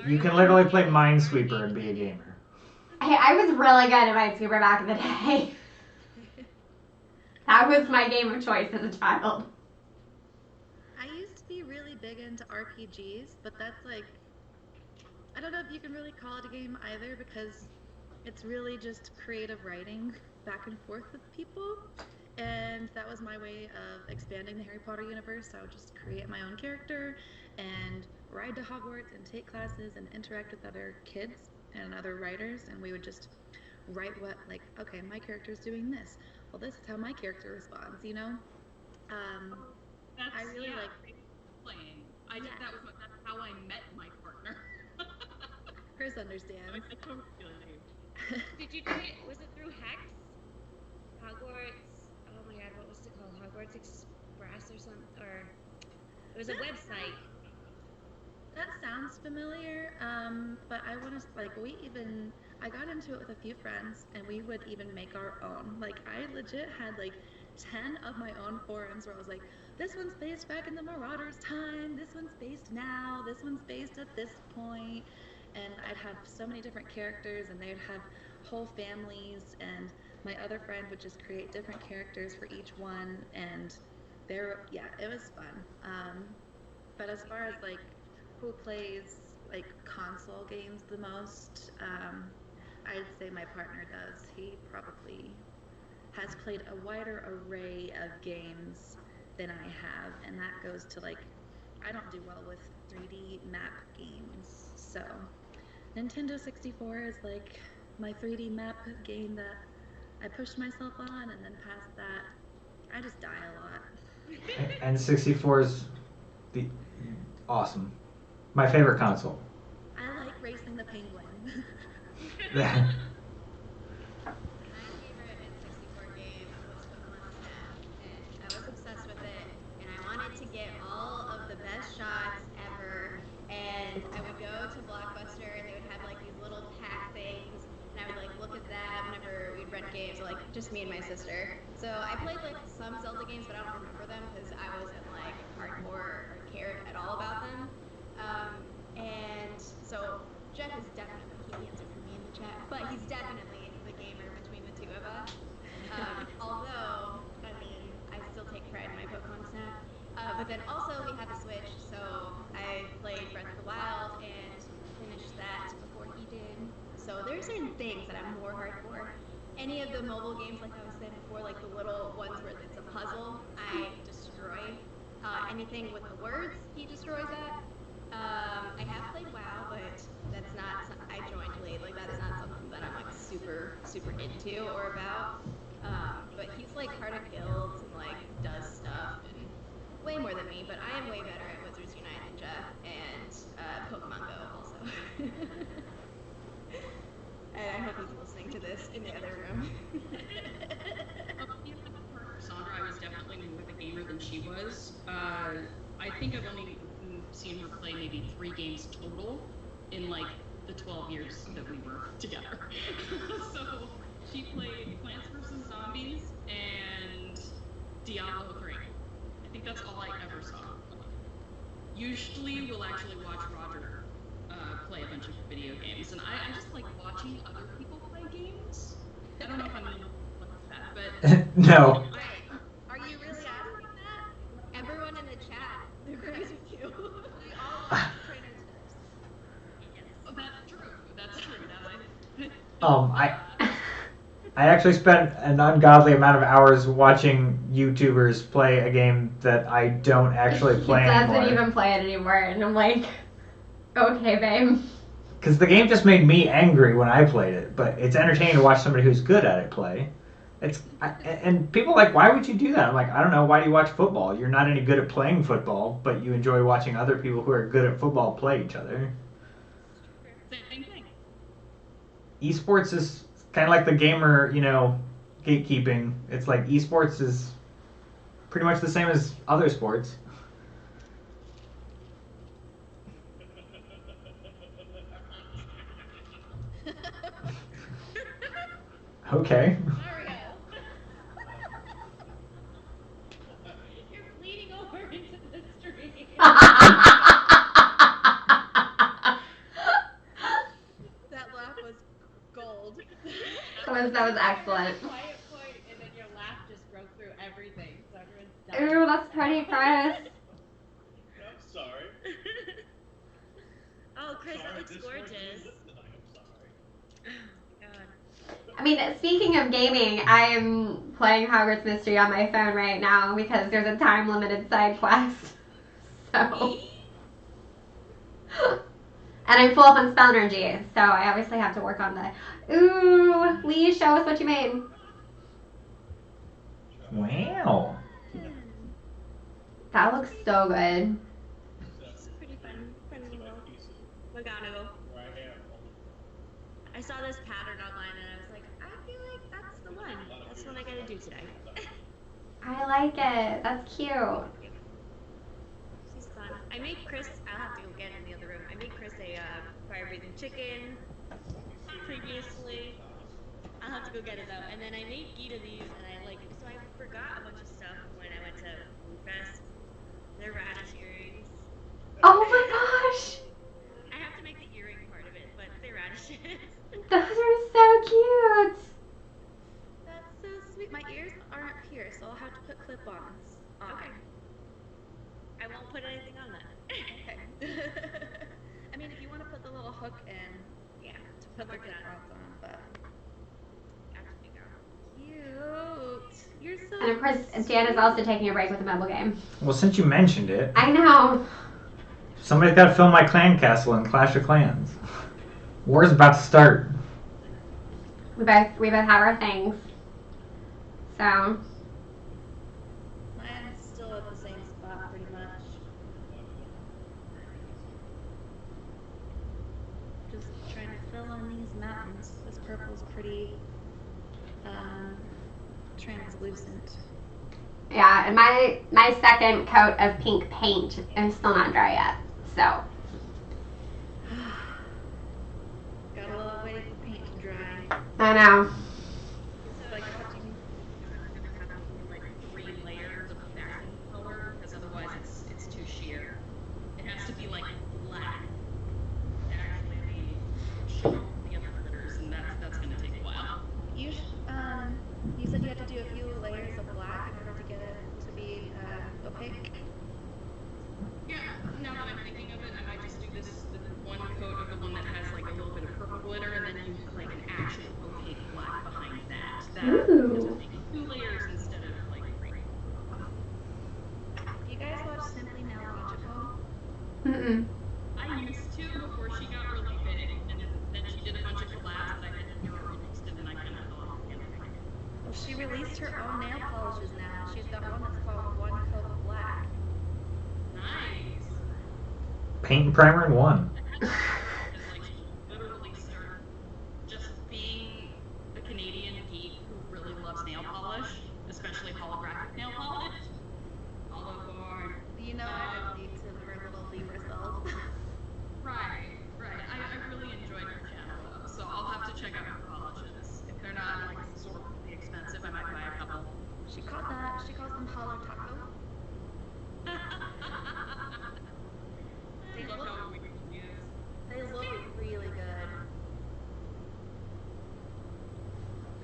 Speaker 3: You can literally play Minesweeper and be a gamer.
Speaker 1: Hey, I was really good at Minesweeper back in the day. That was my game of choice as a child.
Speaker 5: I used to be really big into RPGs, but that's like, I don't know if you can really call it a game either, because it's really just creative writing back and forth with people. And that was my way of expanding the Harry Potter universe. I would just create my own character and ride to Hogwarts and take classes and interact with other kids and other writers, and we would just write okay, my character's doing this. Well, this is how my character responds, I really like
Speaker 4: playing. That's how I met my partner.
Speaker 5: Kris understands.
Speaker 4: I totally feel you.
Speaker 2: Did you do it? Was it through Hex? Hogwarts? Oh my God, what was it called? Hogwarts Express or something? Or it was a website.
Speaker 5: That sounds familiar, but I want to, I got into it with a few friends, and we would even make our own. Like, I legit had, 10 of my own forums where I was like, this one's based back in the Marauders' time, this one's based now, this one's based at this point, and I'd have so many different characters, and they'd have whole families, and my other friend would just create different characters for each one, and it was fun. But as far as, who plays console games the most, I'd say my partner does. He probably has played a wider array of games than I have, and that goes to I don't do well with 3D map games, so Nintendo 64 is my 3D map game that I pushed myself on, and then past that I just die a lot.
Speaker 3: And 64 is awesome. My favorite console.
Speaker 5: I like racing the penguin.
Speaker 6: My favorite N64 game was Pokemon Snap, and I was obsessed with it, and I wanted to get all of the best shots ever, and I would go to Blockbuster, and they would have these little pack things, and I would look at that, just me and my sister. So I played like some Zelda games, but I don't remember them because I wasn't like hardcore or cared at all about them. And so Jeff is definitely, he answered for me in the chat, but he's definitely the gamer between the two of us. Although, I mean, I still take pride in my Pokemon Snap. But then also we have a Switch, so I played Breath of the Wild and finished that before he did. So there are certain things that I'm more hardcore. Any of the mobile games, like I was saying before, like the little ones where it's a puzzle, I destroy. Anything with the words, he destroys that. I have played WoW, but that's not, I joined late, like that's not something that I'm like super into or about. But he's like part of guilds and like does stuff and way more than me, but I am way better at Wizards Unite Ninja and Pokemon Go also. And I hope he's listening to this in the other room.
Speaker 4: For Sandra, I was definitely more of a gamer than she was. I think I've only seen her play maybe 3 games total in like the 12 years that we were together. So she played Plants vs. Zombies and Diablo 3. I think that's all I ever saw. Usually we'll actually watch Roger play a bunch of video games, and I just like watching other people play games. I don't know if I'm gonna look at that, but
Speaker 3: No.
Speaker 6: Are you really asking that? Everyone in the chat agrees with you. We all watch trainer tips.
Speaker 2: Yes.
Speaker 4: oh, that's true. Now
Speaker 3: I actually spent an ungodly amount of hours watching YouTubers play a game that I don't actually play
Speaker 1: He
Speaker 3: anymore.
Speaker 1: doesn't even play it anymore, and I'm like, okay, babe.
Speaker 3: Because the game just made me angry when I played it, but it's entertaining to watch somebody who's good at it play. And people are like, why would you do that? I'm like, I don't know. Why do you watch football? You're not any good at playing football, but you enjoy watching other people who are good at football play each other.
Speaker 4: same thing.
Speaker 3: Esports is kind of like the gamer, gatekeeping. It's like esports is pretty much the same as other sports. Okay.
Speaker 6: Mario.
Speaker 2: You're bleeding over into the stream.
Speaker 6: That laugh was gold.
Speaker 1: That was excellent.
Speaker 2: Quiet point, and then your laugh just broke through everything, so everyone's dying.
Speaker 1: Ooh, that's pretty, Kris.
Speaker 7: I'm sorry.
Speaker 2: Oh, Kris, that looks
Speaker 7: This
Speaker 2: gorgeous.
Speaker 7: person listened. I'm sorry.
Speaker 2: God.
Speaker 1: I mean, speaking of gaming, I am playing Hogwarts Mystery on my phone right now because there's a time-limited side quest. So... And I'm full up on spell energy, so I obviously have to work on the... Ooh, Lee, show us what you made.
Speaker 3: Wow.
Speaker 1: That looks so good.
Speaker 2: It's pretty fun little McGonagall. I saw this pattern online and I was like, I feel like that's the one. That's what I gotta do today.
Speaker 1: I like it. That's cute.
Speaker 2: She's fun. I made Kris, I'll have to go get in the other room. I made Kris a fire-breathing chicken previously. I'll have to go get it though. And then I made Gitta these and so I forgot a bunch of stuff when I went to Food Fest. They're radish earrings.
Speaker 1: Oh my gosh!
Speaker 2: I have to make the earring part of it, but they're radishes.
Speaker 1: Those are so cute!
Speaker 5: That's so sweet. My ears aren't pierced, so I'll have to put clip-ons on.
Speaker 2: Okay. I won't put anything on that.
Speaker 5: Okay. I mean, if you want to put the little hook in,
Speaker 2: Yeah.
Speaker 5: to put the clip-ons on, but
Speaker 2: Have to figure out.
Speaker 5: cute. You're so
Speaker 1: And of course, Jan is also taking a break with the mobile game.
Speaker 3: Well, since you mentioned it,
Speaker 1: I know.
Speaker 3: somebody's got to fill my clan castle in Clash of Clans. War's about to start.
Speaker 1: We both have our things. So
Speaker 5: Mine's still at the same spot, pretty much. Just trying to fill in these mountains. This purple's pretty translucent.
Speaker 1: yeah, and my second coat of pink paint is still not dry yet. So
Speaker 5: Gotta love waiting for paint to dry.
Speaker 1: I know.
Speaker 5: It's like watching
Speaker 4: all the other critters, and that's going to take a while.
Speaker 5: You said you had to do a few layers of black in order to get it to be opaque.
Speaker 4: Yeah, now that I'm thinking of it, I might just do the one coat of the one that has like a little bit of purple glitter, and then do like an actual opaque black behind that.
Speaker 1: Ooh.
Speaker 4: Make 2 layers instead of like 3.
Speaker 5: Do you guys watch Simply Neurological?
Speaker 1: Mm-mm.
Speaker 4: I used to before she got really big, and then she did a bunch of collabs that I didn't know were interested, and I kind of fell off again.
Speaker 5: Well, she released her own nail polishes now. She's got one that's called One Coat Black.
Speaker 4: Nice.
Speaker 3: Paint and primer in one.
Speaker 4: Because like she literally started just being a Canadian geek who really loves nail polish, especially holographic nail polish. Although
Speaker 5: You know I don't need to her little Libra self.
Speaker 4: right. I really enjoyed her channel though, so I'll have to check out her polishes. If they're not like exorbitantly expensive, I might buy a couple.
Speaker 5: She calls them hollow taco. They
Speaker 4: Love
Speaker 5: look,
Speaker 4: how weird she is.
Speaker 5: they look really good.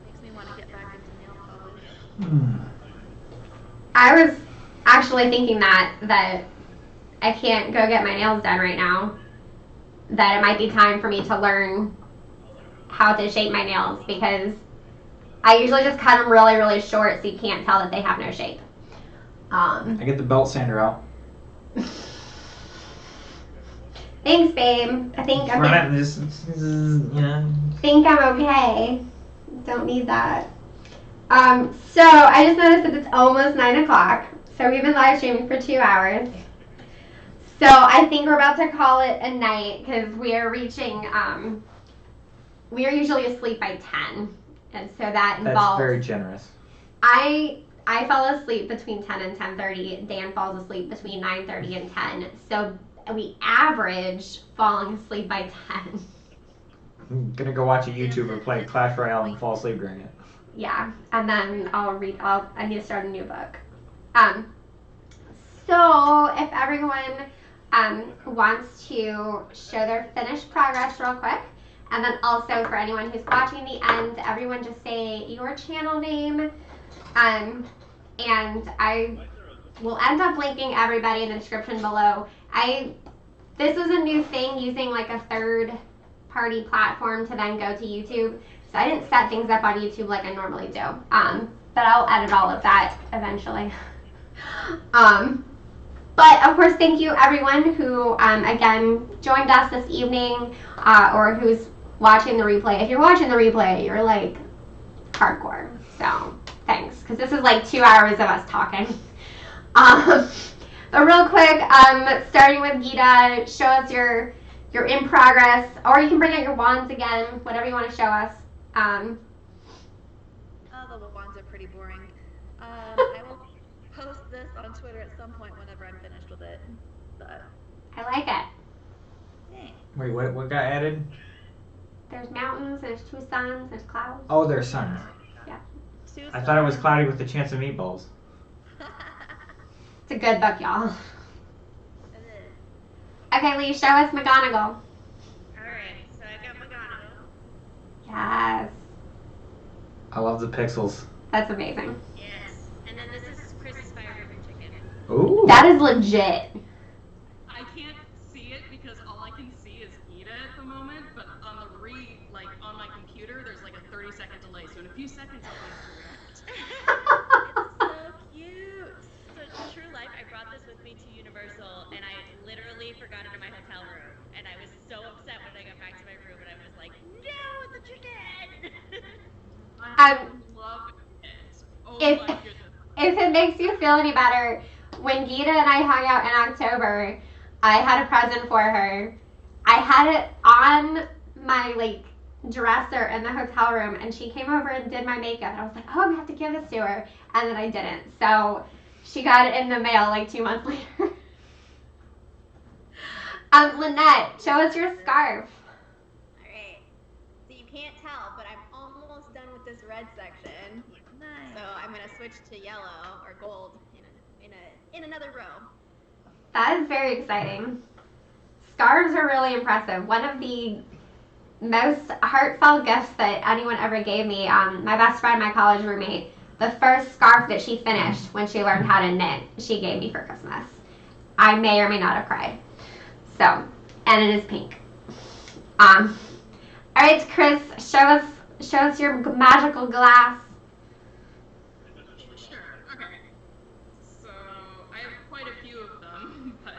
Speaker 5: Makes me want to get back into nail polish.
Speaker 1: I was actually thinking that I can't go get my nails done right now. That it might be time for me to learn how to shape my nails because I usually just cut them really, really short so you can't tell that they have no shape.
Speaker 3: I get the belt sander out.
Speaker 1: Thanks, babe. I think
Speaker 3: Run out this,
Speaker 1: think I'm okay. Don't need that. So I just noticed that it's almost 9 o'clock. So we've been live streaming for 2 hours. So I think we're about to call it a night because we are reaching. We are usually asleep by 10, and so that involves.
Speaker 3: That's very generous.
Speaker 1: I fall asleep between 10 and 10:30. Dan falls asleep between 9:30 and 10. So we average falling asleep by 10.
Speaker 3: I'm gonna go watch a YouTuber play Clash Royale and fall asleep during it.
Speaker 1: Yeah, and then I need to start a new book. So if everyone wants to show their finished progress real quick, and then also for anyone who's watching the end, everyone just say your channel name, and I will end up linking everybody in the description below. This is a new thing using like a third-party platform to then go to YouTube. So I didn't set things up on YouTube like I normally do. But I'll edit all of that eventually. But of course, thank you everyone who again joined us this evening or who's watching the replay. If you're watching the replay, you're like hardcore. So thanks, because this is like 2 hours of us talking. But real quick, starting with Gitta, show us your in progress, or you can bring out your wands again, whatever you want to show us.
Speaker 5: Oh, the wands are pretty boring. I will post this on Twitter at some point whenever I'm finished with it. But
Speaker 1: I like it.
Speaker 5: thanks.
Speaker 3: Wait, what got added?
Speaker 1: There's mountains, there's 2 suns, there's clouds.
Speaker 3: Oh, there's suns. I thought it was cloudy with a chance of meatballs.
Speaker 1: It's a good book, y'all.
Speaker 5: It is.
Speaker 1: Okay, Lee, show us McGonagall.
Speaker 2: Alright, so I got McGonagall.
Speaker 1: Yes,
Speaker 3: I love the pixels.
Speaker 1: that's amazing.
Speaker 2: Yes. And then this is Kris's fire ribbon chicken.
Speaker 3: Ooh.
Speaker 1: That is legit.
Speaker 4: I can't see it because all I can see is Gitta at the moment, but on the on my computer, there's like a 30-second delay, so in a few seconds I'll be
Speaker 2: So cute. So true life, I brought this with me to Universal, and I literally forgot it in my hotel room, and I was so upset when I got back to my room, and I was like, no, the chicken!
Speaker 4: I love it. Oh
Speaker 1: If-
Speaker 4: my goodness.
Speaker 1: If it makes you feel any better, when Gitta and I hung out in October, I had a present for her. I had it on my dresser in the hotel room, and she came over and did my makeup, and I was like, oh, I'm gonna have to give this to her, and then I didn't. So she got it in the mail 2 months later. Lynette, show us your scarf.
Speaker 6: Alright. So you can't tell, but I'm almost done with this red section.
Speaker 5: Nice.
Speaker 6: So I'm gonna switch to yellow or gold in another row.
Speaker 1: That is very exciting. Scarves are really impressive. One of the most heartfelt gifts that anyone ever gave me. My best friend, my college roommate, the first scarf that she finished when she learned how to knit, she gave me for Christmas. I may or may not have cried. So, and it is pink. All right, Kris, show us your magical glass.
Speaker 4: Sure. Okay. So I have quite a few of them, but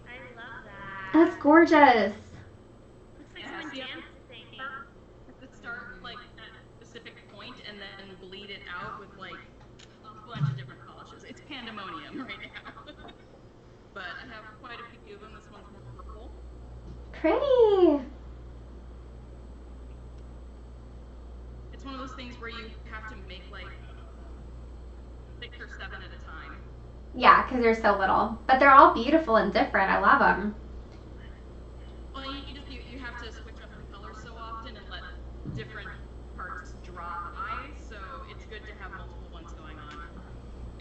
Speaker 6: I love that.
Speaker 1: That's gorgeous.
Speaker 6: Looks like
Speaker 4: yeah,
Speaker 6: someone
Speaker 4: see, I
Speaker 6: dancing.
Speaker 4: have to start like at a specific point and then bleed it out with like a bunch of different polishes. It's pandemonium right now. But I have quite a few of them. This one's more purple.
Speaker 1: Pretty.
Speaker 4: It's one of those things where you have to make like 6 or 7 at a time.
Speaker 1: Yeah, because they're so little. But they're all beautiful and different. I love them.
Speaker 4: Well, you have to switch up the colors so often and let different parts dry. So it's good to have multiple ones going on.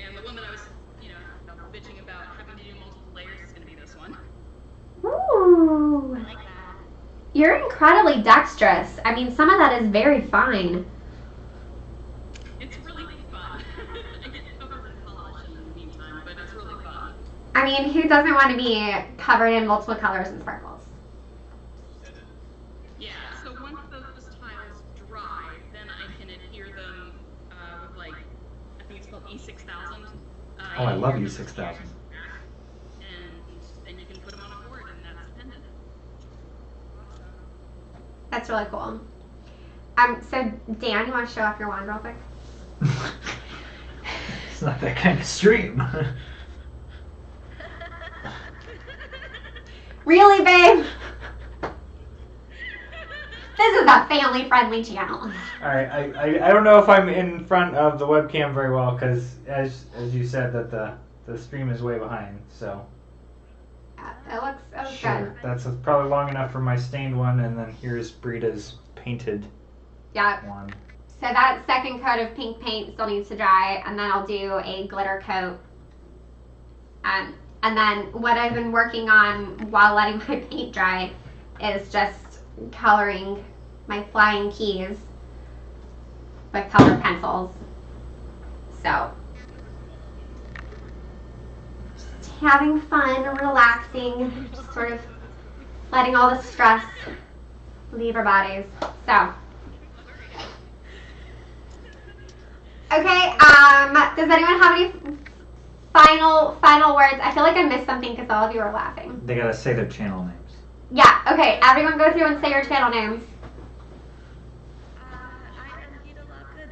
Speaker 4: And the one that I was, bitching about having to do multiple layers is going to be this one.
Speaker 1: Ooh.
Speaker 6: I like that.
Speaker 1: You're incredibly dexterous. I mean, some of that is very fine.
Speaker 4: It's really fun. I get covered in polish in the meantime, but it's really fun.
Speaker 1: I mean, who doesn't want to be covered in multiple colors and sparkles?
Speaker 4: Yeah, so once those tiles dry, then I can adhere them with like, I think it's called E6000.
Speaker 3: Oh, I love
Speaker 4: adhere
Speaker 3: E6000.
Speaker 4: them back, and then you can put them on a board, and that's a pendant.
Speaker 1: That's really cool. So Dan, you want to show off your wand real quick?
Speaker 3: It's not that kind of stream.
Speaker 1: Really, babe? This is a family-friendly channel.
Speaker 3: Alright, I don't know if I'm in front of the webcam very well because as you said that the stream is way behind, so
Speaker 1: It looks
Speaker 3: sure.
Speaker 1: good.
Speaker 3: That's probably long enough for my stained one, and then here's Brita's painted
Speaker 1: Yeah.
Speaker 3: one.
Speaker 1: So that second coat of pink paint still needs to dry, and then I'll do a glitter coat. And then what I've been working on while letting my paint dry is just coloring my flying keys with colored pencils. So, just having fun, relaxing, just sort of letting all the stress leave our bodies. So, okay, does anyone have any final words? I feel like I missed something because all of you are laughing.
Speaker 3: They gotta say their channel names.
Speaker 1: Yeah, okay, everyone go through and say your channel names.
Speaker 5: I am Gitta Lovegood,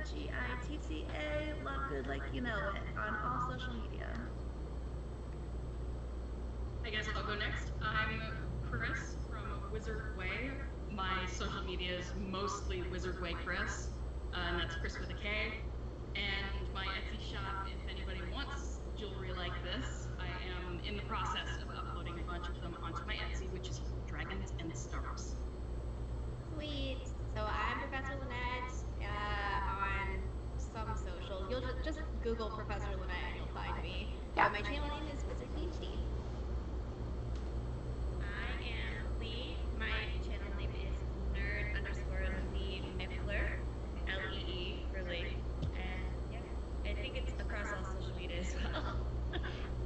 Speaker 5: Gitta Lovegood, like you know it, on all social media.
Speaker 4: I guess I'll go next. I'm Kris from Wizard Way. My social media is mostly Wizard Way Kris, and that's Kris with a K. And my Etsy shop, if anybody wants jewelry like this, I am in the process of uploading a bunch of them onto my Etsy, which is Dragons and Stars.
Speaker 6: Sweet. So I'm Professor Lynette on some social. You'll just Google Professor Lynette and you'll find me.
Speaker 1: Yeah.
Speaker 6: My channel name is Wizard PhD. I am Lee. My channel name is nerd_Lee Niffler. Lee for Lee. And yeah, I think it's across all social media as well.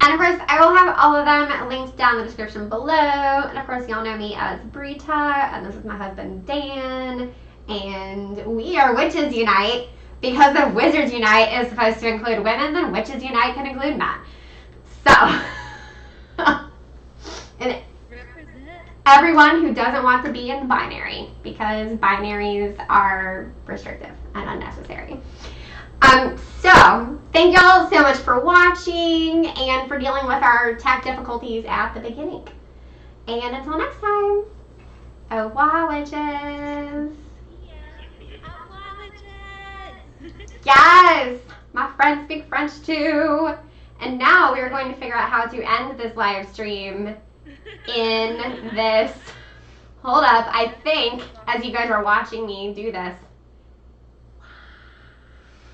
Speaker 1: And of course, I will have all of them linked down in the description below. And of course, y'all know me as Brita, and this is my husband Dan. And we are Witches Unite. Because if Wizards Unite is supposed to include women, then Witches Unite can include men. So, and
Speaker 5: Represent.
Speaker 1: everyone who doesn't want to be in binary, because binaries are restrictive and unnecessary. So, thank y'all so much for watching and for dealing with our tech difficulties at the beginning. And until next time, au revoir, witches. Yes, my friends speak French too. And now we are going to figure out how to end this live stream in this. Hold up, I think as you guys are watching me do this,